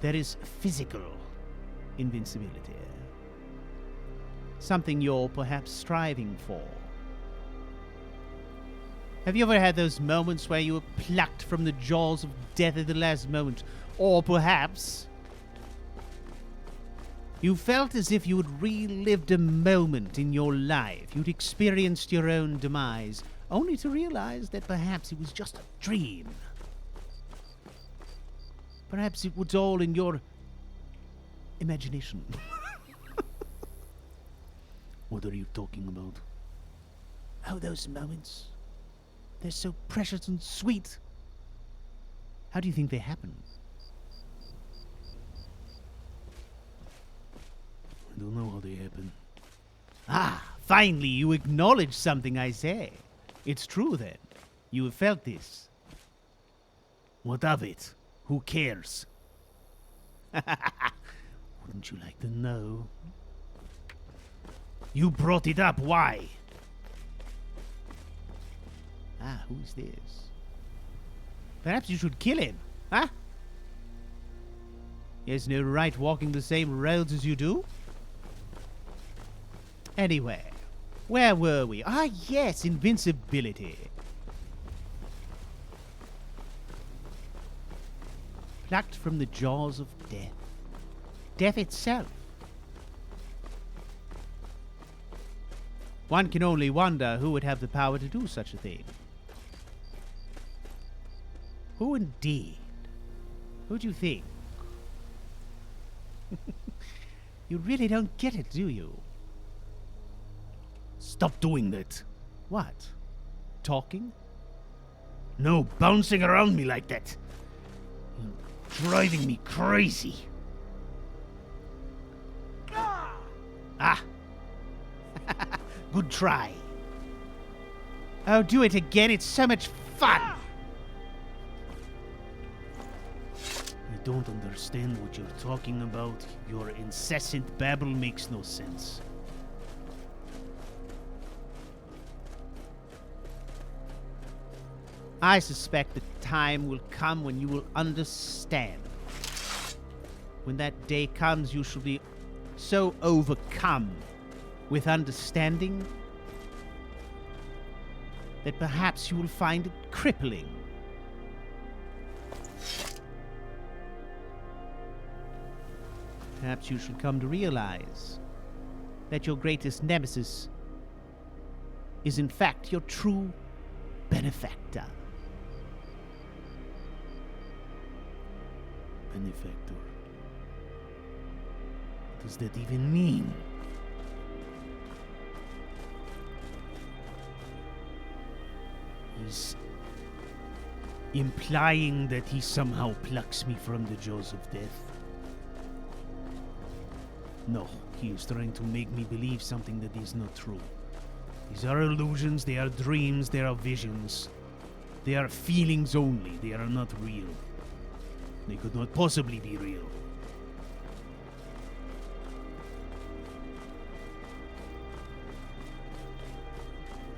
Speaker 1: there is physical invincibility. Something you're perhaps striving for. Have you ever had those moments where you were plucked from the jaws of death at the last moment? Or perhaps you felt as if you had relived a moment in your life. You'd experienced your own demise, only to realize that perhaps it was just a dream. Perhaps it was all in your imagination. What are you talking about? Oh, those moments. They're so precious and sweet. How do you think they happen? I don't know how they happen. Ah, finally you acknowledge something I say. It's true then. You have felt this. What of it? Who cares? Wouldn't you like to know? You brought it up. Why? Ah, who's this? Perhaps you should kill him, huh? He has no right walking the same roads as you do. Anyway, where were we? Ah, yes, invincibility. Plucked from the jaws of death. Death itself. One can only wonder who would have the power to do such a thing. Who indeed? Who do you think? You really don't get it, do you? Stop doing that. What? Talking? No, bouncing around me like that. You're driving me crazy. Ah! Good try. Oh, do it again. It's so much fun. I don't understand what you're talking about. Your incessant babble makes no sense. I suspect the time will come when you will understand. When that day comes, you shall be so overcome with understanding that perhaps you will find it crippling. Perhaps you should come to realize that your greatest nemesis is in fact your true benefactor. Benefactor. What does that even mean? He's implying that he somehow plucks me from the jaws of death.
Speaker 19: No, he is trying to make me believe something that is not true. These are illusions, they are dreams, they are visions. They are feelings only, they are not real. They could not possibly be real.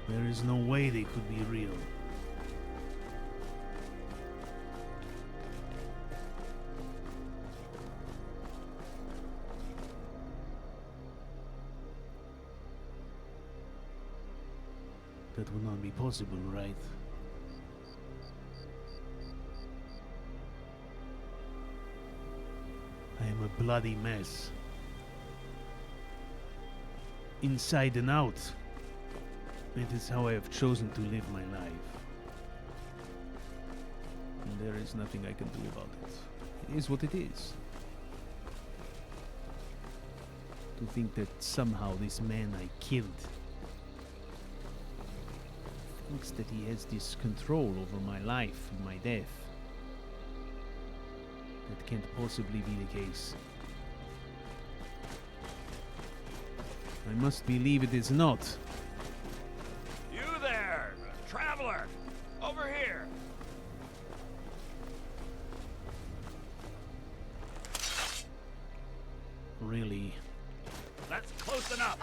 Speaker 19: There is no way they could be real. That would not be possible, right? I am a bloody mess. Inside and out. It is how I have chosen to live my life. And there is nothing I can do about it. It is what it is. To think that somehow this man I killed thinks that he has this control over my life and my death. That can't possibly be the case. I must believe it is not.
Speaker 13: You there, traveler! Over here!
Speaker 19: Really?
Speaker 13: That's close enough!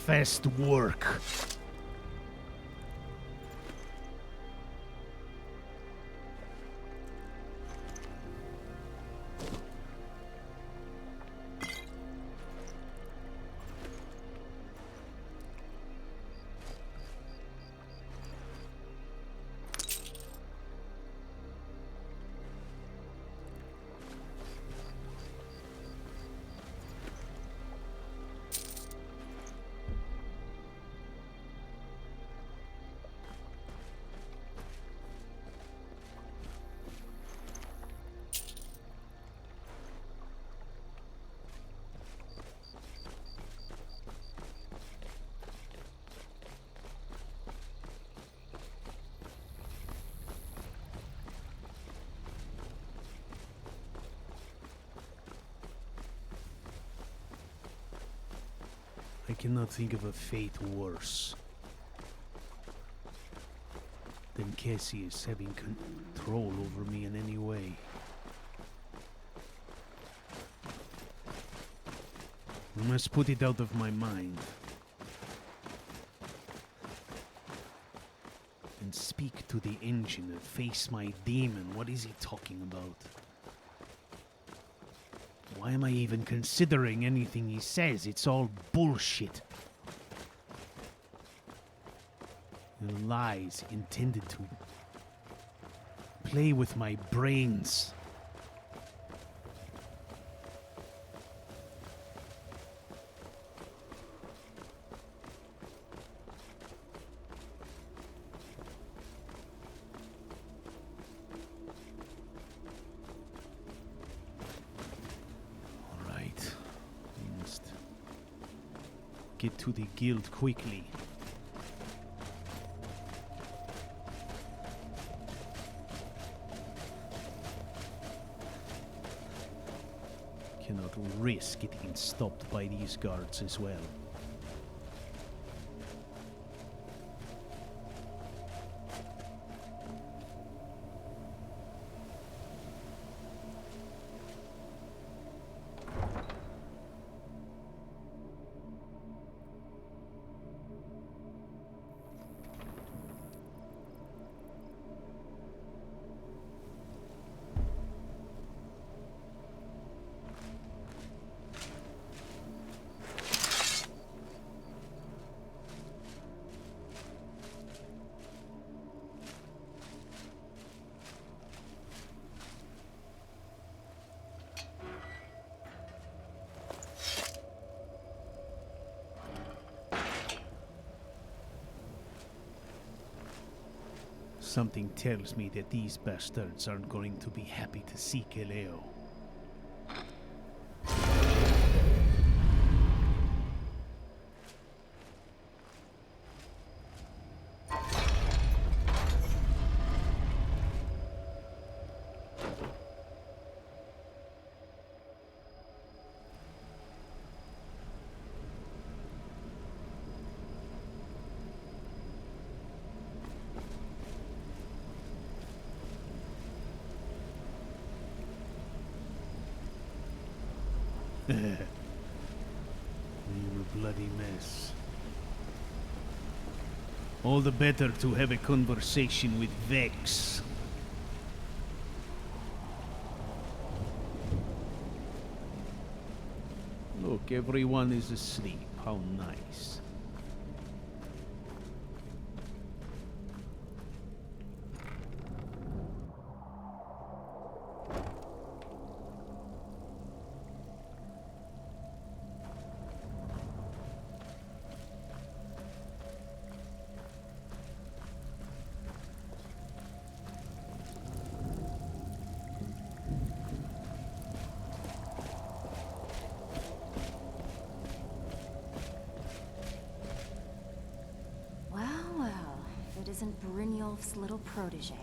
Speaker 19: Fast work. I cannot think of a fate worse than Cassius having control over me in any way. I must put it out of my mind and speak to the engine and face my demon. What is he talking about? Why am I even considering anything he says? It's all bullshit. Lies intended to play with my brains. Get to the guild quickly. Cannot risk getting stopped by these guards as well. Something tells me that these bastards aren't going to be happy to see Keleo.
Speaker 1: I'm a bloody mess. All the better to have a conversation with Vex. Look, everyone is asleep. How nice.
Speaker 4: Isn't Brynjolf's little protege.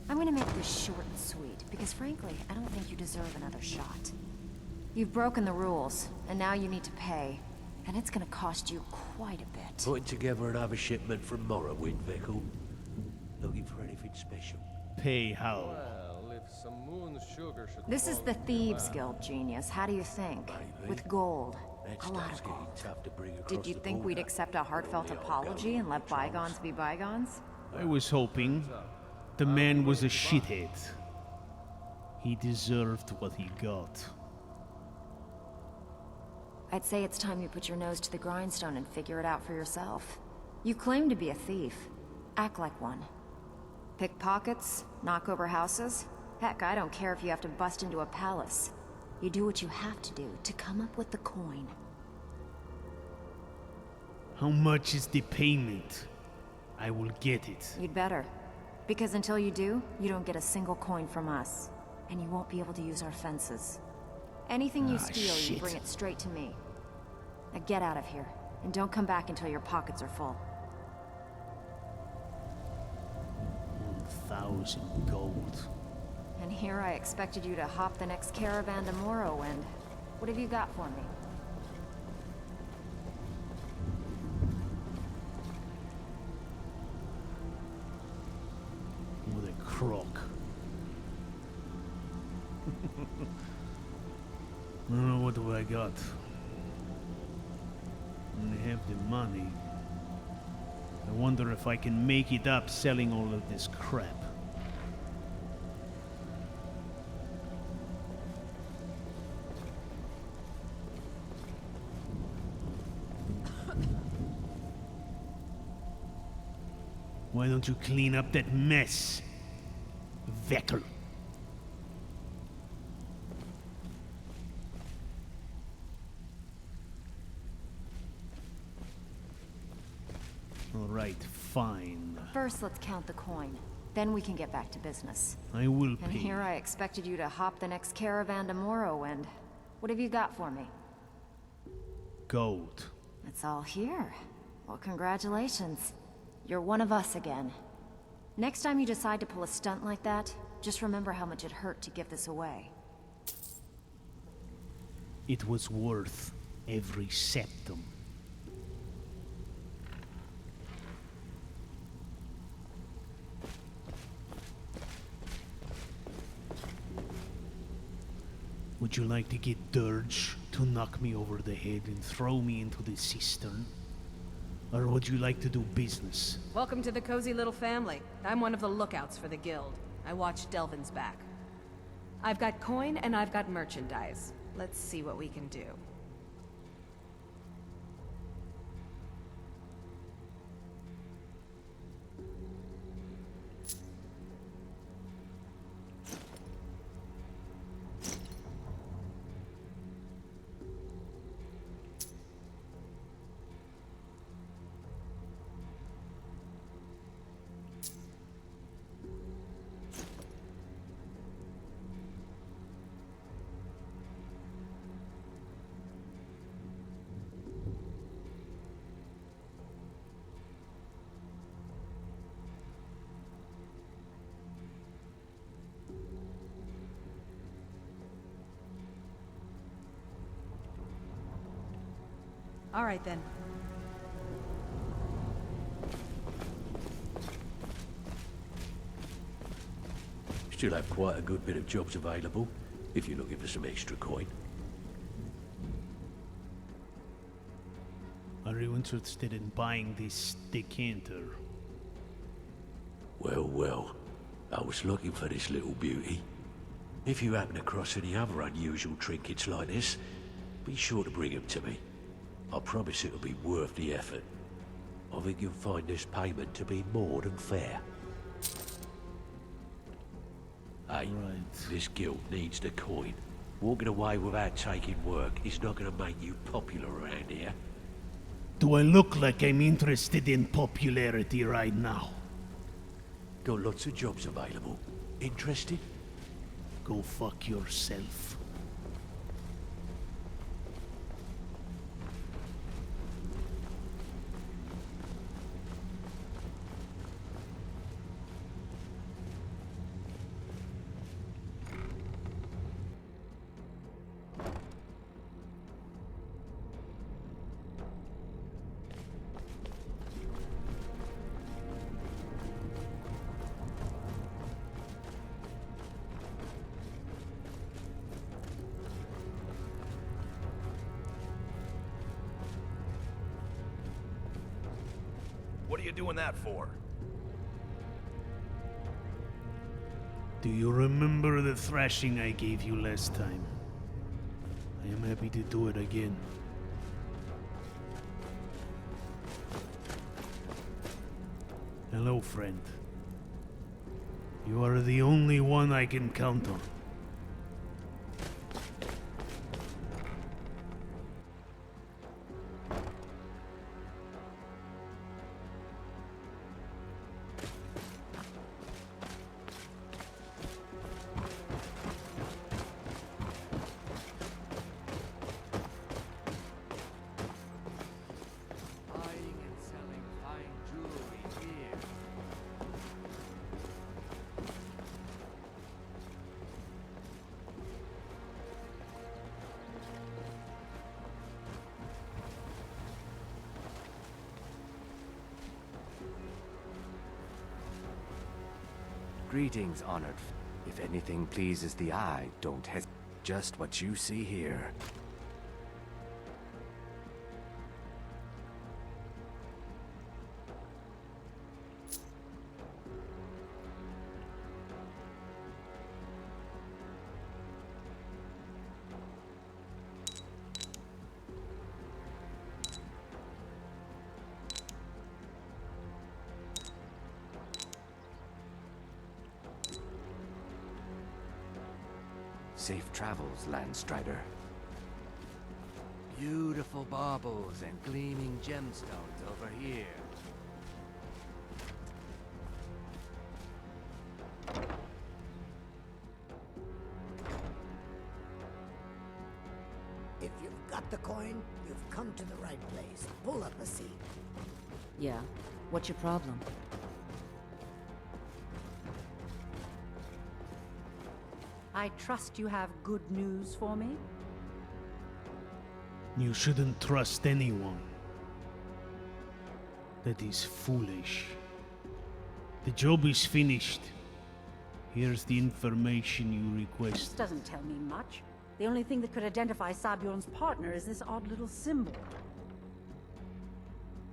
Speaker 4: I'm gonna make this short and sweet, because frankly, I don't think you deserve another shot. You've broken the rules, and now you need to pay. And it's gonna cost you quite a bit.
Speaker 6: Putting together another shipment from Morrowind, Vickle. Looking for anything special?
Speaker 1: Pay how?
Speaker 5: Well, if some moon sugar should
Speaker 4: This is
Speaker 5: fall
Speaker 4: the
Speaker 5: into
Speaker 4: Thieves
Speaker 5: that-
Speaker 4: Guild, genius. How do you think?
Speaker 6: Maybe.
Speaker 4: With gold.
Speaker 6: That
Speaker 4: A lot
Speaker 6: stuff's
Speaker 4: of
Speaker 6: getting
Speaker 4: gold.
Speaker 6: tough to bring across
Speaker 4: Did you
Speaker 6: the
Speaker 4: think we'd
Speaker 6: border.
Speaker 4: accept a heartfelt
Speaker 6: The old
Speaker 4: apology and let
Speaker 6: government
Speaker 4: bygones be bygones?
Speaker 1: I was hoping. The man was a shithead. He deserved what he got.
Speaker 4: I'd say it's time you put your nose to the grindstone and figure it out for yourself. You claim to be a thief. Act like one. Pick pockets, knock over houses. Heck, I don't care if you have to bust into a palace. You do what you have to do to come up with the coin.
Speaker 1: How much is the payment? I will get it.
Speaker 4: You'd better. Because until you do, you don't get a single coin from us. And you won't be able to use our fences. Anything you steal,
Speaker 1: shit.
Speaker 4: you bring it straight to me. Now get out of here. And don't come back until your pockets are full.
Speaker 1: 1,000 gold.
Speaker 4: And here I expected you to hop the next caravan to Morrowind. What have you got for me?
Speaker 1: What a crock. What do I got? I have the money. I wonder if I can make it up selling all of this crap. Why don't you clean up that mess, Veckel? All right, fine.
Speaker 4: First, let's count the coin. Then we can get back to business.
Speaker 1: I will
Speaker 4: And
Speaker 1: pay.
Speaker 4: here I expected you to hop the next caravan to Morrowind. What have you got for me?
Speaker 1: Gold.
Speaker 4: It's all here. Well, congratulations. You're one of us again. Next time you decide to pull a stunt like that, just remember how much it hurt to give this away.
Speaker 1: It was worth every septum. Would you like to get Dirge to knock me over the head and throw me into the cistern? Or would you like to do business?
Speaker 10: Welcome to the cozy little family. I'm one of the lookouts for the guild. I watch Delvin's back. I've got coin and I've got merchandise. Let's see what we can do. All right, then.
Speaker 6: Still have quite a good bit of jobs available, if you're looking for some extra coin.
Speaker 20: interested in buying this decanter.
Speaker 21: Well, well. I was looking for this little beauty. If you happen across any other unusual trinkets like this, be sure to bring them to me. I promise it'll be worth the effort. I think you'll find this payment to be more than fair. Hey, this guild needs the coin. Walking away without taking work is not going to make you popular around here.
Speaker 20: Do I look like I'm interested in popularity right now?
Speaker 21: Got lots of jobs available. Interested?
Speaker 20: Go fuck yourself.
Speaker 13: What are you doing that for?
Speaker 20: Do you remember the thrashing I gave you last time? I am happy to do it again. Hello, friend. You are the only one I can count on.
Speaker 6: Greetings, honored. If anything pleases the eye, don't hesitate. Just what you see here. Safe travels, Landstrider. Beautiful baubles and gleaming gemstones over here.
Speaker 22: If you've got the coin, you've come to the right place. Pull up a seat.
Speaker 4: Yeah? What's your problem? I trust you have good news for me?
Speaker 20: You shouldn't trust anyone. That is foolish. The job is finished. Here's the information you
Speaker 4: This
Speaker 20: requested.
Speaker 4: doesn't tell me much. The only thing that could identify Sabjorn's partner is this odd little symbol.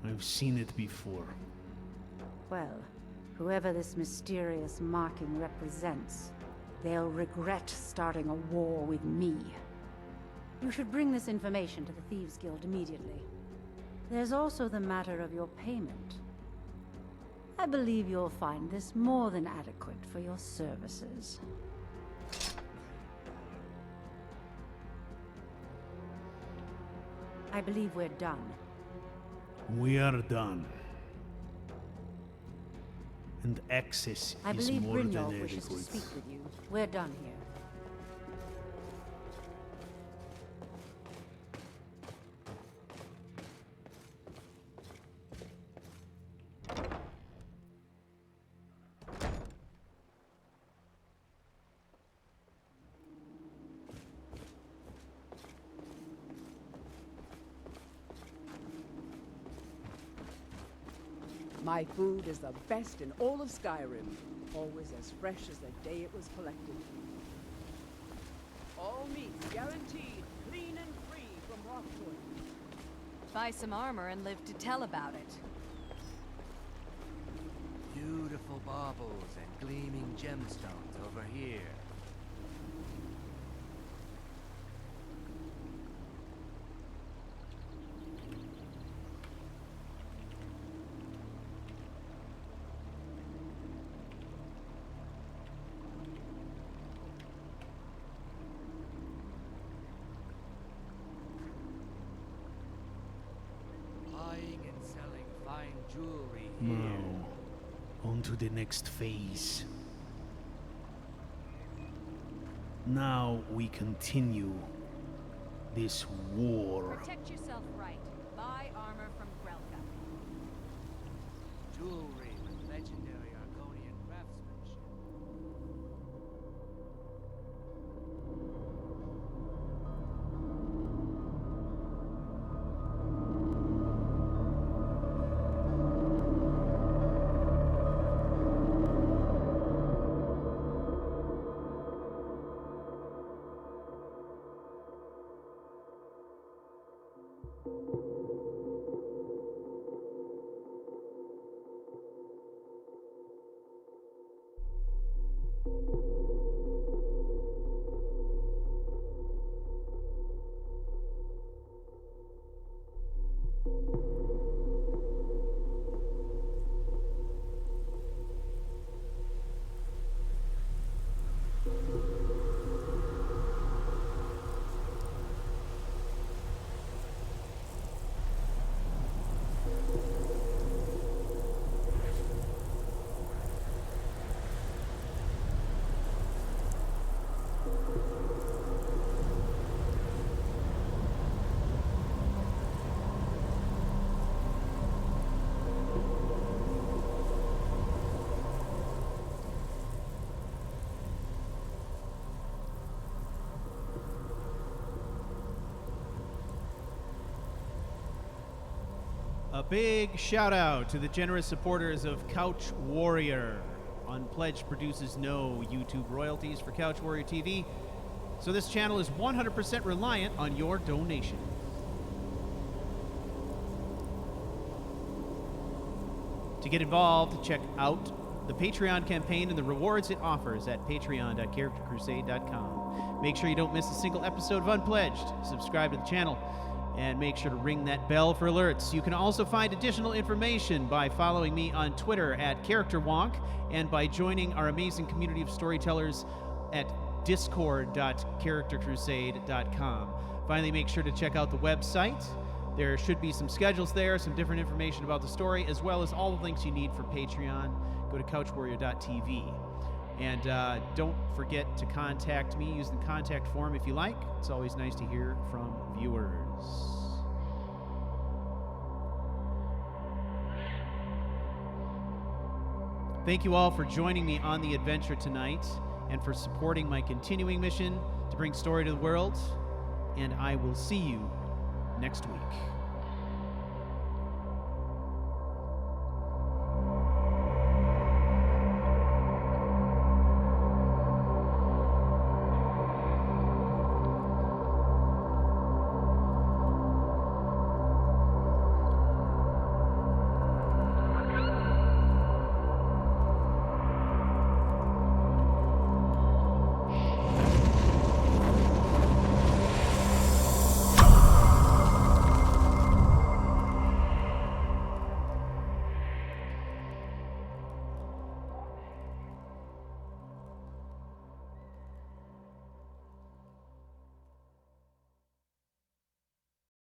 Speaker 20: I've seen it before.
Speaker 4: Well, whoever this mysterious marking represents, they'll regret starting a war with me. You should bring this information to the Thieves Guild immediately. There's also the matter of your payment. I believe you'll find this more than adequate for your services. I believe we're done.
Speaker 20: We are done. And access
Speaker 4: I
Speaker 20: is
Speaker 4: believe
Speaker 20: more than
Speaker 4: Brynjolf wishes to
Speaker 20: adequate.
Speaker 4: speak with you. We're done here.
Speaker 12: My food is the best in all of Skyrim. Always as fresh as the day it was collected. All meat guaranteed, clean and free from rockwood.
Speaker 10: Buy some armor and live to tell about it.
Speaker 6: Beautiful baubles and gleaming gemstones over here. Buying and selling fine jewelry here.
Speaker 20: Now, on to the next phase. Now we continue this war.
Speaker 10: Protect yourself right. Buy armor from Grelka.
Speaker 6: Jewelry with legendary Argonian craftsmanship.
Speaker 1: A big shout out to the generous supporters of CouchWarrior. Unpledged produces no YouTube royalties for CouchWarrior TV, so this channel is 100% reliant on your donation. To get involved, check out the Patreon campaign and the rewards it offers at patreon.charactercrusade.com. Make sure you don't miss a single episode of Unpledged. Subscribe to the channel and make sure to ring that bell for alerts. You can also find additional information by following me on Twitter at CharacterWonk and by joining our amazing community of storytellers at discord.charactercrusade.com. Finally, make sure to check out the website. There should be some schedules there, some different information about the story, as well as all the links you need for Patreon. Go to couchwarrior.tv. And don't forget to contact me. Use the contact form if you like. It's always nice to hear from viewers. Thank you all for joining me on the adventure tonight and for supporting my continuing mission to bring story to the world. And I will see you next week.